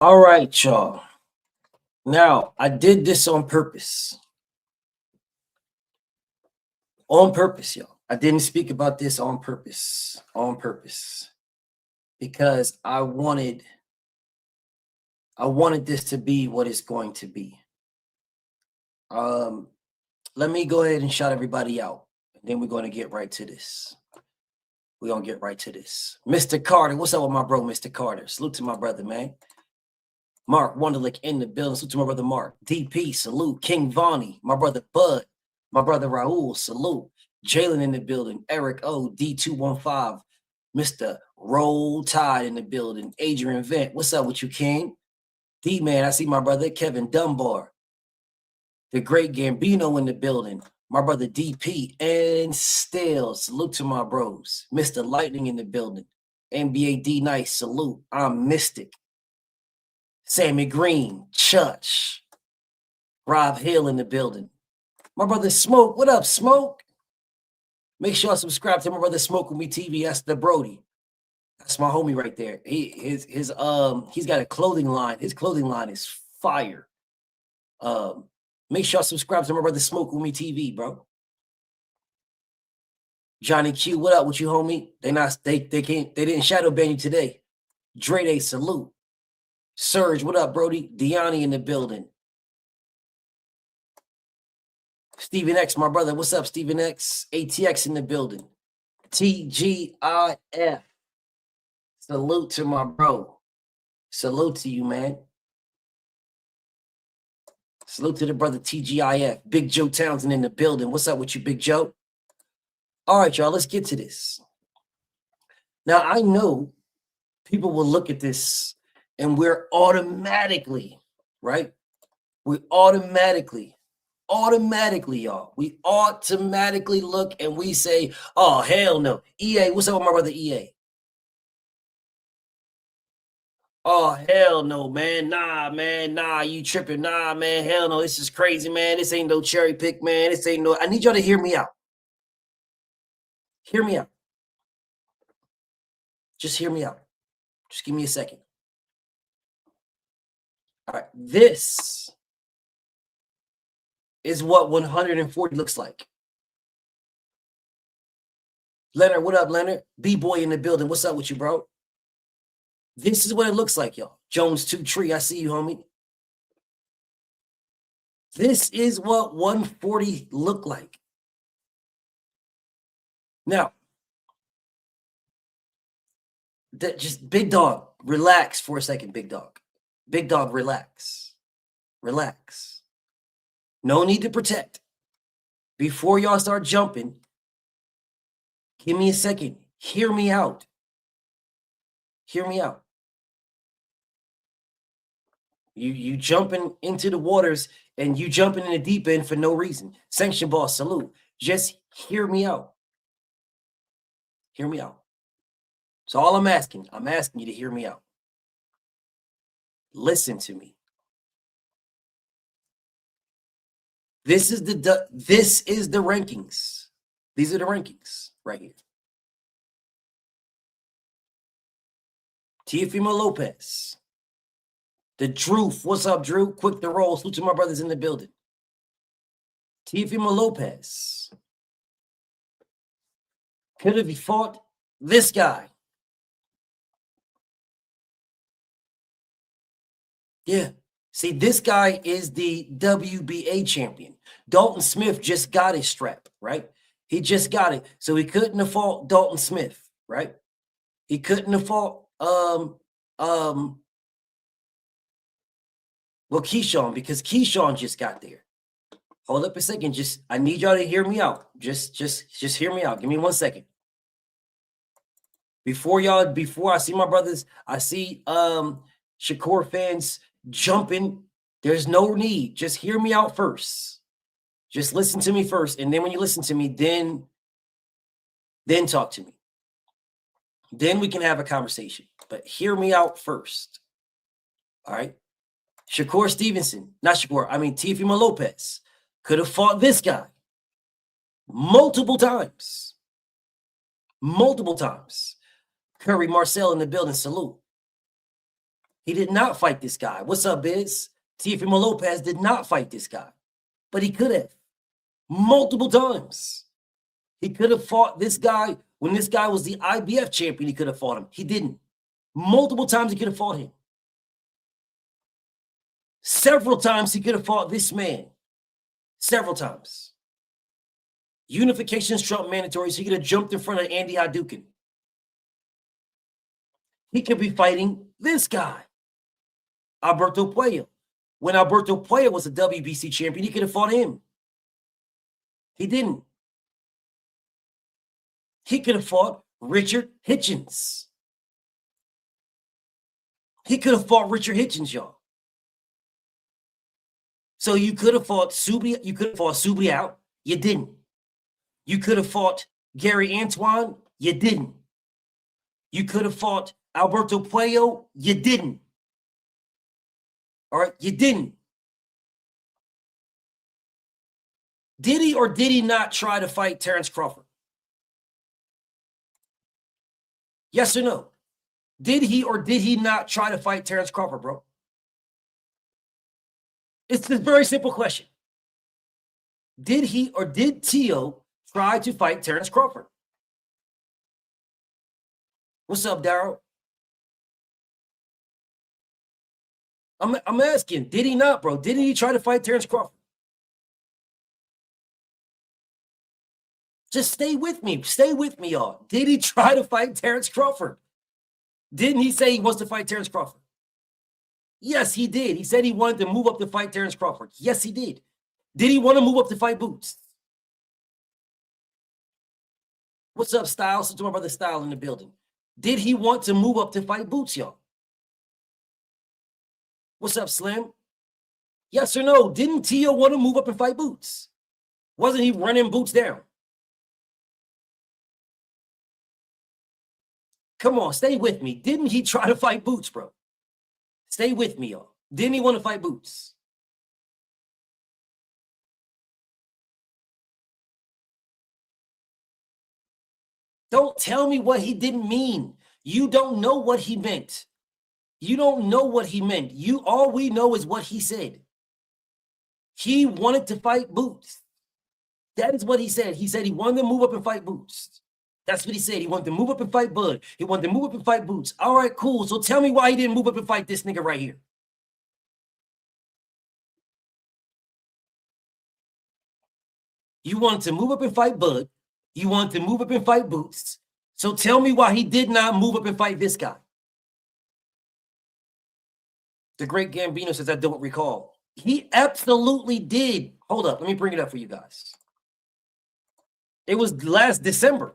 All right, y'all. Now, I did this on purpose. On purpose, y'all. I didn't speak about this on purpose. On purpose. Because I wanted this to be what it's going to be. Let me go ahead and shout everybody out. And then we're going to get right to this. We're going to get right to this. Mr. Carter, what's up with my bro, Mr. Carter? Salute to my brother, man. Mark Wonderlick in the building. Salute to my brother Mark. DP, salute. King Vonnie, my brother Bud, my brother Raul, salute. Jalen in the building. Eric O, D215. Mr. Roll Tide in the building. Adrian Vent, what's up with you, King? D-Man, I see my brother Kevin Dunbar. The great Gambino in the building. My brother DP and still salute to my bros. Mr. Lightning in the building. NBA D Nice, salute. I'm Mystic. Sammy Green, Chutch. Rob Hill in the building. My brother Smoke, what up, Smoke? Make sure I subscribe to my brother Smoke with me TV. That's the Brody. That's my homie right there. He's got a clothing line. His clothing line is fire. Make sure I subscribe to my brother Smoke with me TV, bro. Johnny Q, what up with you, homie? They didn't shadow ban you today. Dre Day, salute. Serge, what up, Brody? Deani in the building. Stephen X, my brother. What's up, Stephen X? ATX in the building. TGIF. Salute to my bro. Salute to you, man. Salute to the brother TGIF. Big Joe Townsend in the building. What's up with you, Big Joe? All right, y'all, let's get to this. Now, I know people will look at this and we're automatically, right? We automatically, y'all. We automatically look and we say, oh, hell no. EA, what's up with my brother EA? Oh, hell no, man. Nah, you tripping. Nah, man, hell no. This is crazy, man. This ain't no cherry pick, man. This ain't no. I need y'all to hear me out. Hear me out. Just hear me out. Just give me a second. All right. This is what 140 looks like. Leonard, what up, Leonard? B-boy in the building. What's up with you, bro? This is what it looks like, y'all. Jones 2 Tree, I see you, homie. This is what 140 look like. Now, just big dog, relax for a second, big dog. Big dog, relax. Relax. No need to protect. Before y'all start jumping, give me a second. Hear me out. Hear me out. You jumping into the waters and you jumping in the deep end for no reason. Sanction boss, salute. Just hear me out. Hear me out. So all I'm asking you to hear me out. Listen to me. This is the rankings. These are the rankings right here. Teofimo Lopez. The Drew. What's up, Drew? Quick to roll. Salute to my brothers in the building. Teofimo Lopez. Could have fought this guy. Yeah. See, this guy is the WBA champion. Dalton Smith just got his strap, right? He just got it. So he couldn't have fought Dalton Smith, right? He couldn't have fought Keyshawn, because Keyshawn just got there. Hold up a second. I need y'all to hear me out. Just hear me out. Give me 1 second. Before I see my brothers, I see Shakur fans jumping. There's no need. Just hear me out first. Just listen to me first. And then when you listen to me, then talk to me. Then we can have a conversation. But hear me out first. All right. Shakur Stevenson, not Shakur, I mean Teofimo Lopez, could have fought this guy multiple times. Multiple times. Curry Marcel in the building, salute. He did not fight this guy. What's up, Biz? Teofimo Lopez did not fight this guy, but he could have multiple times. He could have fought this guy when this guy was the IBF champion. He could have fought him. He didn't. Multiple times he could have fought him. Several times he could have fought this man. Several times. Unifications trump mandatory, so he could have jumped in front of Andy Hadouken. He could be fighting this guy, Alberto Puello. When Alberto Puello was a WBC champion, he could have fought him. He didn't. He could have fought Richard Hitchens. He could have fought Richard Hitchens, y'all. So you could have fought Subri. You could have fought Subri out. You didn't. You could have fought Gary Antoine. You didn't. You could have fought Alberto Puello. You didn't. All right, you didn't. Did he or did he not try to fight Terrence Crawford? Yes or no? Did he or did he not try to fight Terrence Crawford, bro? It's a very simple question. Did he or did Teo try to fight Terrence Crawford? What's up, Daryl? I'm asking, did he not, bro? Didn't he try to fight Terrence Crawford? Just stay with me. Stay with me, y'all. Did he try to fight Terrence Crawford? Didn't he say he wants to fight Terrence Crawford? Yes, he did. He said he wanted to move up to fight Terrence Crawford. Yes, he did. Did he want to move up to fight Boots? What's up, Styles? To my brother Style in the building. Did he want to move up to fight Boots, y'all? What's up, Slim? Yes or no? Didn't Teo want to move up and fight Boots? Wasn't he running Boots down? Come on, stay with me. Didn't he try to fight Boots, bro? Stay with me, y'all. Didn't he want to fight Boots? Don't tell me what he didn't mean. You don't know what he meant. You don't know what he meant. All we know is what he said. He wanted to fight Boots. That is what he said. He said he wanted to move up and fight Boots. That's what he said. He wanted to move up and fight Bud. He wanted to move up and fight Boots. All right, cool. So tell me why he didn't move up and fight this nigga right here. You wanted to move up and fight Bud. You wanted to move up and fight Boots. So tell me why he did not move up and fight this guy. The great Gambino says, I don't recall. He absolutely did. Hold up. Let me bring it up for you guys. It was last December.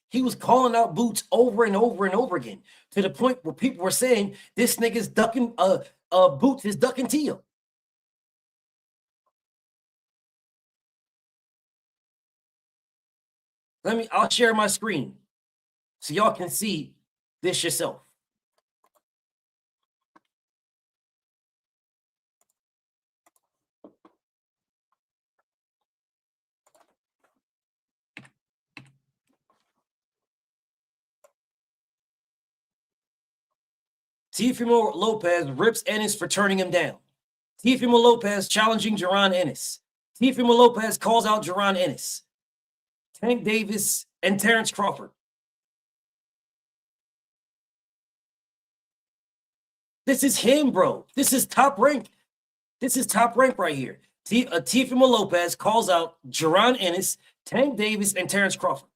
He was calling out Boots over and over and over again to the point where people were saying this nigga's ducking, Boots is ducking Teo. I'll share my screen so y'all can see this yourself. Teofimo Lopez rips Ennis for turning him down. Teofimo Lopez challenging Jaron Ennis. Teofimo Lopez calls out Jaron Ennis. Tank Davis and Terrence Crawford. This is him, bro. This is top rank. This is top rank right here. Teofimo Lopez calls out Jaron Ennis, Tank Davis, and Terrence Crawford.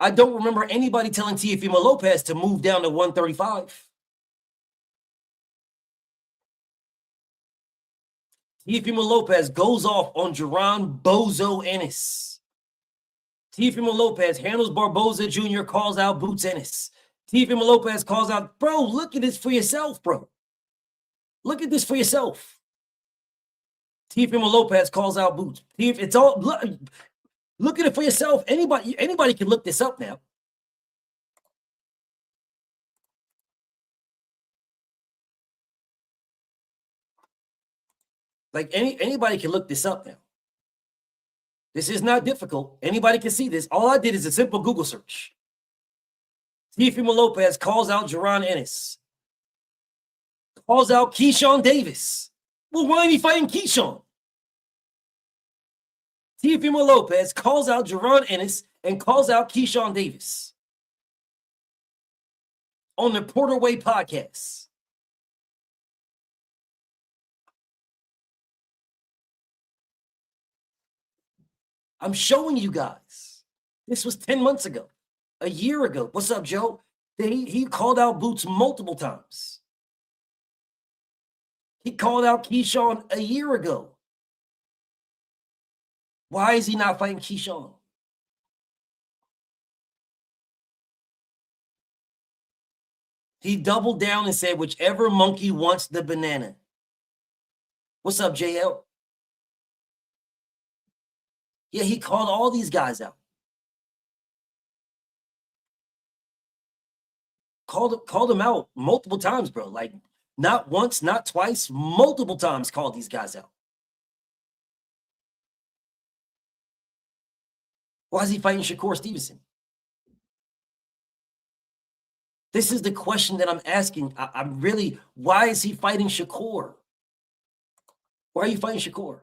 I don't remember anybody telling Teofimo Lopez to move down to 135. Teofimo Lopez goes off on Jaron Bozo Ennis. Teofimo Lopez handles Barboza Jr., calls out Boots Ennis. Teofimo Lopez calls out, bro, look at this for yourself, bro. Look at this for yourself. Teofimo Lopez calls out Boots. It's all, look at it for yourself. Anybody can look this up now. Like anybody can look this up now. This is not difficult. Anybody can see this. All I did is a simple Google search. Teofimo Lopez calls out Jaron Ennis. Calls out Keyshawn Davis. Well, why ain't he fighting Keyshawn? Teofimo Lopez calls out Jaron Ennis and calls out Keyshawn Davis on the Porter Way podcast. I'm showing you guys. This was 10 months ago, a year ago. What's up, Joe? He called out Boots multiple times. He called out Keyshawn a year ago. Why is he not fighting Keyshawn? He doubled down and said, whichever monkey wants the banana. What's up, JL? Yeah, he called all these guys out. Called them out multiple times, bro. Like, not once, not twice, multiple times called these guys out. Why is he fighting Shakur Stevenson? This is the question that I'm asking. I'm really, why is he fighting Shakur? Why are you fighting Shakur?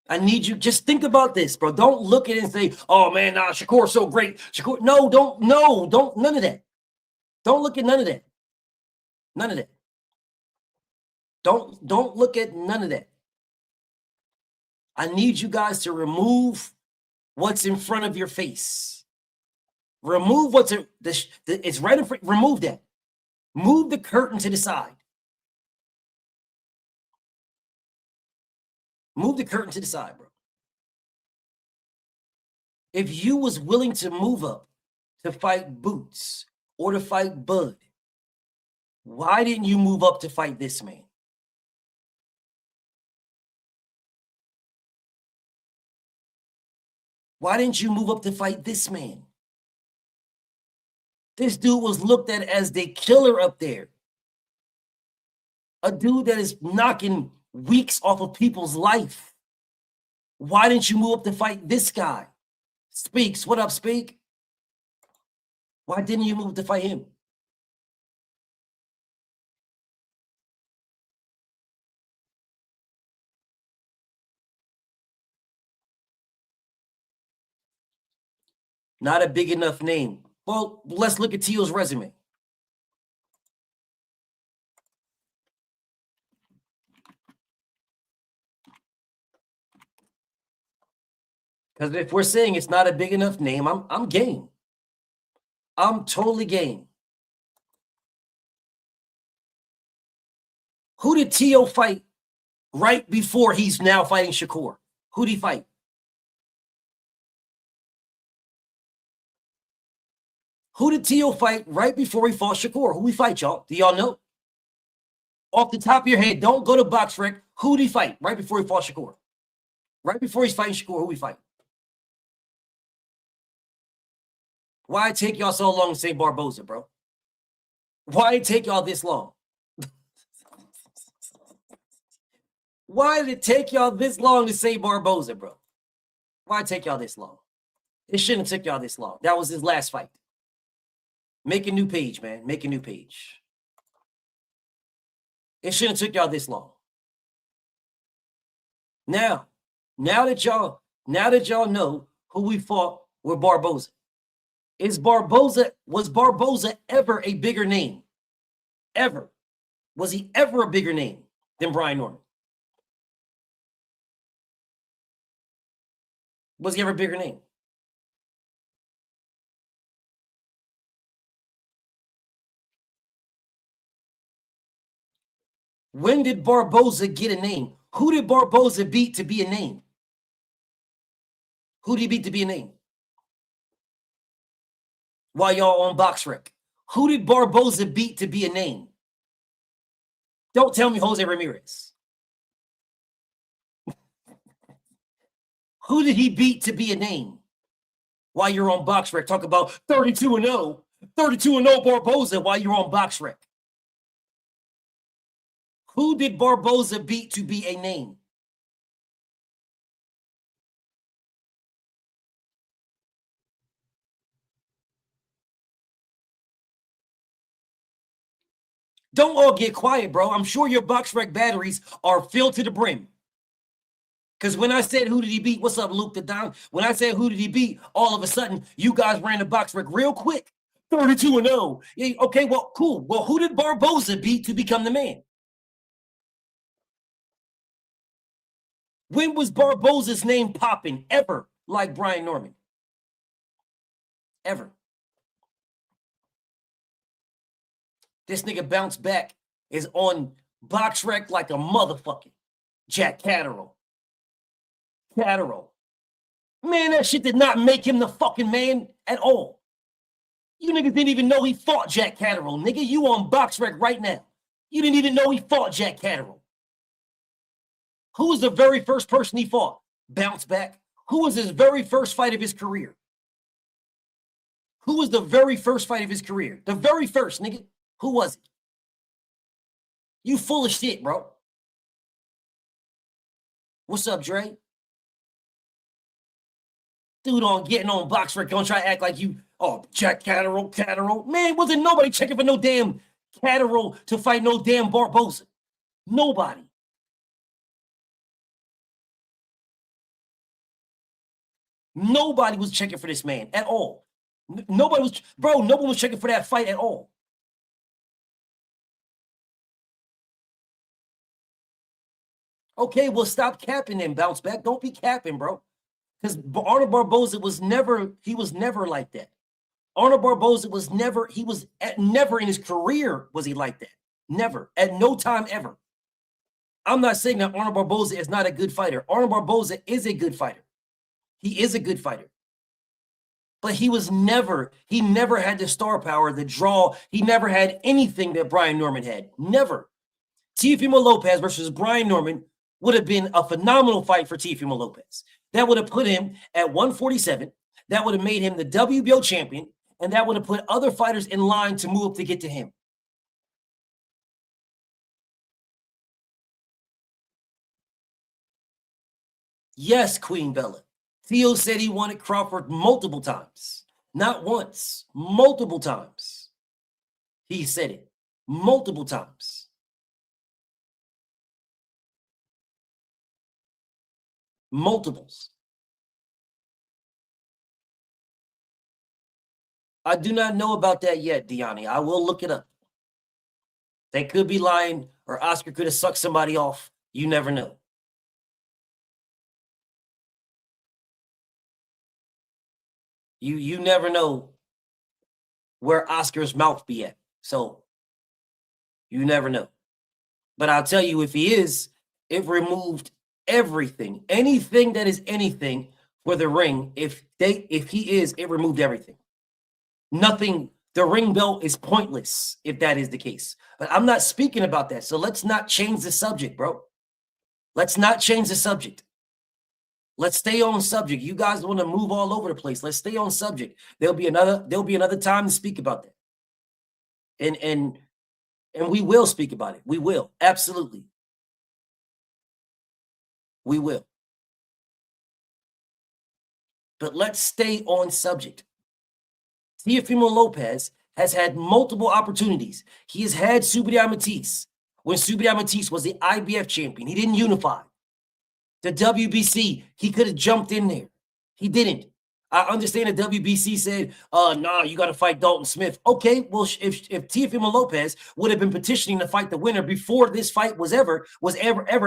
I need you, just think about this, bro. Don't look at it and say, oh man, nah, Shakur's so great. Shakur, no, don't, none of that. Don't look at none of that. None of that. Don't look at none of that. I need you guys to remove what's in front of your face. Remove what's it's right in front. Remove that. Move the curtain to the side. Move the curtain to the side, bro. If you was willing to move up to fight Boots or to fight Bud, why didn't you move up to fight this man? Why didn't you move up to fight this man? This dude was looked at as the killer up there. A dude that is knocking weeks off of people's life. Why didn't you move up to fight this guy? Speaks. What up, Speak? Why didn't you move to fight him? Not a big enough name. Well, let's look at Teo's resume. Because if we're saying it's not a big enough name, I'm game. I'm totally game. Who did Teo fight right before he's now fighting Shakur? Who did he fight? Who did Teo fight right before he fought Shakur? Who we fight, y'all? Do y'all know? Off the top of your head, don't go to BoxRec. Who did he fight right before he fought Shakur? Right before he's fighting Shakur, who we fight? Why it take y'all so long to say Barboza, bro? Why it take y'all this long? Why did it take y'all this long to say Barboza, bro? Why it take y'all this long? It shouldn't have took y'all this long. That was his last fight. Make a new page, man. Make a new page. It shouldn't have took y'all this long. Now that y'all know who we fought with Barboza, was Barboza ever a bigger name? Ever? Was he ever a bigger name than Brian Norman? Was he ever a bigger name? When did Barboza get a name? Who did Barboza beat to be a name? Who did he beat to be a name? While y'all on BoxRec, who did Barboza beat to be a name? Don't tell me Jose Ramirez. Who did he beat to be a name? While you're on BoxRec, talk about 32-0, 32-0 Barboza while you're on BoxRec. Who did Barboza beat to be a name? Don't all get quiet, bro. I'm sure your BoxRec batteries are filled to the brim. Because when I said who did he beat, what's up, Luke the Don? When I said who did he beat, all of a sudden you guys ran the BoxRec real quick. 32-0. Yeah, okay, well, cool. Well, who did Barboza beat to become the man? When was Barboza's name popping ever like Brian Norman? Ever. This nigga bounced back is on BoxRec like a motherfucker. Jack Catterall. Man, that shit did not make him the fucking man at all. You niggas didn't even know he fought Jack Catterall. Nigga, you on BoxRec right now. You didn't even know he fought Jack Catterall. Who was the very first person he fought? Bounce back. Who was his very first fight of his career? Who was the very first fight of his career? The very first, nigga. Who was it? You full of shit, bro. What's up, Dre? Dude on getting on BoxRec, don't try to act like you, oh, Jack Catterall. Man, wasn't nobody checking for no damn Catterall to fight no damn Barboza. Nobody. Nobody was checking for this man at all. Nobody was, bro, no one was checking for that fight at all. Okay, well, stop capping and bounce back. Don't be capping, bro. Because Arnold Barboza was never like that. Arnold Barboza was never in his career was he like that. Never. At no time ever. I'm not saying that Arnold Barboza is not a good fighter. Arnold Barboza is a good fighter. He is a good fighter. But he never had the star power, the draw. He never had anything that Brian Norman had. Never. Teofimo Lopez versus Brian Norman would have been a phenomenal fight for Teofimo Lopez. That would have put him at 147. That would have made him the WBO champion, and that would have put other fighters in line to move up to get to him. Yes, Queen Bella. Theo said he wanted Crawford multiple times. Not once, multiple times. He said it multiple times. Multiples. I do not know about that yet, Deani. I will look it up. They could be lying, or Oscar could have sucked somebody off. You never know. You never know where Oscar's mouth be at. So you never know. But I'll tell you, if he is, it removed everything. Anything that is anything for the ring, if he is, it removed everything. Nothing, the ring belt is pointless if that is the case. But I'm not speaking about that. So let's not change the subject, bro. Let's not change the subject. Let's stay on subject. You guys want to move all over the place. Let's stay on subject. There'll be another time to speak about that. And we will speak about it. We will. Absolutely. We will. But let's stay on subject. Teofimo Lopez has had multiple opportunities. He has had Subriel Matisse. When Subriel Matisse was the IBF champion, he didn't unify. The WBC, he could have jumped in there. He didn't. I understand the WBC said, nah, you got to fight Dalton Smith. Okay, well, if Teofimo Lopez would have been petitioning to fight the winner before this fight was ever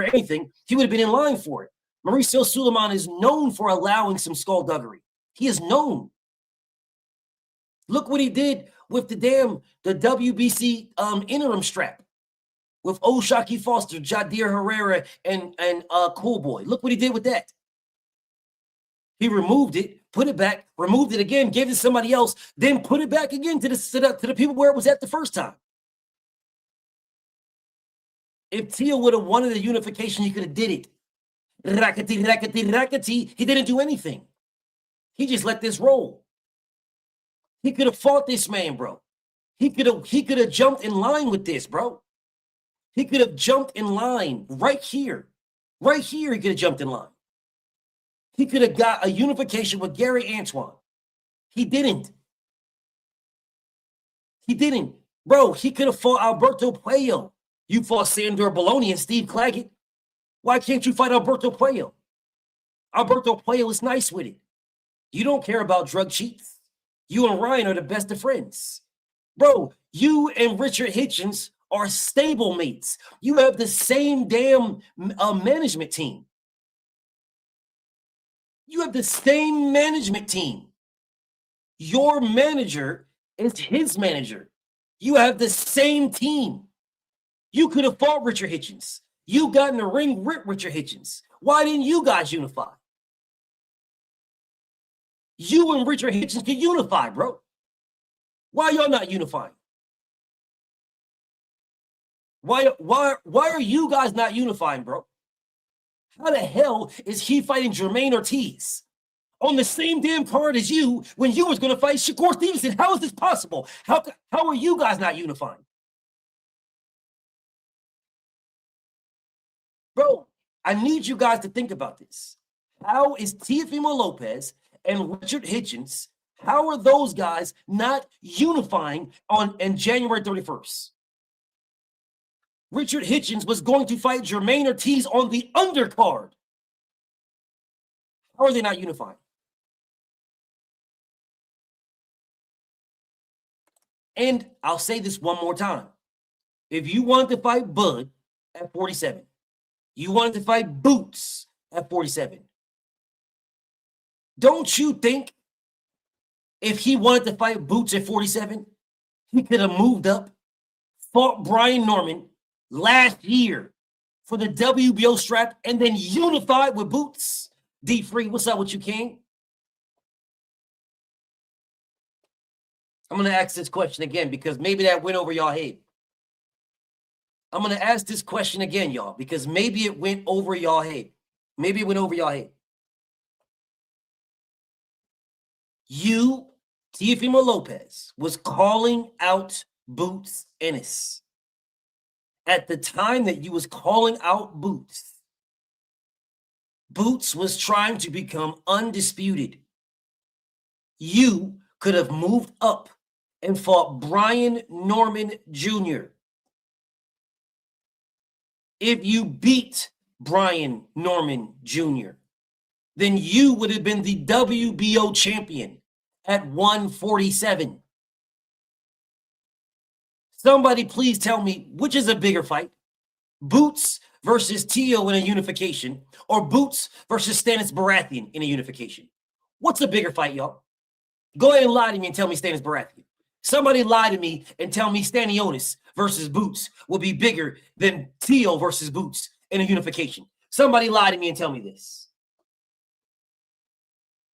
anything, he would have been in line for it. Mauricio Suleiman is known for allowing some skullduggery. He is known. Look what he did with the WBC interim strap with Oshaki Foster, Jadir Herrera, and Cool Boy. Look what he did with that. He removed it, put it back, removed it again, gave it to somebody else, then put it back again to the people where it was at the first time. If Teo would have wanted a unification, he could have did it. Rakati. He didn't do anything. He just let this roll. He could have fought this man, bro. He could have jumped in line with this, bro. He could have jumped in line right here. Right here, he could have jumped in line. He could have got a unification with Gary Antoine. He didn't. He didn't. Bro, he could have fought Alberto Puello. You fought Sandor Bologna and Steve Claggett. Why can't you fight Alberto Puello? Alberto Puello is nice with it. You don't care about drug cheats. You and Ryan are the best of friends. Bro, you and Richard Hitchens are stable mates. You have the same damn management team. You have the same management team. Your manager is his manager. You have the same team. You could have fought Richard Hitchens. You got in the ring with Richard Hitchens. Why didn't you guys unify? You and Richard Hitchens can unify, bro. Why y'all not unifying? Why are you guys not unifying, bro? How the hell is he fighting Jermaine Ortiz on the same damn card as you when you was going to fight Shakur Stevenson? How is this possible? How are you guys not unifying? Bro, I need you guys to think about this. How is Teofimo Lopez and Richard Hitchens, how are those guys not unifying on January 31st? Richard Hitchens was going to fight Jermaine Ortiz on the undercard. How are they not unifying? And I'll say this one more time. If you wanted to fight Bud at 47, you wanted to fight Boots at 47, don't you think if he wanted to fight Boots at 47, he could have moved up, fought Brian Norman last year for the WBO strap, and then unified with Boots? D-Free, what's up with you, King? I'm going to ask this question again because maybe that went over y'all head. I'm going to ask this question again, y'all, because maybe it went over y'all head. Maybe it went over y'all head. You, Teofimo Lopez, was calling out Boots Ennis. At the time that you was calling out Boots, Boots was trying to become undisputed. You could have moved up and fought Brian Norman Jr. If you beat Brian Norman Jr., then you would have been the WBO champion at 147. Somebody please tell me which is a bigger fight, Boots versus Teo in a unification, or Boots versus Stanis Baratheon in a unification. What's a bigger fight, y'all? Go ahead and lie to me and tell me Stanis Baratheon. Somebody lie to me and tell me Stanionis versus Boots will be bigger than Teo versus Boots in a unification. Somebody lie to me and tell me this.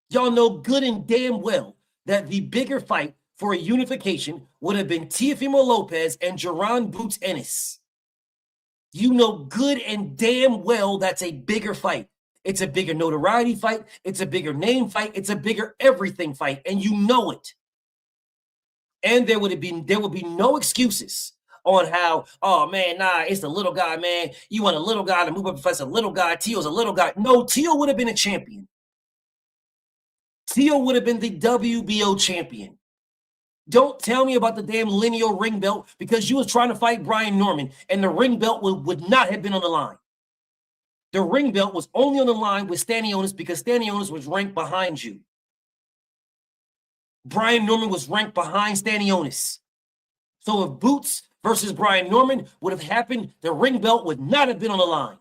Y'all know good and damn well that the bigger fight for a unification would have been Teofimo Lopez and Jaron Boots Ennis. You know good and damn well that's a bigger fight. It's a bigger notoriety fight. It's a bigger name fight. It's a bigger everything fight, and you know it. And there would be no excuses on how, oh man, nah, it's the little guy, man. You want a little guy to move up and fight a little guy. Teo's a little guy. No, Teo would have been a champion. Teo would have been the WBO champion. Don't tell me about the damn lineal ring belt because you was trying to fight Brian Norman and the ring belt would not have been on the line. The ring belt was only on the line with Stanionis because Stanionis was ranked behind you. Brian Norman was ranked behind Stanionis. So if Boots versus Brian Norman would have happened, the ring belt would not have been on the line.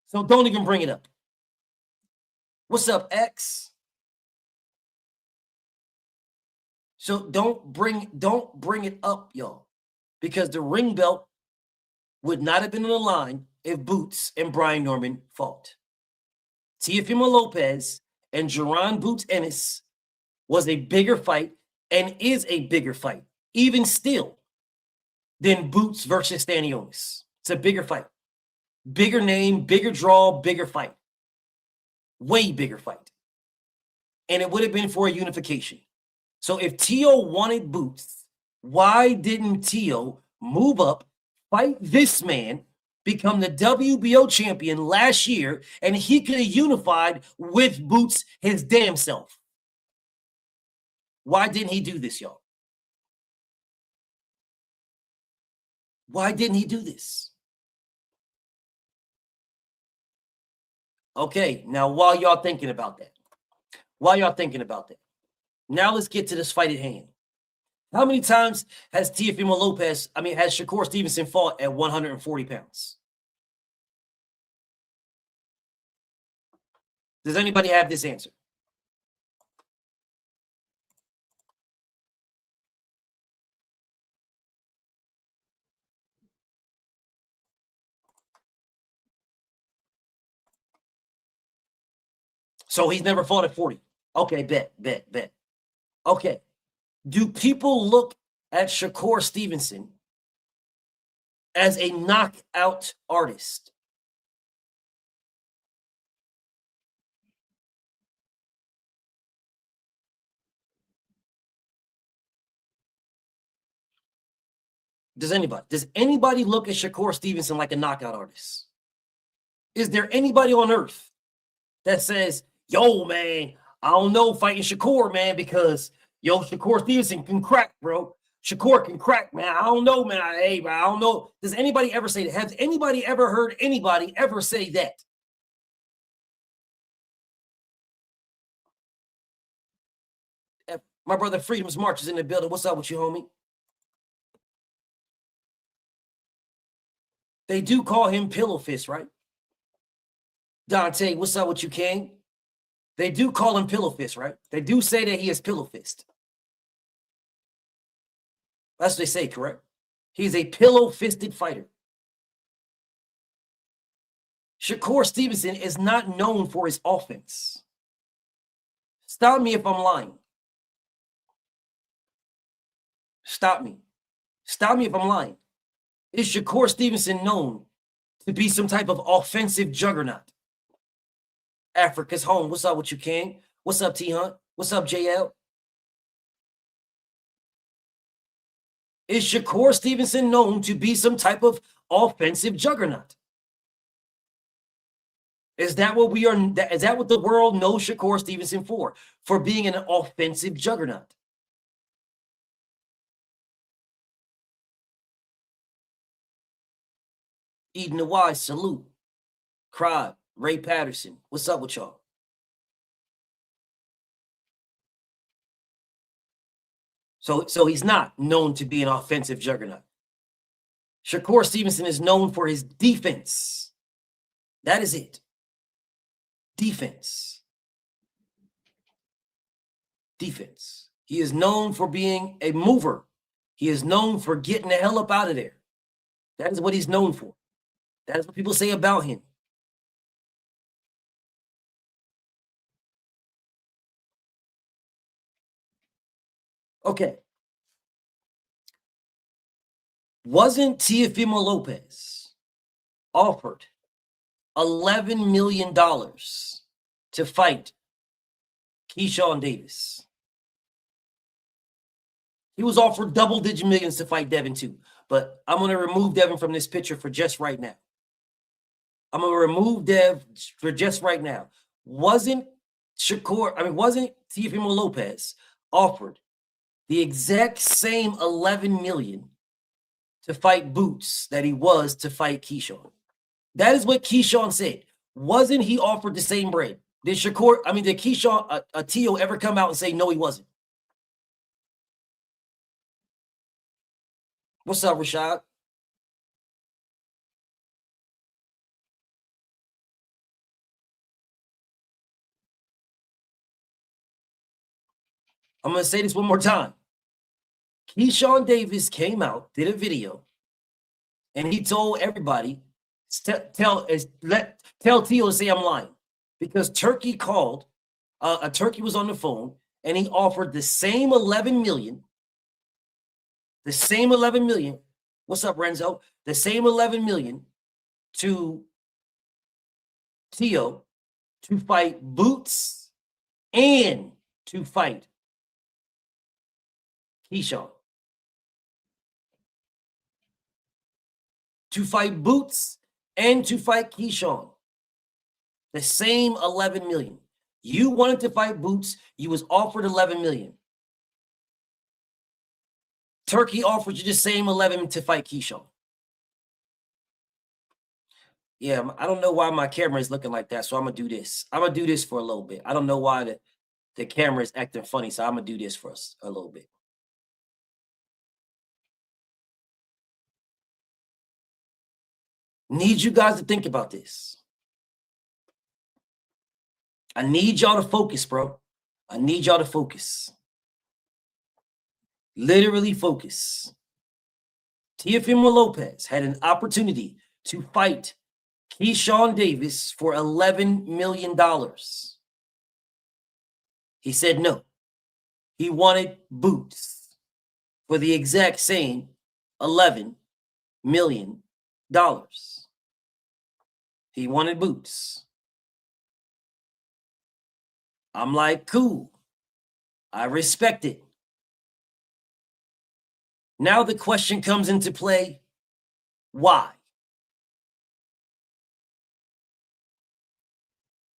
So don't even bring it up. What's up, X? So don't bring it up, y'all, because the ring belt would not have been on the line if Boots and Brian Norman fought. Teofimo Lopez and Jaron Boots Ennis was a bigger fight and is a bigger fight, even still, than Boots versus Stanionis. It's a bigger fight. Bigger name, bigger draw, bigger fight. Way bigger fight. And it would have been for a unification. So if Teo wanted Boots, why didn't Teo move up, fight this man, become the WBO champion last year, and he could have unified with Boots his damn self. Why didn't he do this, y'all? Why didn't he do this? Okay, now while y'all thinking about that, now let's get to this fight at hand. How many times has Teofimo Lopez, has Shakur Stevenson fought at 140 pounds? Does anybody have this answer? So he's never fought at 40. Okay, bet. Okay. Do people look at Shakur Stevenson as a knockout artist? Does anybody look at Shakur Stevenson like a knockout artist? Is there anybody on earth that says, yo, man, I don't know fighting Shakur, man, because, yo, Shakur Stevenson can crack, bro. Shakur can crack, man. I don't know, man. I don't know. Does anybody ever say that? Has anybody ever heard anybody ever say that? My brother Freedom's March is in the building. What's up with you, homie? They do call him Pillow Fist, right? Dante, what's up with you, King? They do call him Pillow Fist, right? They do say that he is Pillow Fist. That's what they say, correct? He's a pillow-fisted fighter. Shakur Stevenson is not known for his offense. Stop me if I'm lying. Stop me. Stop me if I'm lying. Is Shakur Stevenson known to be some type of offensive juggernaut? Africa's home. What's up with you, King? What's up, T-Hunt? What's up, JL? Is Shakur Stevenson known to be some type of offensive juggernaut? Is that what is that what the world knows Shakur Stevenson for? For being an offensive juggernaut? Eden the Wise, salute. Cried, Ray Patterson. What's up with y'all? So he's not known to be an offensive juggernaut. Shakur Stevenson is known for his defense. That is it. Defense. Defense. He is known for being a mover. He is known for getting the hell up out of there. That is what he's known for. That is what people say about him. Okay. Wasn't Teofimo Lopez offered $11 million to fight Keyshawn Davis? He was offered double-digit millions to fight Devin too. But I'm going to remove Devin from this picture for just right now. I'm going to remove Dev for just right now. Wasn't Teofimo Lopez offered the exact same $11 million to fight Boots that he was to fight Keyshawn? That is what Keyshawn said. Wasn't he offered the same bread? Did Keyshawn, Teo ever come out and say, no, he wasn't? What's up, Rashad? I'm going to say this one more time. Keyshawn Davis came out, did a video, and he told everybody, tell Teo to say I'm lying. Because Turkey called, Turkey was on the phone, and he offered the same $11 million. The same $11 million. What's up, Renzo? The same $11 million to Teo to fight Boots and to fight Keyshawn. to fight Boots and to fight Keyshawn. The same 11 million. You wanted to fight Boots. You was offered 11 million. Turkey offered you the same 11 to fight Keyshawn. Yeah, I don't know why my camera is looking like that, so I'm going to do this. I'm going to do this for a little bit. I don't know why the camera is acting funny, so I'm going to do this for us a little bit. Need you guys to think about this. I need y'all to focus, bro. I need y'all to focus. Literally focus. Teofimo Lopez had an opportunity to fight Keyshawn Davis for $11 million. He said no. He wanted Boots for the exact same $11 million. He wanted Boots. I'm like, cool. I respect it. Now the question comes into play, why?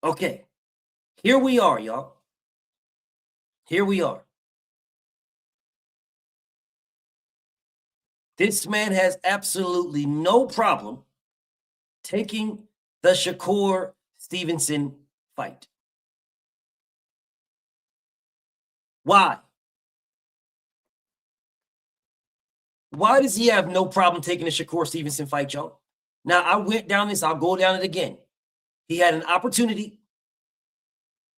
Okay, here we are, y'all. Here we are. This man has absolutely no problem taking the Shakur Stevenson fight. Why? Why does he have no problem taking the Shakur Stevenson fight, y'all? Now, I went down this. I'll go down it again. He had an opportunity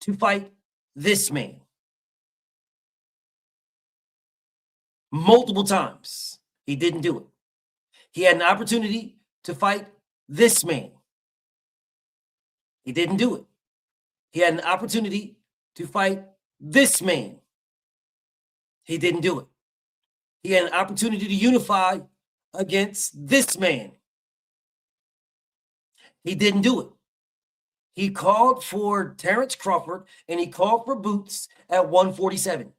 to fight this man multiple times. He didn't do it. He had an opportunity to fight this man. He didn't do it. He had an opportunity to fight this man. He didn't do it. He had an opportunity to unify against this man. He didn't do it. He called for Terrence Crawford and he called for Boots at 147,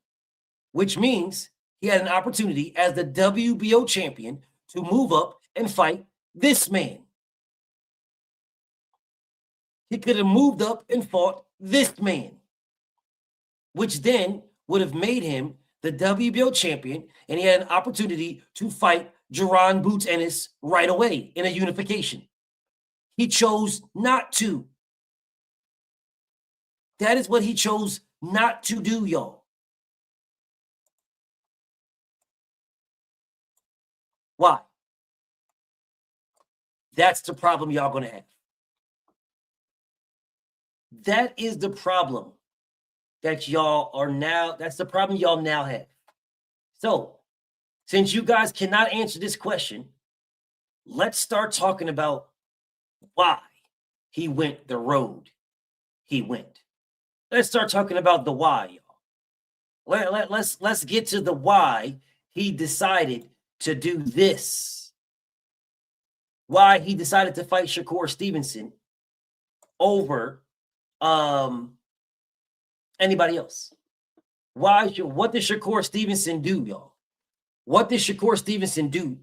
which means he had an opportunity as the WBO champion to move up and fight this man. He could have moved up and fought this man, which then would have made him the WBO champion, and he had an opportunity to fight Jaron Boots Ennis right away in a unification. He chose not to. That is what he chose not to do, y'all. Why? That's the problem y'all gonna have. That is the problem that y'all are now, that's the problem y'all now have. So, since you guys cannot answer this question, let's start talking about why he went the road he went. Let's start talking about the why, y'all. Let's get to the why he decided to do this. Why he decided to fight Shakur Stevenson over anybody else. What did Shakur Stevenson do, y'all? What did Shakur Stevenson do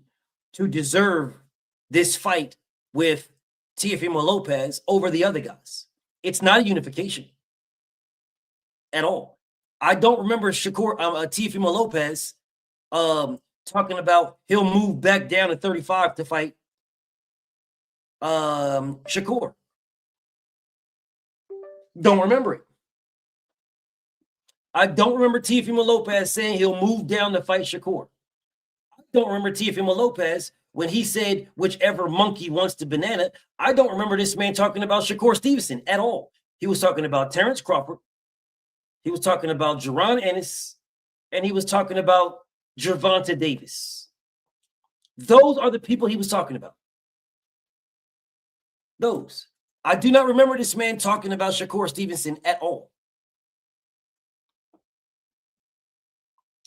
to deserve this fight with Teofimo Lopez over the other guys? It's not a unification at all. I don't remember Teofimo Lopez talking about he'll move back down to 35 to fight Shakur. Don't remember it. I don't remember Teofimo Lopez saying he'll move down to fight Shakur. I don't remember Teofimo Lopez when he said whichever monkey wants the banana. I don't remember this man talking about Shakur Stevenson at all. He was talking about Terrence Crawford. He was talking about Jaron Ennis. And he was talking about Gervonta Davis. Those are the people he was talking about. Those. I do not remember this man talking about Shakur Stevenson at all.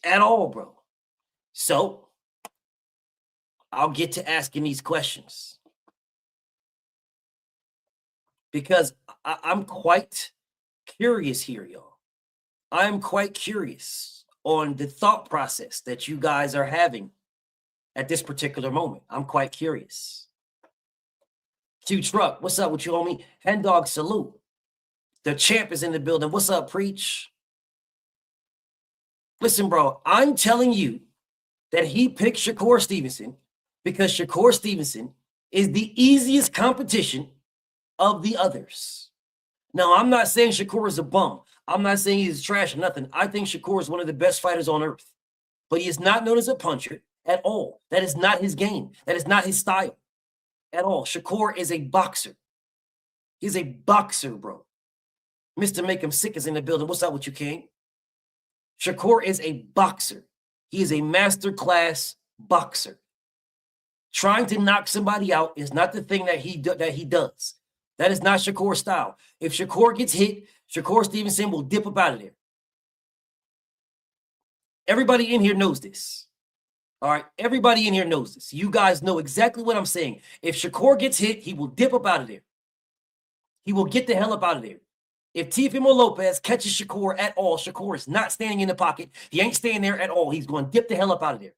At all, bro. So, I'll get to asking these questions. Because I'm quite curious here, y'all. I'm quite curious on the thought process that you guys are having at this particular moment. I'm quite curious. Q Truck, what's up with you, homie? Hen Dog, salute. The champ is in the building. What's up, Preach? Listen, bro, I'm telling you that he picked Shakur Stevenson because Shakur Stevenson is the easiest competition of the others. Now, I'm not saying Shakur is a bum. I'm not saying he's trash or nothing. I think Shakur is one of the best fighters on earth. But he is not known as a puncher at all. That is not his game. That is not his style at all. Shakur is a boxer. He's a boxer, bro. Mr. Make Him Sick is in the building. What's up with you, King? Shakur is a boxer. He is a master class boxer. Trying to knock somebody out is not the thing that he does. That is not Shakur's style. If Shakur gets hit, Shakur Stevenson will dip up out of there. Everybody in here knows this. All right, everybody in here knows this. You guys know exactly what I'm saying. If Shakur gets hit, he will dip up out of there. He will get the hell up out of there. If Teofimo Lopez catches Shakur at all, Shakur is not standing in the pocket. He ain't staying there at all. He's going to dip the hell up out of there.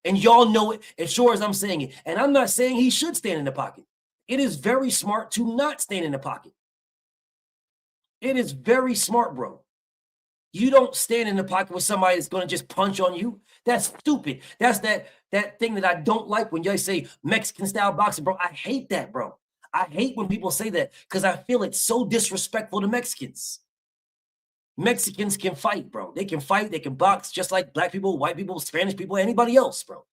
And y'all know it as sure as I'm saying it. And I'm not saying he should stand in the pocket. It is very smart to not stand in the pocket. It is very smart, bro. You don't stand in the pocket with somebody that's going to just punch on you. That's stupid. That's that thing that I don't like when you say Mexican style boxing, bro. I hate that, bro. I hate when people say that because I feel it's so disrespectful to Mexicans. Mexicans can fight, bro. They can fight. They can box just like black people, white people, Spanish people, anybody else, bro.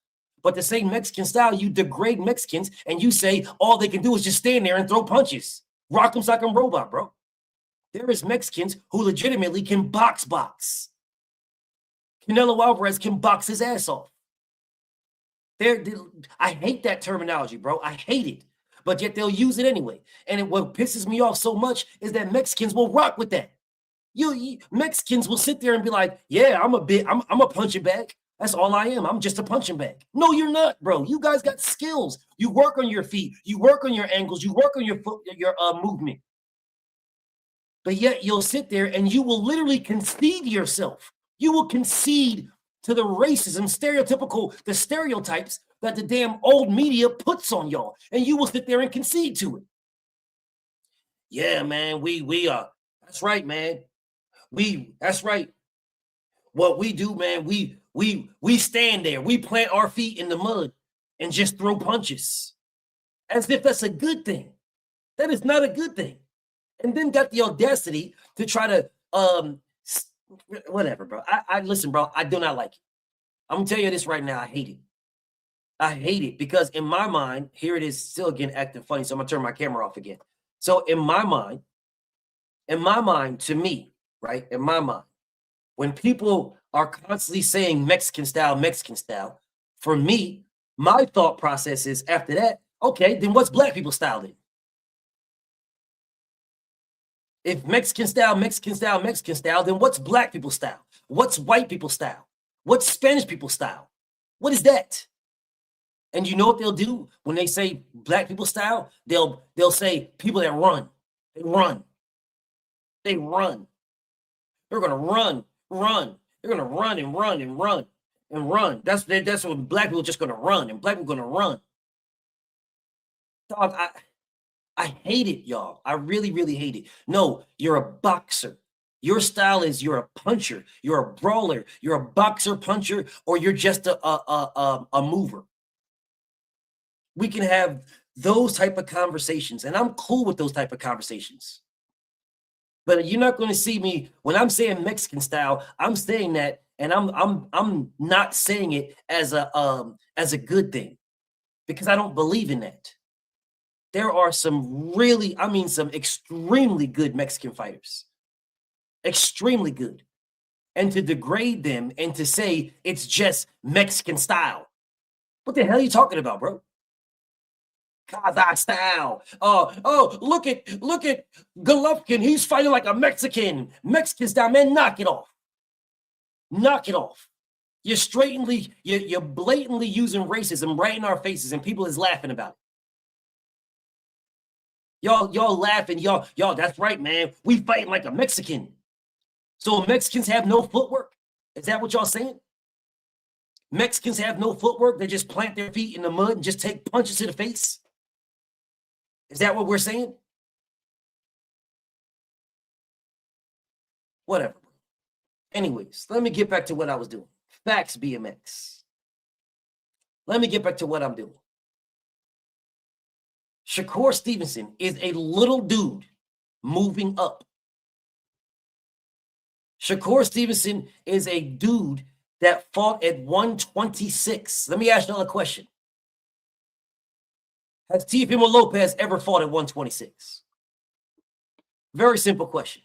But to say Mexican style, you degrade Mexicans and you say all they can do is just stand there and throw punches. Rock them like a robot, bro. There is Mexicans who legitimately can box. Canelo Alvarez can box his ass off. I hate that terminology, bro. I hate it. But yet they'll use it anyway. And what pisses me off so much is that Mexicans will rock with that. Mexicans will sit there and be like, yeah, I'm a punching bag. That's all I am. I'm just a punching bag. No, you're not, bro. You guys got skills. You work on your feet. You work on your angles. You work on your foot, your movement. But yet you'll sit there and you will literally concede yourself. You will concede to the racism, the stereotypes that the damn old media puts on y'all. And you will sit there and concede to it. Yeah, man, that's right, man. That's right. What we do, man, we stand there. We plant our feet in the mud and just throw punches. As if that's a good thing. That is not a good thing. And then got the audacity to try to, whatever, bro. Listen, bro, I do not like it. I'm going to tell you this right now. I hate it. I hate it because in my mind, here it is still again acting funny. So I'm going to turn my camera off again. So in my mind, to me, right, in my mind, when people are constantly saying Mexican style, for me, my thought process is after that, okay, then what's black people style then? If Mexican style, then what's black people style? What's white people style? What's Spanish people style? What is that? And you know what they'll do when they say black people style? They'll say people that run. They run. They run. They're gonna run. They're gonna run and run and run and run. That's what black people are just gonna run, and black people are gonna run. Dog, I hate it, y'all. I really, really hate it. No, you're a boxer. Your style is you're a puncher. You're a brawler. You're a boxer puncher, or you're just a mover. We can have those type of conversations, and I'm cool with those type of conversations. But you're not going to see me when I'm saying Mexican style. I'm saying that, and I'm not saying it as a good thing because I don't believe in that. There are some extremely good Mexican fighters. Extremely good. And to degrade them and to say it's just Mexican style. What the hell are you talking about, bro? Kazakh style. Look at Golovkin. He's fighting like a Mexican. Mexican style, man, knock it off. Knock it off. You're blatantly using racism right in our faces, and people is laughing about it. Y'all laughing, y'all, that's right, man. We fighting like a Mexican. So Mexicans have no footwork? Is that what y'all saying? Mexicans have no footwork? They just plant their feet in the mud and just take punches to the face? Is that what we're saying? Whatever. Anyways, let me get back to what I was doing. Facts, BMX. Let me get back to what I'm doing. Shakur Stevenson is a little dude moving up. Shakur Stevenson is a dude that fought at 126. Let me ask y'all a question. Has Teofimo Lopez ever fought at 126? Very simple question.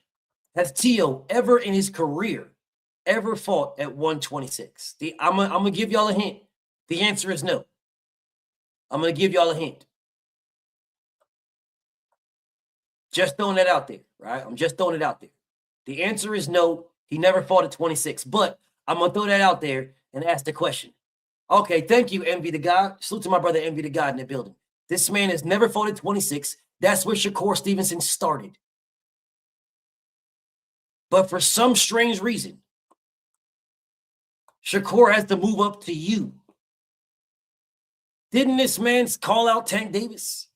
Has Teo ever in his career ever fought at 126? I'm gonna give y'all a hint. The answer is no. I'm gonna give y'all a hint. Just throwing that out there, right? I'm just throwing it out there. The answer is no. He never fought at 26, but I'm gonna throw that out there and ask the question. Okay, thank you, Envy the God. Salute to my brother Envy the God in the building. This man has never fought at 26. That's where Shakur Stevenson started. But for some strange reason, Shakur has to move up to you. Didn't this man call out Tank Davis?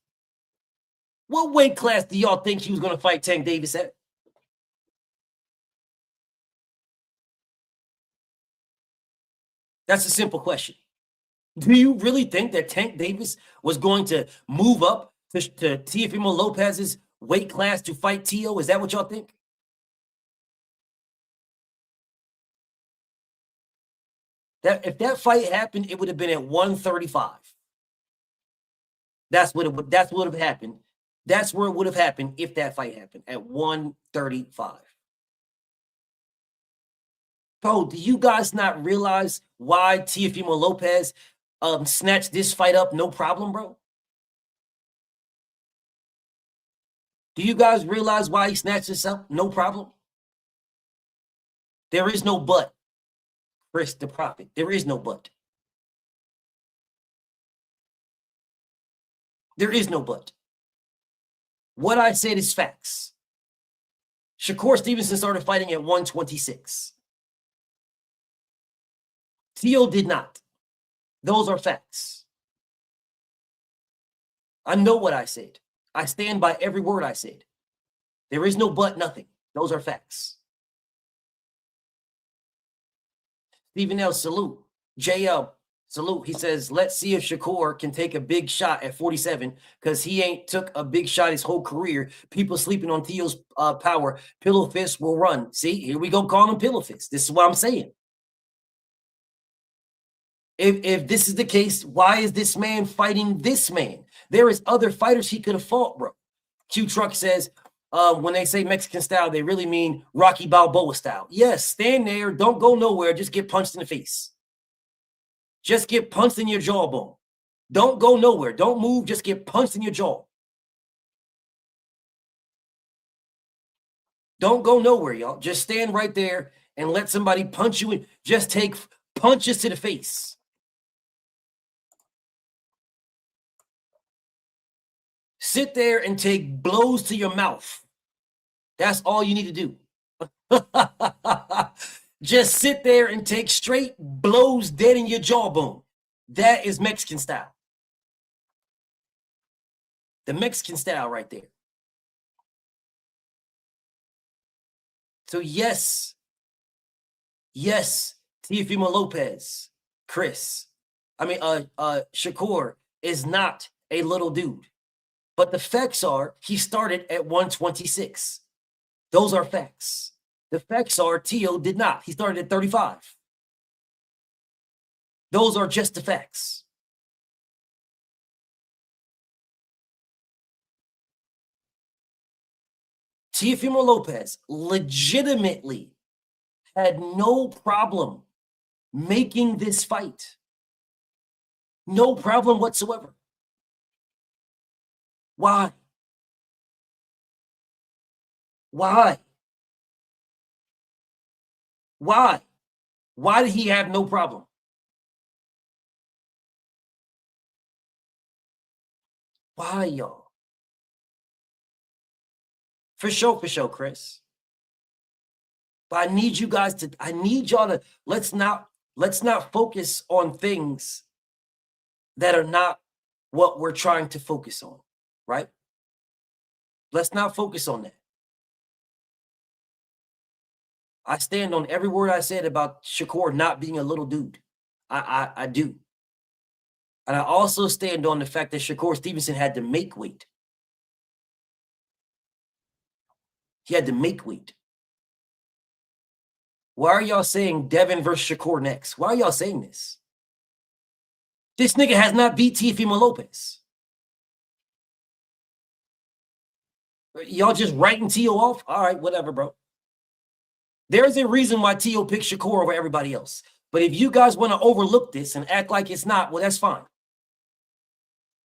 What weight class do y'all think he was going to fight Tank Davis at? That's a simple question. Do you really think that Tank Davis was going to move up to Teofimo Lopez's weight class to fight Teo? Is that what y'all think? That if that fight happened, it would have been at 135. That's what would have happened. That's where it would have happened if that fight happened at 135. Bro, do you guys not realize why Teofimo Lopez snatched this fight up no problem, bro? Do you guys realize why he snatched this up no problem? There is no but. Chris the Prophet. There is no but. There is no but. What I said is facts. Shakur Stevenson started fighting at 126. Teo did not. Those are facts. I know what I said. I stand by every word I said. There is no but, nothing. Those are facts. Stephen L, salute. JL, salute. He says, let's see if Shakur can take a big shot at 47 because he ain't took a big shot his whole career. People sleeping on Teo's power. Pillow fist will run. See, here we go calling him pillow fist. This is what I'm saying. If this is the case, why is this man fighting this man? There is other fighters he could have fought, bro. Q Truck says, when they say Mexican style, they really mean Rocky Balboa style. Yes, stand there, don't go nowhere, just get punched in the face. Just get punched in your jawbone. Don't go nowhere, don't move, just get punched in your jaw. Don't go nowhere, y'all. Just stand right there and let somebody punch you and just take punches to the face. Sit there and take blows to your mouth. That's all you need to do. Just sit there and take straight blows dead in your jawbone. That is Mexican style. The Mexican style right there. So yes, Teofimo Lopez, Shakur is not a little dude. But the facts are he started at 126. Those are facts. The facts are Teo did not. He started at 35. Those are just the facts. Teofimo Lopez legitimately had no problem making this fight. No problem whatsoever. Why? Why? Why? Why did he have no problem? Why, y'all? For sure, Chris. But I need you guys to, I need y'all to, let's not focus on things that are not what we're trying to focus on, right? Let's not focus on that. I stand on every word I said about Shakur not being a little dude. I do. And I also stand on the fact that Shakur Stevenson had to make weight. He had to make weight. Why are y'all saying Devin versus Shakur next? Why are y'all saying this? This nigga has not beat Teofimo Lopez. Y'all just writing Teo off? All right, whatever, bro. There's a reason why Teo picked Shakur over everybody else. But if you guys want to overlook this and act like it's not, well, that's fine.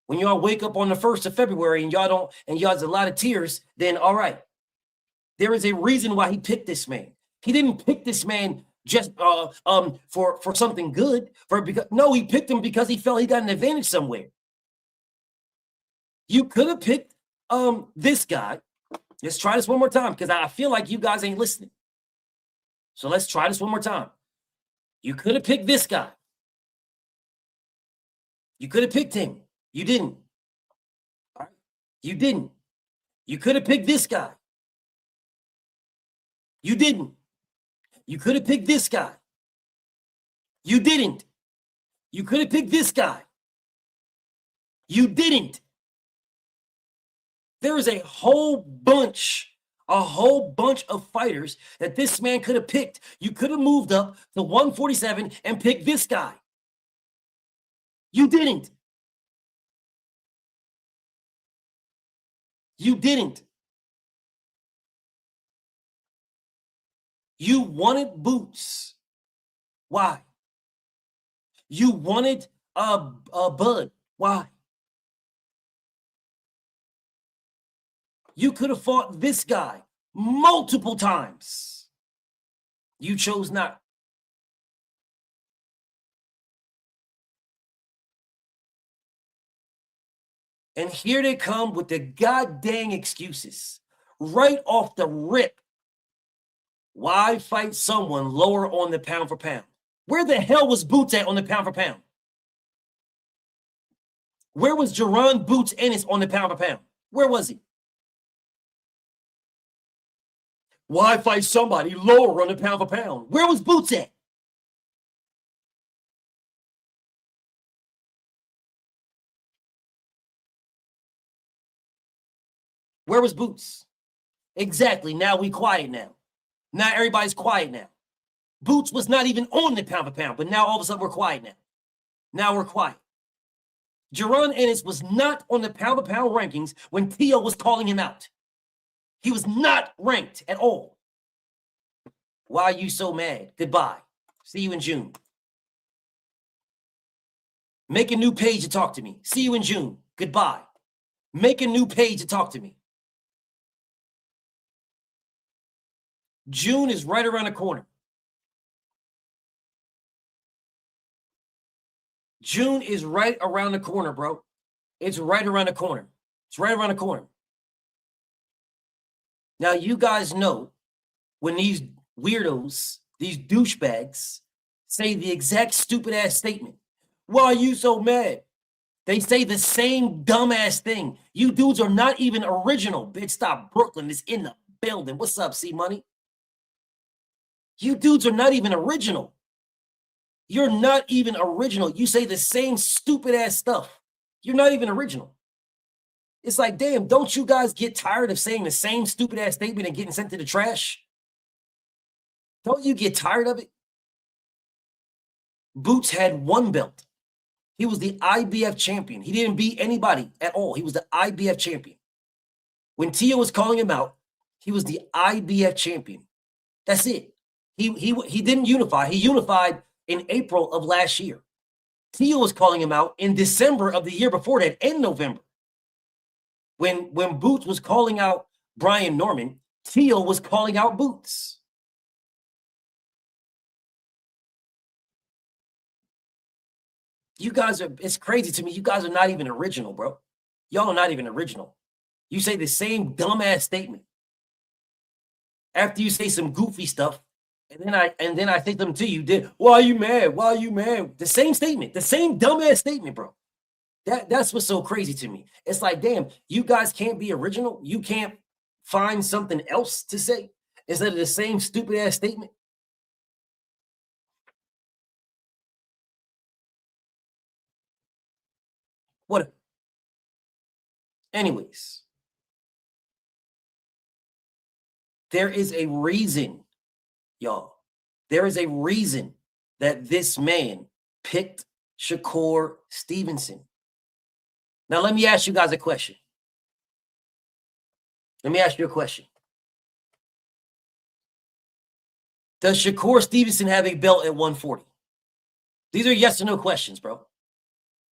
When y'all wake up on the 1st of February and y'all don't, and y'all has a lot of tears, then all right. There is a reason why he picked this man. He didn't pick this man just for something good. No, he picked him because he felt he got an advantage somewhere. You could have picked this guy. Let's try this one more time because I feel like you guys ain't listening. So let's try this one more time. You could have picked this guy. You could have picked him. You didn't. All right. You didn't. You could have picked this guy. You didn't. You could have picked this guy. You didn't. You could have picked this guy. You didn't. There is a whole bunch of fighters that this man could have picked. You could have moved up to 147 and picked this guy. You didn't. You didn't. You wanted Boots. Why? You wanted Bud. Why? You could have fought this guy multiple times. You chose not. And here they come with the goddamn excuses. Right off the rip. Why fight someone lower on the pound for pound? Where the hell was Boots at on the pound for pound? Where was Jaron Boots Ennis on the pound for pound? Where was he? Why fight somebody lower on the pound for pound? Where was Boots at? Where was Boots? Exactly. Now we quiet now. Now everybody's quiet now. Boots was not even on the pound for pound, but now all of a sudden we're quiet now. Now we're quiet. Jaron Ennis was not on the pound for pound rankings when Teo was calling him out. He was not ranked at all. Why are you so mad? Goodbye. See you in June. Make a new page to talk to me. See you in June. Goodbye. Make a new page to talk to me. June is right around the corner. June is right around the corner, bro. It's right around the corner. It's right around the corner. Now, you guys know when these weirdos, these douchebags, say the exact stupid-ass statement. Why are you so mad? They say the same dumbass thing. You dudes are not even original. Bitch, stop. Brooklyn is in the building. What's up, C-Money? You dudes are not even original. You're not even original. You say the same stupid-ass stuff. You're not even original. It's like, damn, don't you guys get tired of saying the same stupid-ass statement and getting sent to the trash? Don't you get tired of it? Boots had one belt. He was the IBF champion. He didn't beat anybody at all. He was the IBF champion. When Teo was calling him out, he was the IBF champion. That's it. He didn't unify. He unified in April of last year. Teo was calling him out in December of the year before that, in November. When Boots was calling out Brian Norman, Teo was calling out Boots. You guys are, it's crazy to me. You guys are not even original, bro. Y'all are not even original. You say the same dumbass statement. After you say some goofy stuff, and then I say them to you, why are you mad? Why are you mad? The same statement, the same dumbass statement, bro. That's what's so crazy to me. It's like, damn, you guys can't be original. You can't find something else to say instead of the same stupid ass statement. What? Anyways, there is a reason, y'all. There is a reason that this man picked Shakur Stevenson. Now, let me ask you guys a question. Let me ask you a question. Does Shakur Stevenson have a belt at 140? These are yes or no questions, bro.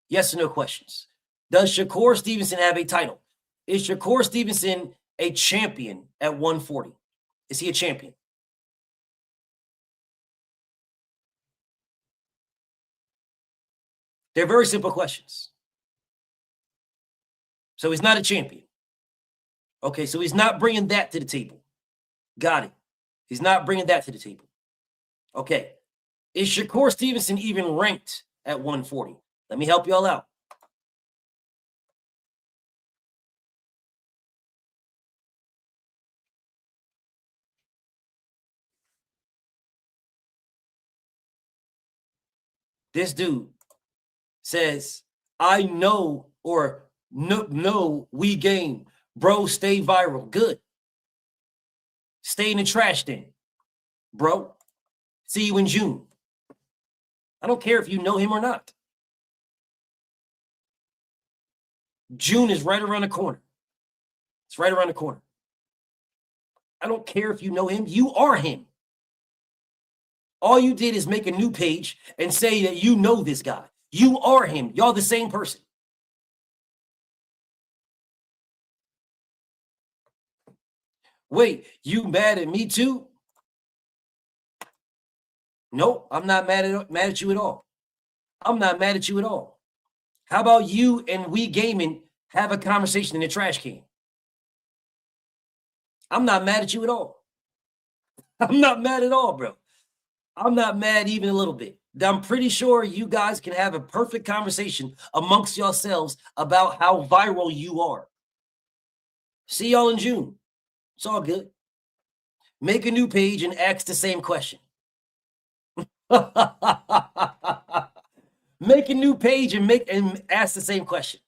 Yes or no questions. Does Shakur Stevenson have a title? Is Shakur Stevenson a champion at 140? Is he a champion? They're very simple questions. So he's not a champion. Okay, so he's not bringing that to the table. Got it. He's not bringing that to the table. Okay. Is Shakur Stevenson even ranked at 140? Let me help y'all out. This dude says, I know, or no, we game. Bro, stay viral. Good. Stay in the trash then, bro. See you in June. I don't care if you know him or not. June is right around the corner. It's right around the corner. I don't care if you know him. You are him. All you did is make a new page and say that you know this guy. You are him. Y'all the same person. Wait, you mad at me too? Nope, I'm not mad at you at all. I'm not mad at you at all. How about you and We Gaming have a conversation in the trash can? I'm not mad at you at all. I'm not mad at all, bro. I'm not mad even a little bit. I'm pretty sure you guys can have a perfect conversation amongst yourselves about how viral you are. See y'all in June. It's all good. Make a new page and ask the same question. Make a new page and ask the same question.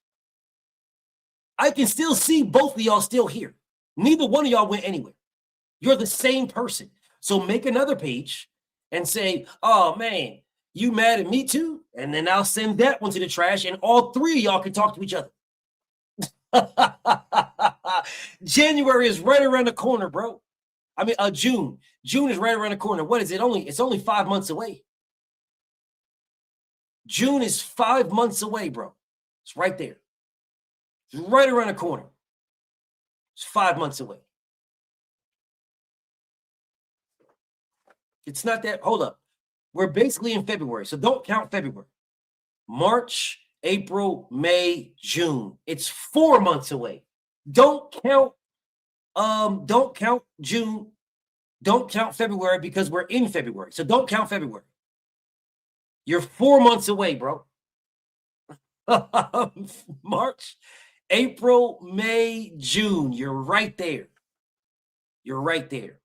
I can still see both of y'all still here. Neither one of y'all went anywhere. You're the same person. So make another page and say, oh man, you mad at me too? And then I'll send that one to the trash and all three of y'all can talk to each other. January is right around the corner, bro. I mean, June. June is right around the corner. What is it? It's only 5 months away. June is 5 months away, bro. It's right there. It's right around the corner. It's 5 months away. It's not that. Hold up. We're basically in February, so don't count February. March, April, May, June. It's 4 months away. Don't count June. Don't count February because we're in February. So don't count February. You're 4 months away, bro. March, April, May, June. You're right there. You're right there.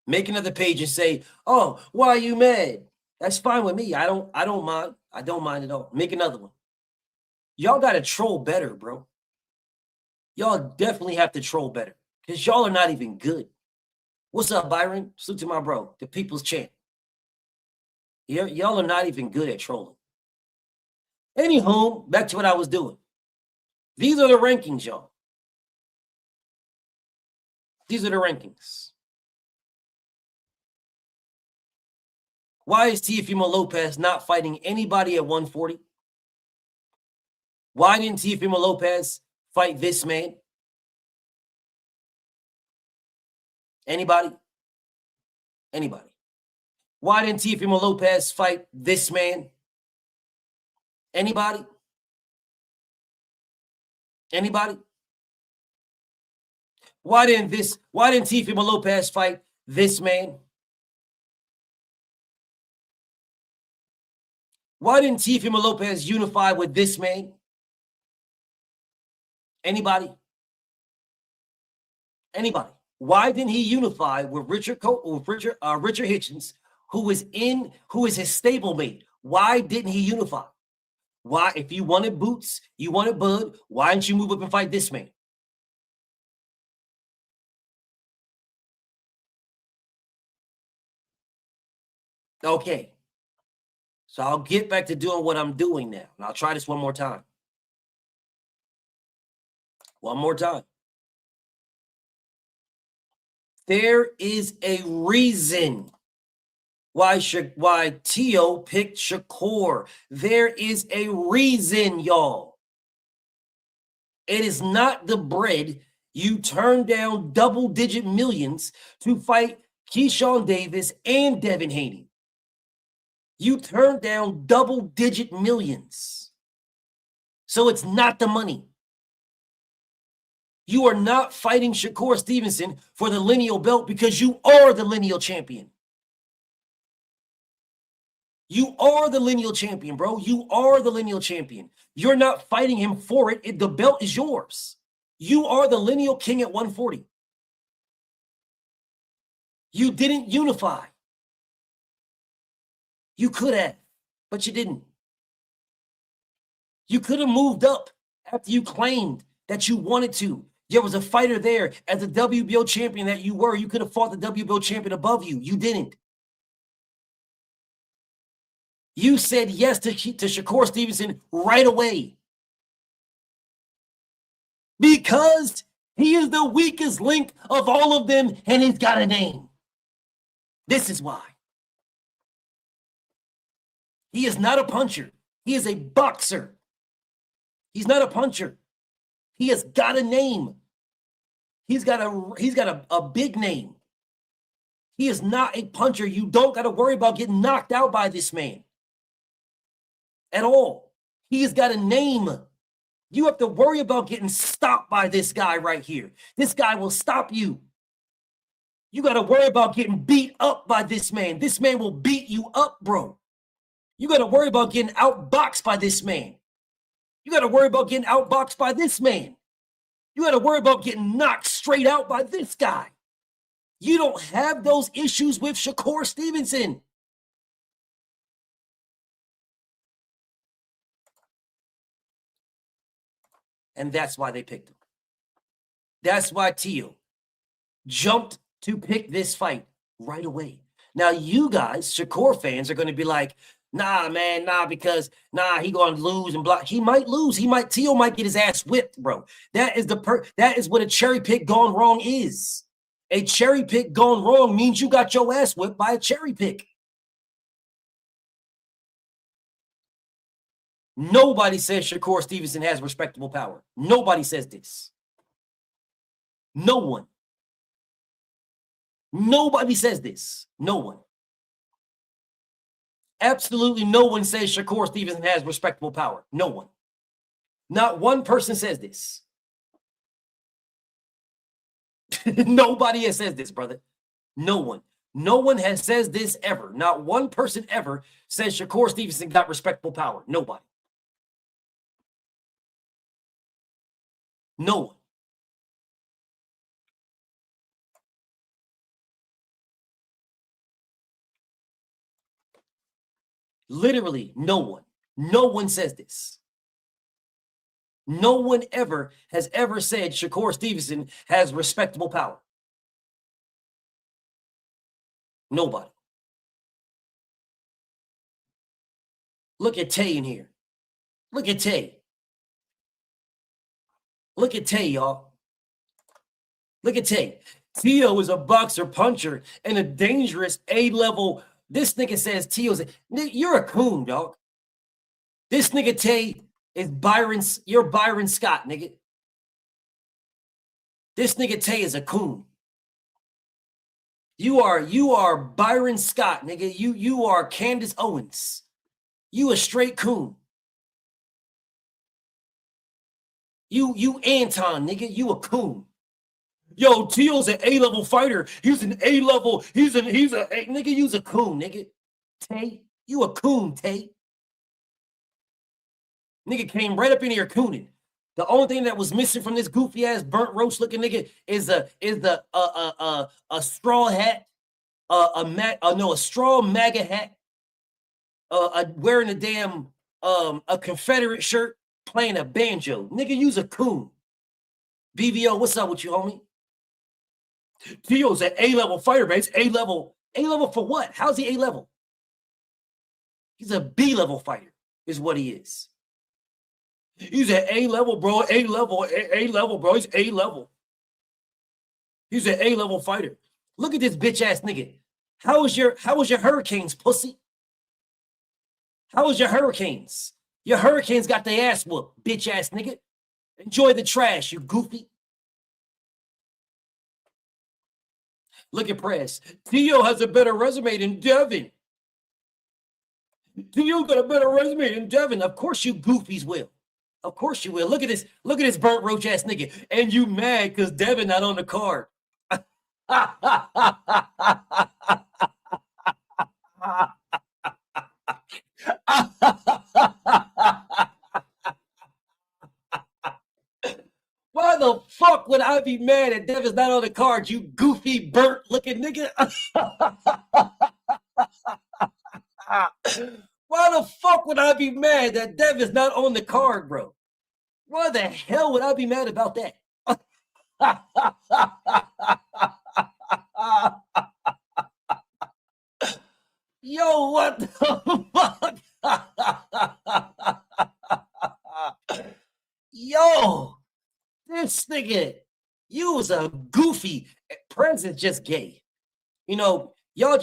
Make another page and say, oh, why are you mad? That's fine with me. I don't mind. I don't mind at all. Make another one. Y'all got to troll better, bro. Y'all definitely have to troll better because y'all are not even good. What's up, Byron? Salute to my bro, the people's champ. Y'all are not even good at trolling. Anywho, back to what I was doing. These are the rankings, y'all. These are the rankings. Why is Teofimo Lopez not fighting anybody at 140? Why didn't Teofimo Lopez fight this man? Anybody? Anybody? Why didn't Teofimo Lopez fight this man? Anybody? Anybody? Why didn't Teofimo Lopez fight this man? Why didn't Teofimo Lopez unify with this man? Anybody? Anybody? Why didn't he unify with Richard Hitchens, who is his stablemate? Why didn't he unify? Why, if you wanted Boots, you wanted Bud, why didn't you move up and fight this man? Okay. So I'll get back to doing what I'm doing now. And I'll try this one more time. One more time. There is a reason why Teo picked Shakur. There is a reason, y'all. It is not the bread. You turn down double-digit millions to fight Keyshawn Davis and Devin Haney. You turned down double-digit millions. So it's not the money. You are not fighting Shakur Stevenson for the lineal belt because you are the lineal champion. You are the lineal champion, bro. You are the lineal champion. You're not fighting him for it. The belt is yours. You are the lineal king at 140. You didn't unify. You could have, but you didn't. You could have moved up after you claimed that you wanted to. There was a fighter there as the WBO champion that you were. You could have fought the WBO champion above you. You didn't. You said yes to Shakur Stevenson right away. Because he is the weakest link of all of them, and he's got a name. This is why. He is not a puncher. He is a boxer. He's not a puncher. He has got a name. He's got a big name. He is not a puncher. You don't got to worry about getting knocked out by this man at all. He has got a name. You have to worry about getting stopped by this guy right here. This guy will stop you. You got to worry about getting beat up by this man. This man will beat you up, bro. You got to worry about getting outboxed by this man. You got to worry about getting outboxed by this man. You got to worry about getting knocked straight out by this guy. You don't have those issues with Shakur Stevenson. And that's why they picked him. That's why Teo jumped to pick this fight right away. Now, you guys, Shakur fans, are going to be like, nah, man, nah, because, nah, he going to lose and block. He might lose. Teo might get his ass whipped, bro. That is what a cherry pick gone wrong is. A cherry pick gone wrong means you got your ass whipped by a cherry pick. Nobody says Shakur Stevenson has respectable power. Nobody says this. No one. Nobody says this. No one. Absolutely no one says Shakur Stevenson has respectable power. No one. Not one person says this. Nobody has said this, brother. No one. No one has says this ever. Not one person ever says Shakur Stevenson got respectable power. Nobody. No one. Literally, no one. No one says this. No one has ever said Shakur Stevenson has respectable power. Nobody. Look at Tay in here. Look at Tay. Look at Tay, y'all. Look at Tay. Teo is a boxer puncher and a dangerous A-level. This nigga says Teo's you're a coon, dog. This nigga Tay is you're Byron Scott, nigga. This nigga Tay is a coon. You are Byron Scott, nigga. You are Candace Owens. You a straight coon. You Anton, nigga. You a coon. Yo, Teo's an A-level fighter. He's an A-level. He's a nigga. You's a coon, nigga. Tay, you a coon, Tay. Nigga came right up in here cooning. The only thing that was missing from this goofy ass burnt roast looking nigga is a straw hat, a straw MAGA hat, wearing a damn a Confederate shirt, playing a banjo. Nigga, use a coon. BVO, what's up with you, homie? Teo's an A-level fighter, man. It's A-level. A-level for what? How's he A-level? He's a B-level fighter, is what he is. He's an A-level, bro. A-level, bro. He's A-level. He's an A-level fighter. Look at this bitch-ass nigga. How was your Hurricanes, pussy? How was your Hurricanes? Your Hurricanes got their ass whooped, bitch-ass nigga. Enjoy the trash, you goofy. Look at Press. Teo has a better resume than Devin. Teo got a better resume than Devin. Of course you goofies will. Of course you will. Look at this burnt roach ass nigga. And you mad because Devin not on the card. Why the fuck would I be mad that Devin's not on the card, you goofy burnt looking nigga? Why the fuck would I be mad that Devin's not on the card, bro? Why the hell would I be mad about that? Yo, what the fuck? Yo, this nigga, you was a goofy. Prez is just gay. You know, y'all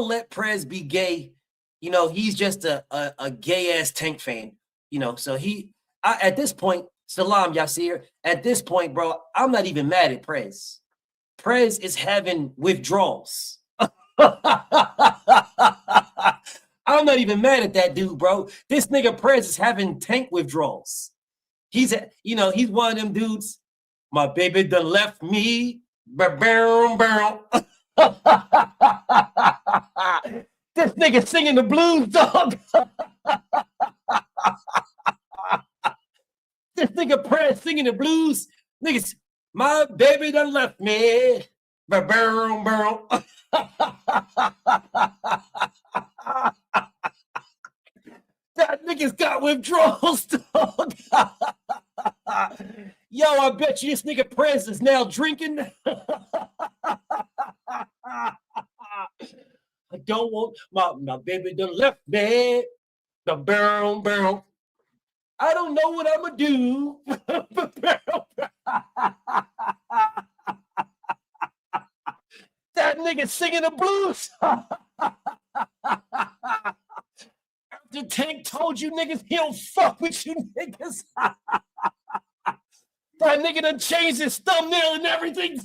let Prez be gay. You know, he's just a gay ass Tank fan. You know, so at this point, Salam Yasir, at this point, bro, I'm not even mad at Prez. Prez is having withdrawals. I'm not even mad at that dude, bro. This nigga Prez is having Tank withdrawals. He's one of them dudes. My baby done left me. This nigga singing the blues, dog. This nigga Prez singing the blues. Niggas, my baby done left me. That nigga's got withdrawals, dog. Yo, I bet you this nigga Prez is now drinking. I don't want my baby done left me. The barrel. I don't know what I'm gonna do. That nigga singing the blues. After Tank told you niggas he don't fuck with you niggas. That nigga done changed his thumbnail and everything.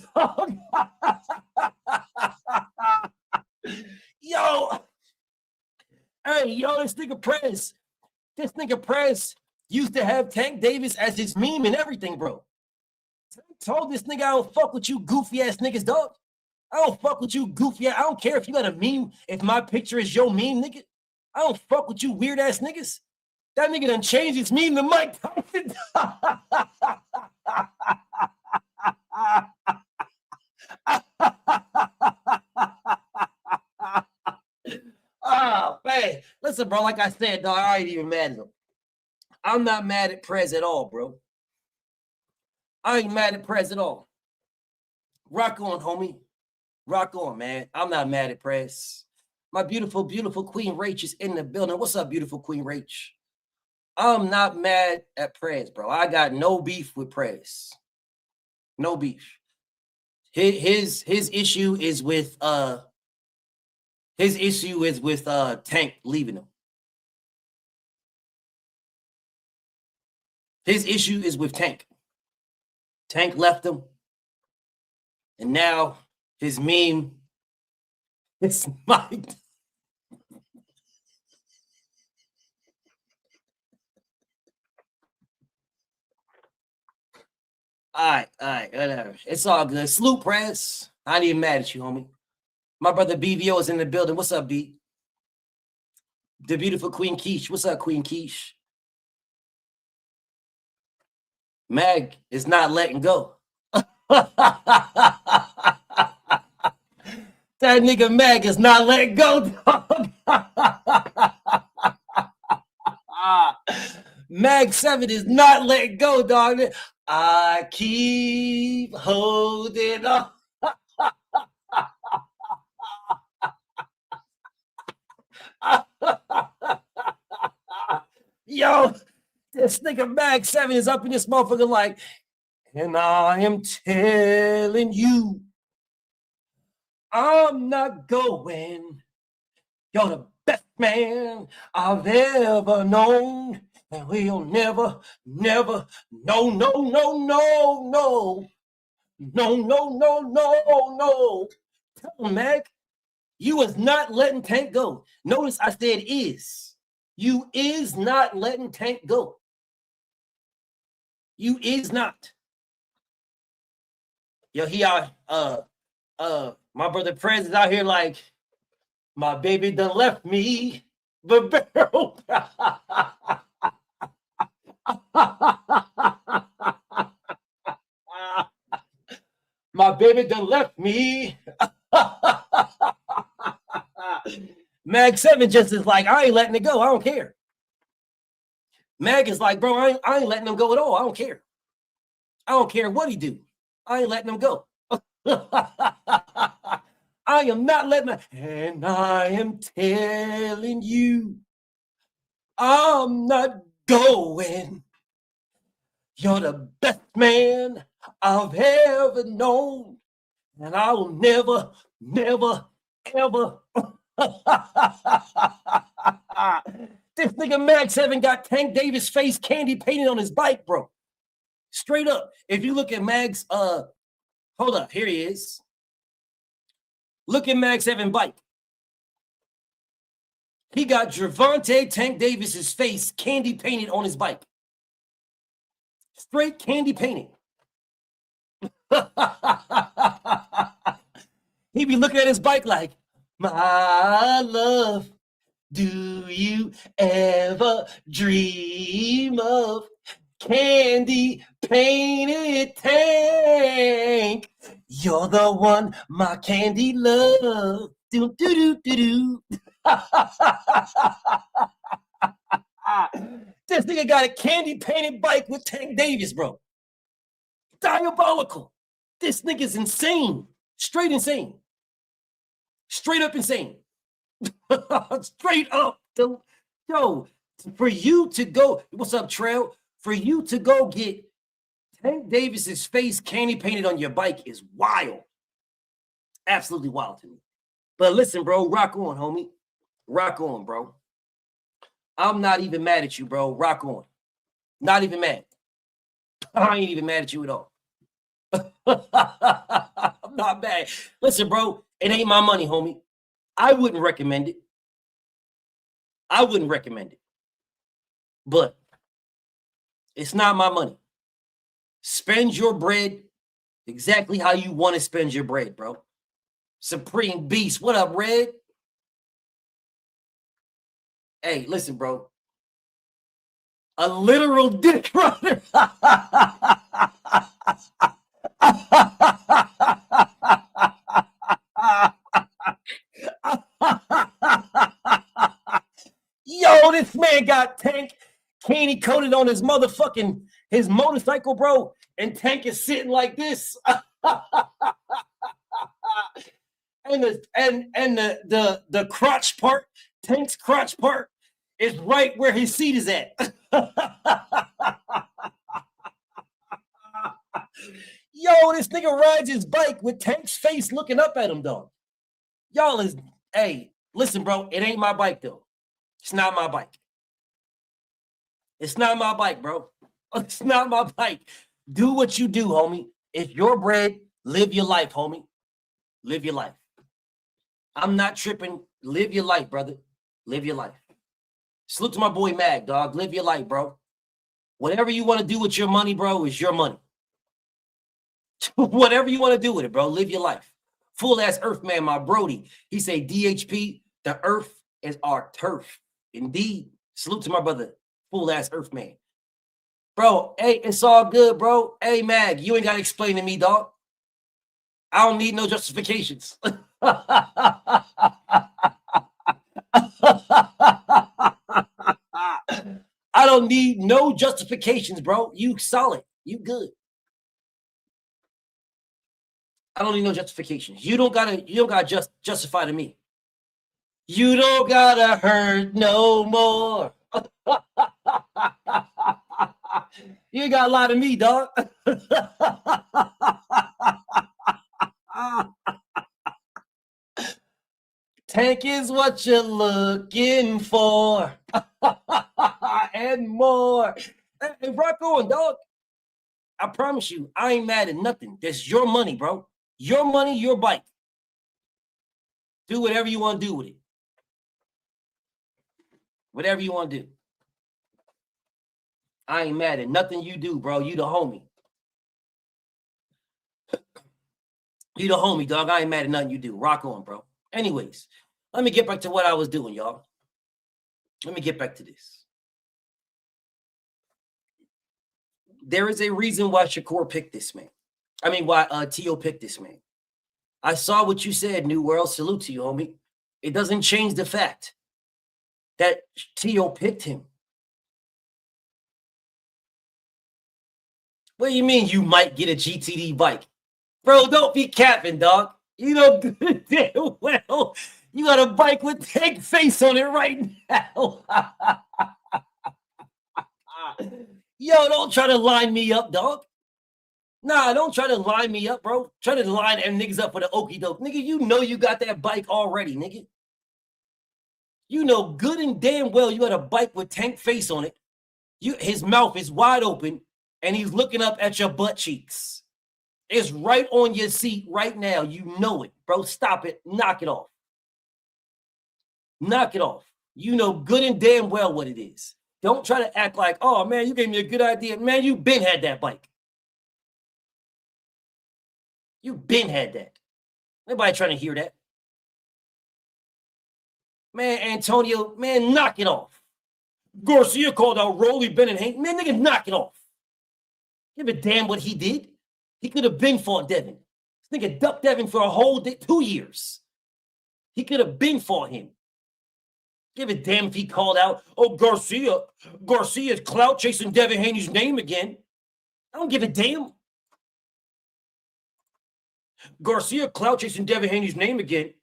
Yo. Hey, this nigga Prez. This nigga Prez used to have Tank Davis as his meme and everything, bro. Tank told this nigga, I don't fuck with you goofy ass niggas, dog. I don't fuck with you goofy ass. I don't care if you got a meme, if my picture is your meme, nigga. I don't fuck with you weird ass niggas. That nigga done changed his meme to Mike Tyson. Oh, man. Listen, bro, like I said, dog, I ain't even mad at him. I'm not mad at Prez at all, bro. I ain't mad at Prez at all. Rock on, homie. Rock on, man. I'm not mad at Prez. My beautiful, beautiful Queen Rach is in the building. What's up, beautiful Queen Rach? I'm not mad at Prez, bro. I got no beef with Prez. No beef. His issue is with Tank leaving him. His issue is with Tank. Tank left him. And now his meme is Mike. All right, whatever. It's all good. Salute, Prez. I ain't even mad at you, homie. My brother BVO is in the building. What's up, B? The beautiful Queen Keish. What's up, Queen Keish? Mag is not letting go. That nigga Mag is not letting go, dog. Mag 7 is not letting go, dog. I keep holding on. Yo, this nigga Mag 7 is up in this motherfucker like, and I am telling you, I'm not going. You're the best man I've ever known. And we'll never, never, no, no, no, no, no. No, no, no, no, no. Tell him, Mag, you is not letting Tank go. Notice I said is. You is not letting Tank go. You is not. Yo, he out, my brother Prez is out here like, my baby done left me the barrel. My baby done left me. Mag 7 just is like, I ain't letting it go. I don't care. Mag is like, bro, I ain't letting him go at all. I don't care. I don't care what he do. I ain't letting him go. I am not letting him. And I am telling you, I'm not going. You're the best man I've ever known. And I will never, never, ever. This nigga Mag 7 got Tank Davis' face candy painted on his bike, bro. Straight up. If you look at Mag's, hold up, here he is. Look at Mag 7 bike. He got Gervonta Tank Davis' face candy painted on his bike. Straight candy painting. He be looking at his bike like, my love, do you ever dream of candy painted Tank? You're the one my candy love. Do do do do do. This nigga got a candy painted bike with Tank Davis, bro. Diabolical. This nigga's insane. Straight insane. Straight up insane. Straight up. Yo, for you to go, what's up, Trail? For you to go get Tank Davis's face candy painted on your bike is wild. Absolutely wild to me. But listen, bro, rock on, homie. Rock on, bro. I'm not even mad at you, bro. Rock on. Not even mad. I ain't even mad at you at all. I'm not mad. Listen, bro, it ain't my money, homie. I wouldn't recommend it. I wouldn't recommend it. But it's not my money. Spend your bread exactly how you want to spend your bread, bro. Supreme Beast. What up, Red? Hey, listen, bro. A literal dick runner. Yo, this man got Tank candy coated on his motherfucking his motorcycle, bro. And Tank is sitting like this. And the crotch part, Tank's crotch part, is right where his seat is at. Yo, this nigga rides his bike with Tank's face looking up at him, though. Y'all is, hey, listen, bro, it ain't my bike, though. It's not my bike. It's not my bike, bro. It's not my bike. Do what you do, homie. It's your bread. Live your life, homie. Live your life. I'm not tripping. Live your life, brother. Live your life. Salute to my boy Mag, dog. Live your life, bro. Whatever you want to do with your money, bro, is your money. Whatever you want to do with it, bro. Live your life. Full-ass Earthman, my Brody. He say, DHP, the earth is our turf. Indeed. Salute to my brother, full-ass Earthman. Bro, hey, it's all good, bro. Hey, Mag, you ain't got to explain to me, dog. I don't need no justifications. I don't need no justifications, bro. You solid. You good. I don't need no justifications. You don't gotta justify to me. You don't gotta hurt no more. You ain't got a lot of me, dog. Tank is what you're looking for. And more. Hey, rock on, dog. I promise you, I ain't mad at nothing. That's your money, bro. Your money, your bike. Do whatever you want to do with it. Whatever you want to do. I ain't mad at nothing you do, bro. You the homie. You the homie, dog. I ain't mad at nothing you do. Rock on, bro. Anyways, let me get back to what I was doing, y'all. Let me get back to this. There is a reason why Shakur picked this man. I mean, why Teo picked this man. I saw what you said, New World. Salute to you, homie. It doesn't change the fact that Teo picked him. What do you mean you might get a GTD bike? Bro, don't be capping, dog. You know good damn well you got a bike with Tank face on it right now. Yo, don't try to line me up, dog. Nah, don't try to line me up, bro. Try to line them niggas up with an okie doke. Nigga, you know you got that bike already, nigga. You know good and damn well you got a bike with Tank face on it. His mouth is wide open, and he's looking up at your butt cheeks. It's right on your seat right now. You know it, bro. Stop it. Knock it off. Knock it off. You know good and damn well what it is. Don't try to act like, oh, man, you gave me a good idea. Man, you been had that bike. You been had that. Nobody trying to hear that. Man, Antonio, man, knock it off. Garcia called out Rolly, Ben, and Hank. Man, nigga, knock it off. Give a damn what he did. He could have been fought Devin. This nigga ducked Devin for a whole 2 years. He could have been fought him. Give a damn if he called out, oh, Garcia's clout chasing Devin Haney's name again. I don't give a damn. Garcia clout chasing Devin Haney's name again.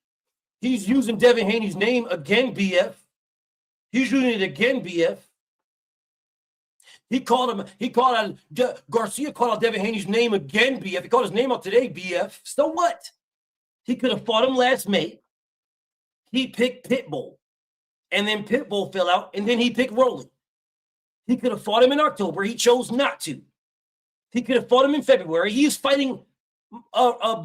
He's using Devin Haney's name again, BF. He's using it again, BF. Garcia called out Devin Haney's name again, BF. He called his name out today, BF. So what? He could have fought him last May. He picked Pitbull. And then Pitbull fell out, and then he picked Rolling. He could have fought him in October. He chose not to. He could have fought him in February. He is fighting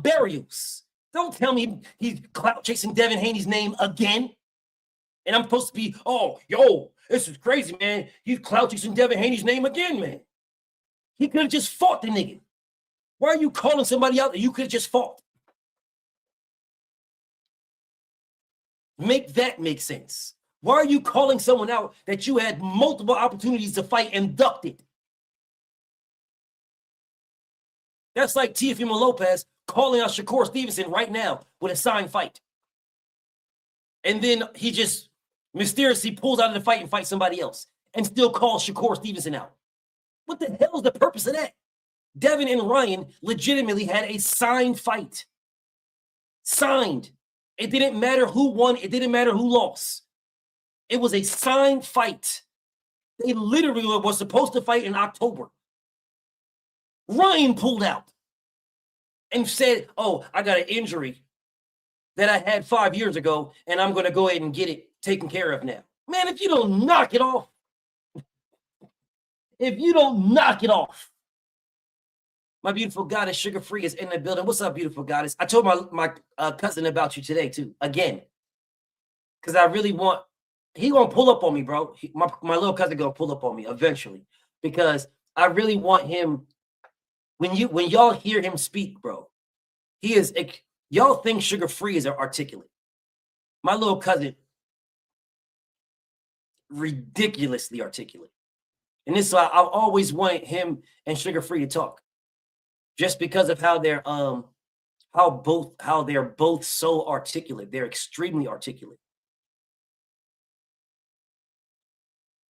Barrios. Don't tell me he's clout chasing Devin Haney's name again. And I'm supposed to be, oh, yo, this is crazy, man. He's clout chasing Devin Haney's name again, man. He could have just fought the nigga. Why are you calling somebody out that you could have just fought? Make that make sense. Why are you calling someone out that you had multiple opportunities to fight and ducked it? That's like Teofimo Lopez calling out Shakur Stevenson right now with a signed fight. And then he just mysteriously pulls out of the fight and fights somebody else and still calls Shakur Stevenson out. What the hell is the purpose of that? Devin and Ryan legitimately had a signed fight. Signed. It didn't matter who won. It didn't matter who lost. It was a signed fight. They literally were supposed to fight in October. Ryan pulled out and said, oh, I got an injury that I had 5 years ago, and I'm going to go ahead and get it taken care of now. Man, if you don't knock it off, my beautiful goddess, Sugar Free, is in the building. What's up, beautiful goddess? I told my cousin about you today, too, again, because I really want, he going to pull up on me, bro. My little cousin going to pull up on me eventually, because I really want him, when y'all hear him speak, bro, he is, y'all think Sugar Free is articulate. My little cousin, ridiculously articulate. And this is why I've always wanted him and Sugar Free to talk, just because of how they're both so articulate. They're extremely articulate.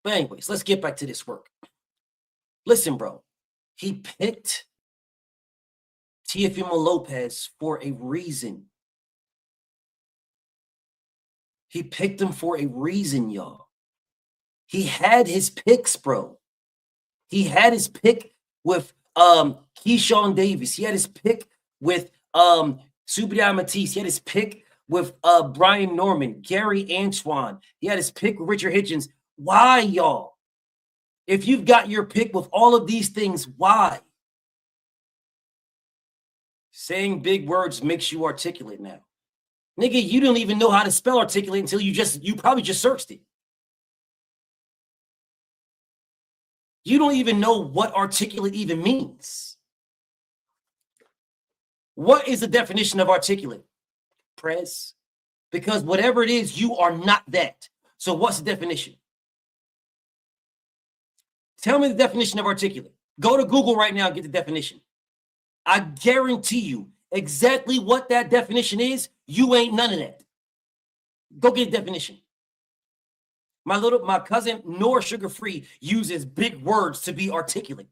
But anyways, let's get back to this work. Listen, bro, he picked Teofimo Lopez for a reason. He picked him for a reason, y'all. He had his picks, bro. He had his pick with Keyshawn Davis. He had his pick with Subriel Matisse. He had his pick with Brian Norman, Gary Antoine. He had his pick with Richard Hitchens. Why, y'all? If you've got your pick with all of these things, why? Saying big words makes you articulate now. Nigga, you don't even know how to spell articulate until you probably just searched it. You don't even know what articulate even means. What is the definition of articulate, Prez? Because whatever it is, you are not that. So what's the definition? Tell me the definition of articulate. Go to Google right now and get the definition. I guarantee you exactly what that definition is. You ain't none of that. Go get a definition. My cousin Nor Sugar Free uses big words to be articulate.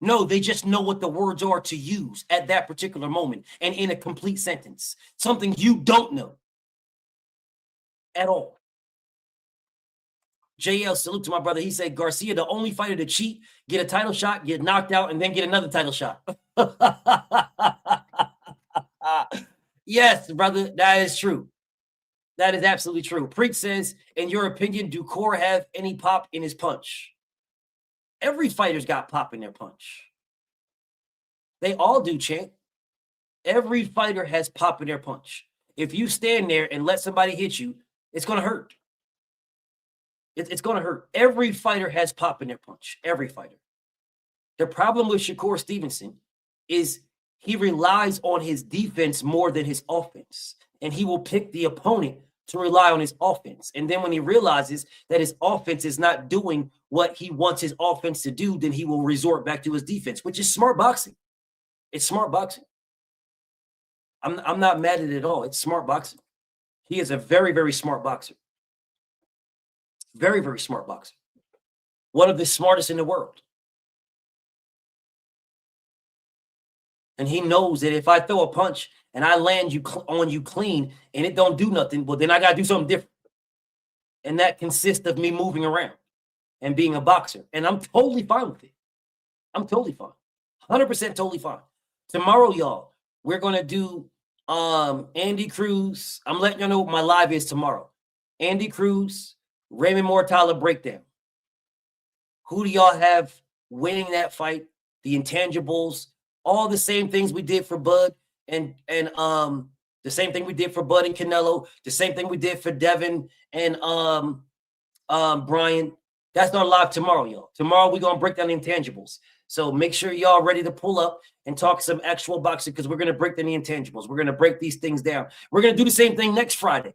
No, they just know what the words are to use at that particular moment and in a complete sentence. Something you don't know at all. JL, salute to my brother. He said, Garcia, the only fighter to cheat, get a title shot, get knocked out, and then get another title shot. Yes, brother, that is true. That is absolutely true. Preach says, in your opinion, do Core have any pop in his punch? Every fighter's got pop in their punch. They all do, champ. Every fighter has pop in their punch. If you stand there and let somebody hit you, it's going to hurt. It's going to hurt. Every fighter has pop in their punch. Every fighter. The problem with Shakur Stevenson is he relies on his defense more than his offense. And he will pick the opponent to rely on his offense. And then when he realizes that his offense is not doing what he wants his offense to do, then he will resort back to his defense, which is smart boxing. It's smart boxing. I'm not mad at it at all. It's smart boxing. He is a very, very smart boxer. Very, very smart boxer. One of the smartest in the world. And he knows that if I throw a punch and I land on you clean and it don't do nothing, well, then I got to do something different. And that consists of me moving around and being a boxer. And I'm totally fine with it. I'm totally fine. 100% totally fine. Tomorrow, y'all, we're going to do Andy Cruz. I'm letting y'all know what my live is tomorrow. Andy Cruz, Raymond Mortala breakdown. Who do y'all have winning that fight? The intangibles, all the same things we did for Bud and the same thing we did for Bud and Canelo, the same thing we did for Devin and Brian. That's not live tomorrow, y'all. Tomorrow we're gonna break down the intangibles. So make sure y'all ready to pull up and talk some actual boxing because we're gonna break down the intangibles. We're gonna break these things down. We're gonna do the same thing next Friday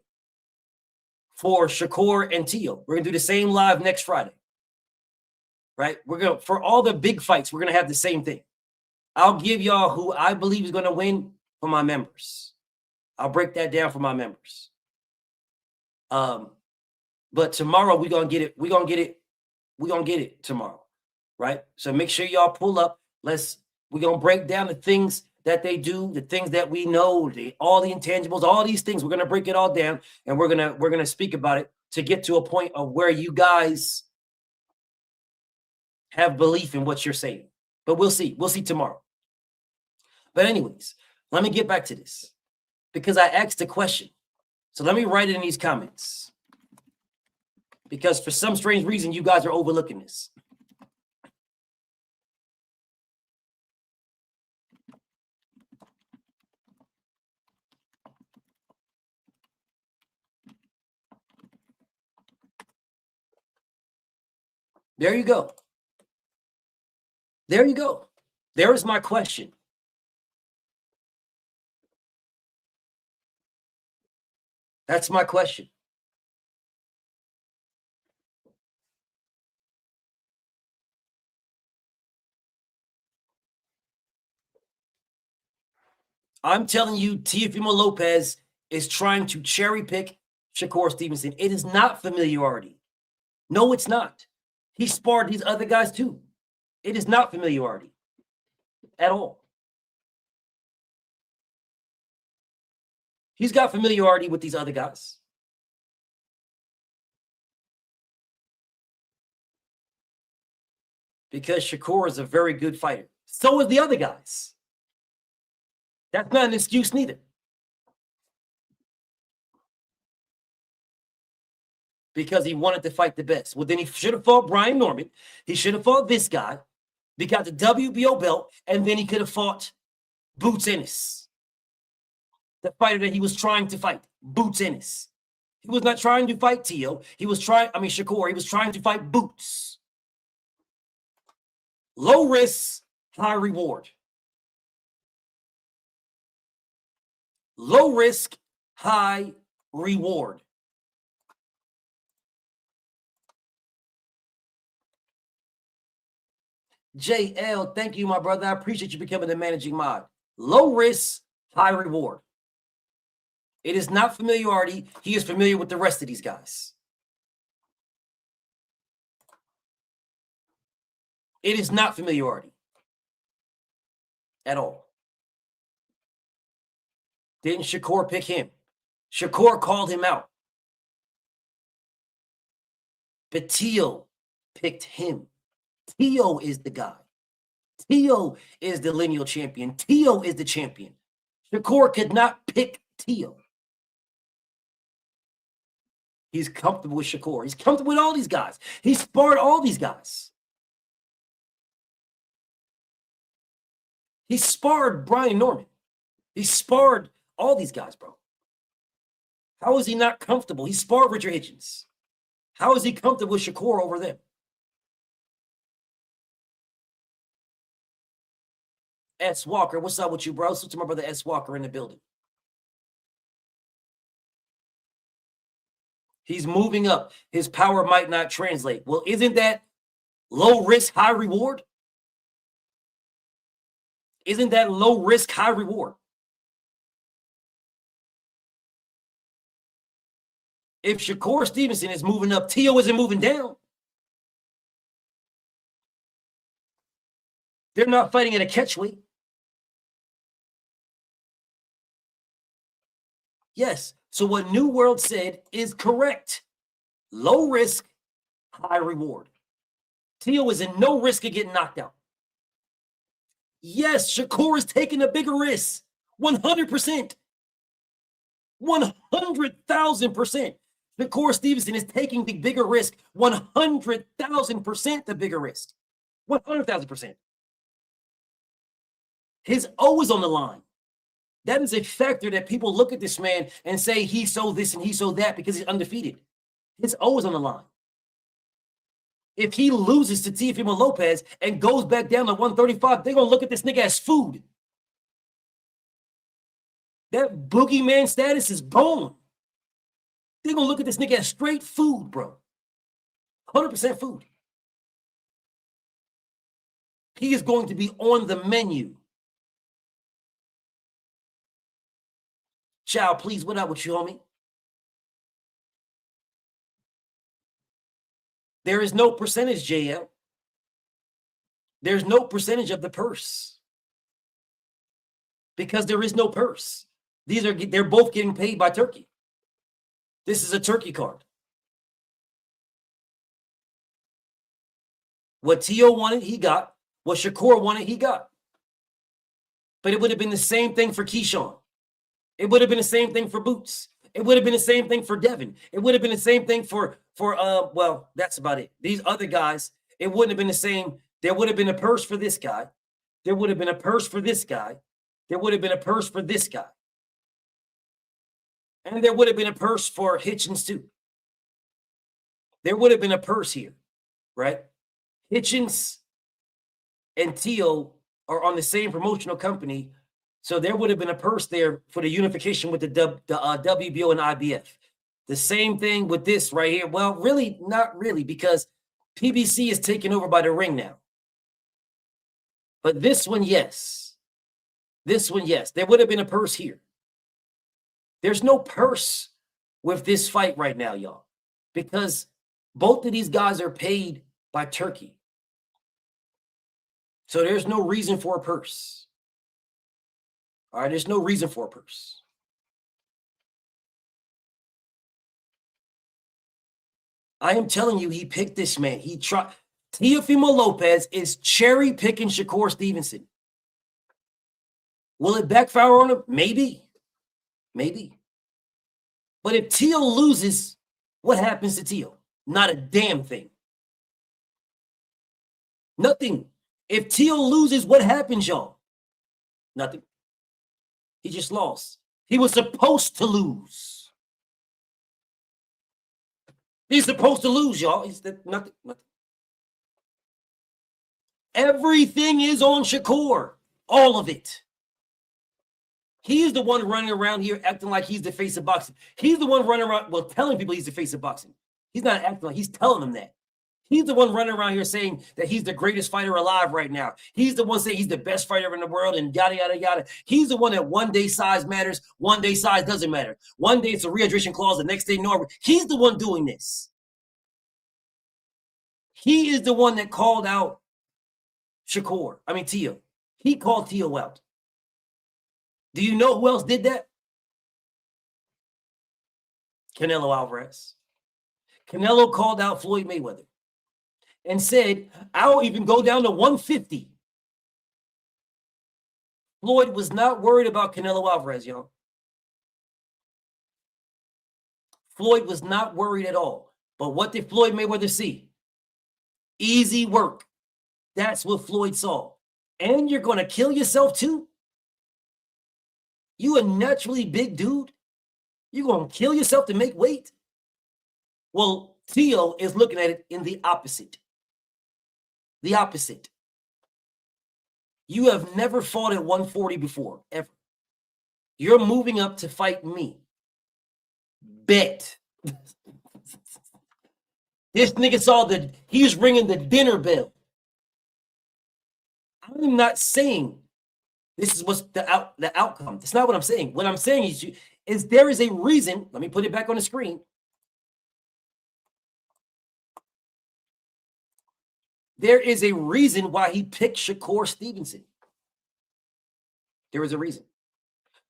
for Shakur and Teo. We're gonna do the same live next Friday. Right? We're gonna for all the big fights, we're gonna have the same thing. I'll give y'all who I believe is gonna win for my members. I'll break that down for my members. But tomorrow we're gonna get it. We're gonna get it tomorrow, right? So make sure y'all pull up. We're gonna break down the things that they do, the things that we know, all the intangibles, all these things. We're gonna break it all down, and we're gonna speak about it to get to a point of where you guys have belief in what you're saying. But we'll see. We'll see tomorrow. But anyways, let me get back to this because I asked a question. So let me write it in these comments because for some strange reason, you guys are overlooking this. There you go. There you go. There is my question. That's my question. I'm telling you, Teofimo Lopez is trying to cherry pick Shakur Stevenson. It is not familiarity. No, it's not. He sparred these other guys too. It is not familiarity at all. He's got familiarity with these other guys. Because Shakur is a very good fighter. So is the other guys. That's not an excuse neither. Because he wanted to fight the best. Well, then he should have fought Brian Norman. He should have fought this guy. He got the WBO belt, and then he could have fought Boots Ennis, the fighter that he was trying to fight. Boots Ennis. He was not trying to fight Shakur. He was trying to fight Boots. Low risk, high reward. Low risk, high reward. JL, thank you, my brother. I appreciate you becoming the managing mod. Low risk, high reward. It is not familiarity. He is familiar with the rest of these guys. It is not familiarity at all. Didn't Shakur pick him? Shakur called him out. But Teo picked him. Teo is the guy. Teo is the lineal champion. Teo is the champion. Shakur could not pick Teo. He's comfortable with Shakur. He's comfortable with all these guys. He sparred all these guys. He sparred Brian Norman. He sparred all these guys, bro. How is he not comfortable? He sparred Richard Hitchens. How is he comfortable with Shakur over them? S. Walker, what's up with you, bro? So to my brother S. Walker in the building. He's moving up. His power might not translate. Well, isn't that low risk, high reward? Isn't that low risk, high reward? If Shakur Stevenson is moving up, Teo isn't moving down. They're not fighting at a catchweight. Yes. So what New World said is correct. Low risk, high reward. Teo is in no risk of getting knocked out. Yes, Shakur is taking a bigger risk. 100%. 100,000%. Shakur Stevenson is taking the bigger risk. 100,000% the bigger risk. 100,000%. His O is on the line. That is a factor that people look at this man and say he's so this and he's so that because he's undefeated. His O is on the line. If he loses to Teofimo Lopez and goes back down to 135, they're going to look at this nigga as food. That boogeyman status is gone. They're going to look at this nigga as straight food, bro. 100% food. He is going to be on the menu. Child, please, what up with you, homie? There is no percentage, JL. There's no percentage of the purse. Because there is no purse. They're both getting paid by Turkey. This is a Turkey card. What Teo wanted, he got. What Shakur wanted, he got. But it would have been the same thing for Keyshawn. It would have been the same thing for Boots. It would have been the same thing for Devin. It would have been the same thing for well, that's about it. These other guys, it wouldn't have been the same. There would have been a purse for this guy. There would have been a purse for this guy. There would have been a purse for this guy. And there would have been a purse for Hitchens too. There would have been a purse here, right? Hitchens and Teo are on the same promotional company. So there would have been a purse there for the unification with the WBO and IBF. The same thing with this right here. Well, really, not really, because PBC is taken over by the ring now. But this one, yes. This one, yes, there would have been a purse here. There's no purse with this fight right now, y'all, because both of these guys are paid by Turkey. So there's no reason for a purse. All right, there's no reason for a purse. I am telling you, he picked this man. He tried. Teofimo Lopez is cherry picking Shakur Stevenson. Will it backfire on him? Maybe. Maybe. But if Teo loses, what happens to Teo? Not a damn thing. Nothing. If Teo loses, what happens, y'all? Nothing. He just lost. He was supposed to lose. He's supposed to lose, y'all. He's nothing. Everything is on Shakur. All of it. He's the one running around here acting like he's the face of boxing. He's the one running around, well, telling people he's the face of boxing. He's not acting like, he's telling them that. He's the one running around here saying that he's the greatest fighter alive right now. He's the one saying he's the best fighter in the world and yada, yada, yada. He's the one that one day size matters, one day size doesn't matter. One day it's a rehydration clause, the next day no. He's the one doing this. He is the one that called out Teo. He called Teo out. Do you know who else did that? Canelo Alvarez. Canelo called out Floyd Mayweather and said, I'll even go down to 150. Floyd was not worried about Canelo Alvarez, y'all. Floyd was not worried at all. But what did Floyd Mayweather see? Easy work. That's what Floyd saw. And you're going to kill yourself too? You a naturally big dude? You're going to kill yourself to make weight? Well, Teo is looking at it in the opposite. The opposite. You have never fought at 140 before, ever. You're moving up to fight me. Bet. This nigga saw he's ringing the dinner bell. I'm not saying this is what's the outcome. That's not what I'm saying. What I'm saying is there is a reason. Let me put it back on the screen. There is a reason why he picked Shakur Stevenson. There is a reason.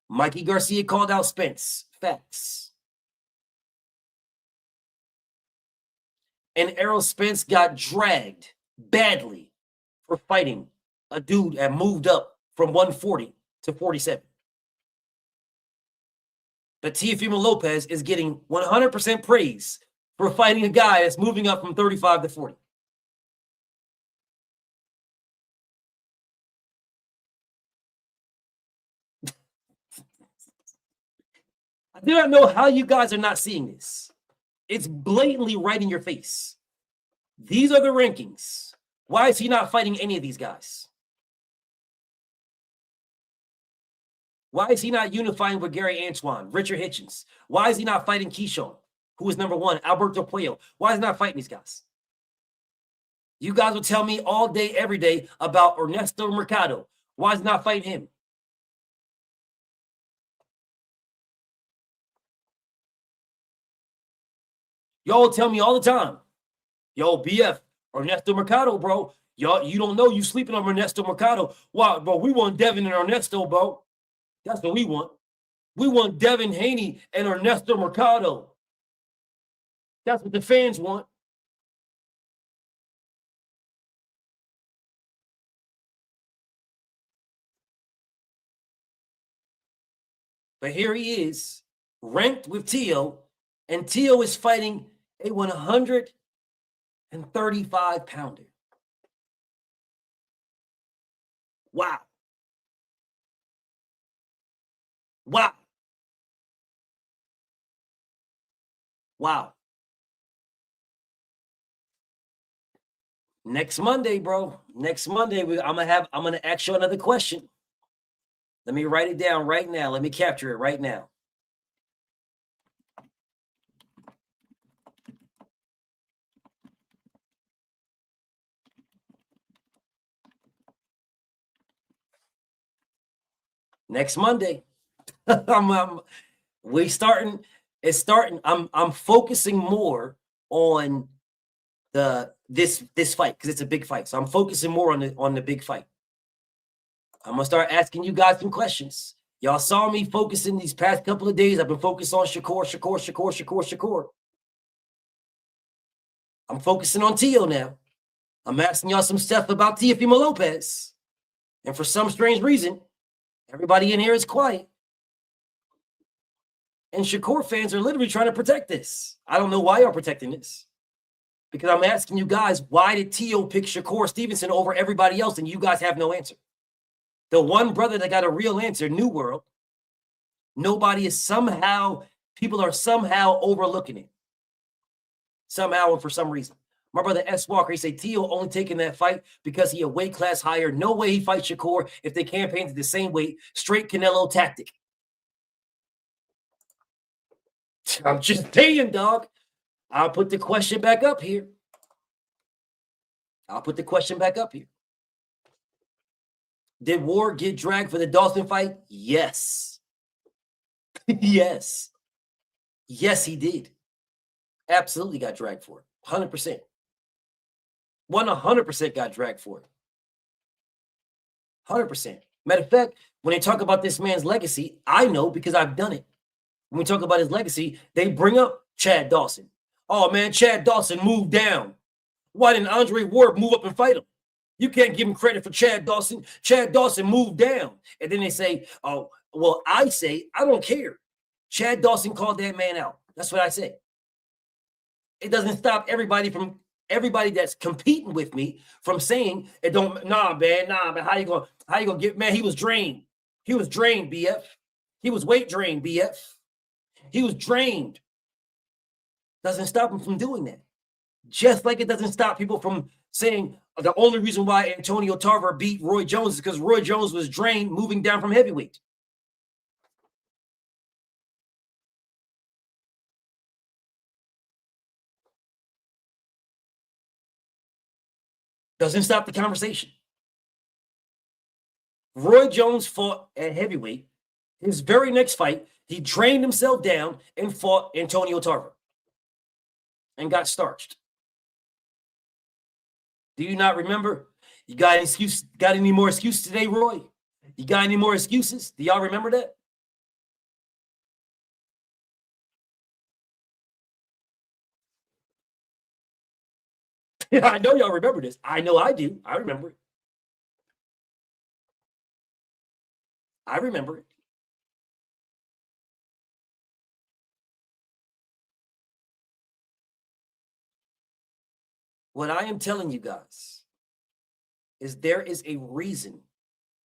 Mikey Garcia called out Spence. Facts. And Errol Spence got dragged badly for fighting a dude that moved up from 140 to 47. But Teofimo Lopez is getting 100% praise for fighting a guy that's moving up from 35 to 40. I do not know how you guys are not seeing this. It's blatantly right in your face. These are the rankings. Why is he not fighting any of these guys? Why is he not unifying with Gary Antoine, Richard Hitchens? Why is he not fighting Keyshawn, who is number one, Alberto Puello? Why is he not fighting these guys? You guys will tell me all day, every day about Ernesto Mercado. Why is he not fighting him? Y'all tell me all the time, yo, BF, Ernesto Mercado, bro. Y'all, you don't know you sleeping on Ernesto Mercado. Wow, bro, we want Devin and Ernesto, bro. That's what we want. We want Devin Haney and Ernesto Mercado. That's what the fans want. But here he is, ranked with Teo, and Teo is fighting a 135-pounder. Wow. Wow. Wow. Next Monday, bro. Next Monday, I'm gonna ask you another question. Let me write it down right now. Let me capture it right now. Next Monday. We starting. It's starting. I'm focusing more on this fight because it's a big fight. So I'm focusing more on the big fight. I'm gonna start asking you guys some questions. Y'all saw me focusing these past couple of days. I've been focused on Shakur. I'm focusing on Teo now. I'm asking y'all some stuff about Teofimo Lopez. And for some strange reason, everybody in here is quiet. And Shakur fans are literally trying to protect this. I don't know why y'all protecting this. Because I'm asking you guys, why did Teo pick Shakur Stevenson over everybody else? And you guys have no answer. The one brother that got a real answer, New World, people are somehow overlooking it. Somehow and for some reason. My brother S. Walker, he said Teo only taking that fight because he a weight class higher. No way he fights Shakur if they campaigned at the same weight. Straight Canelo tactic. I'm just saying, dog. I'll put the question back up here. Did Ward get dragged for the Dawson fight? Yes. Yes. Yes, he did. Absolutely got dragged for it. 100%. 100% got dragged for it. 100%. Matter of fact, when they talk about this man's legacy, I know because I've done it. When we talk about his legacy, they bring up Chad Dawson. Oh, man, Chad Dawson moved down. Why didn't Andre Ward move up and fight him? You can't give him credit for Chad Dawson. Chad Dawson moved down. And then they say, oh, well, I say, I don't care. Chad Dawson called that man out. That's what I say. It doesn't stop everybody that's competing with me from saying it don't, nah, man, how you gonna get, man, he was drained. He was drained, BF. He was weight drained, BF. He was drained. Doesn't stop him from doing that. Just like it doesn't stop people from saying the only reason why Antonio Tarver beat Roy Jones is because Roy Jones was drained moving down from heavyweight. Doesn't stop the conversation. Roy Jones fought at heavyweight. His very next fight, he drained himself down and fought Antonio Tarver and got starched. Do you not remember? You got any more excuses today, Roy? You got any more excuses? Do y'all remember that? I know y'all remember this. I know I do. I remember it. I remember it. What I am telling you guys is there is a reason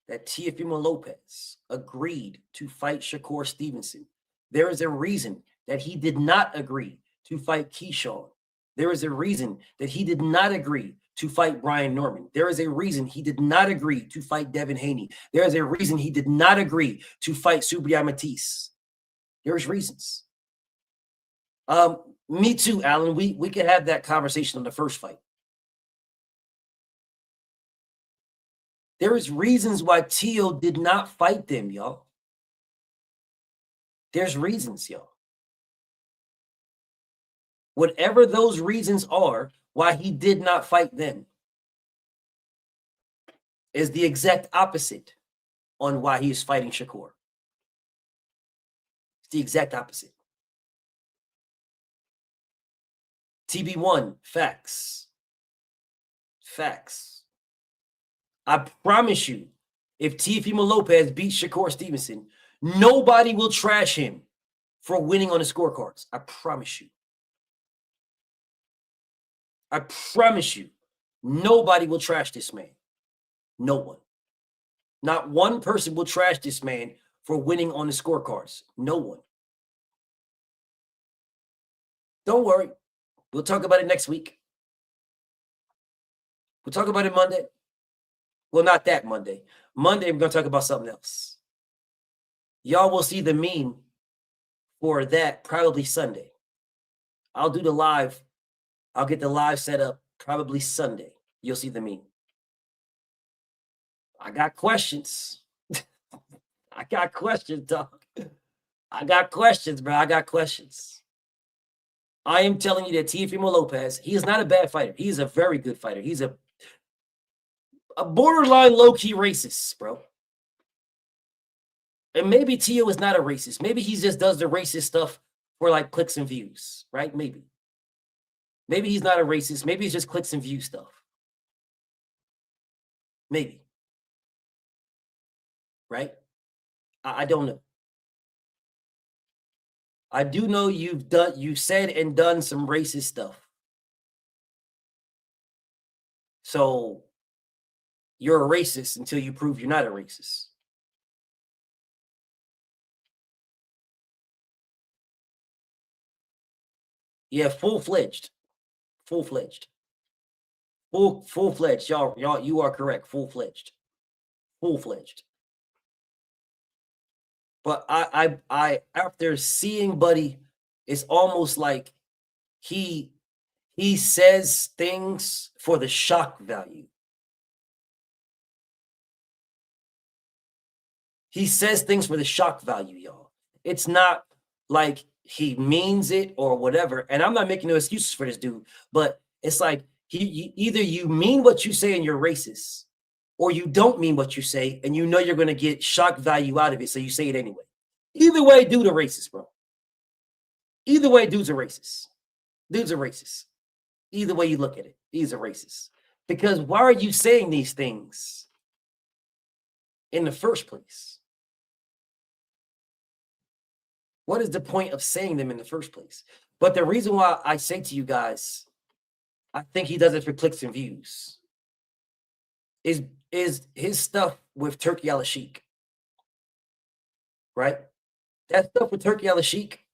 that Teofimo Lopez agreed to fight Shakur Stevenson. There is a reason that he did not agree to fight Keyshawn. There is a reason that he did not agree to fight Brian Norman. There is a reason he did not agree to fight Devin Haney. There is a reason he did not agree to fight Subriya Matisse. There's reasons. Me too, Alan. We could have that conversation on the first fight. There is reasons why Teo did not fight them, y'all. There's reasons, y'all. Whatever those reasons are why he did not fight them is the exact opposite on why he is fighting Shakur. It's the exact opposite. TB1, facts. Facts. I promise you, if Teofimo Lopez beats Shakur Stevenson, nobody will trash him for winning on the scorecards. I promise you. I promise you, nobody will trash this man. No one. Not one person will trash this man for winning on the scorecards. No one. Don't worry. We'll talk about it next week. We'll talk about it Monday. Well, not that Monday. Monday, we're going to talk about something else. Y'all will see the meme for that probably Sunday. I'll do the live. I'll get the live set up probably Sunday. You'll see the meme. I got questions. I got questions, dog. I got questions, bro. I got questions. I am telling you that Teofimo Lopez, he is not a bad fighter. He's a very good fighter. He's a borderline low-key racist, bro. And maybe Teo is not a racist. Maybe he just does the racist stuff for like clicks and views, right? Maybe. Maybe he's not a racist. Maybe it's just clicks and view stuff. Maybe. Right? I don't know. I do know you said and done some racist stuff. So you're a racist until you prove you're not a racist. Yeah, full-fledged. Full-fledged. Full-fledged. Y'all, you are correct. Full-fledged. Full-fledged. But I after seeing Buddy, it's almost like he says things for the shock value. He says things for the shock value, y'all. It's not like he means it or whatever. And I'm not making no excuses for this dude, but it's like either you mean what you say and you're racist, or you don't mean what you say and you know you're going to get shock value out of it, so you say it anyway. Either way, dude a racist, bro. Either way, dude's a racist. Dude's a racist. Either way you look at it, he's a racist. Because why are you saying these things in the first place? What is the point of saying them in the first place? But the reason why I say to you guys, I think he does it for clicks and views, is his stuff with Turkey Al Sheikh, right? That stuff with Turkey Al Sheikh,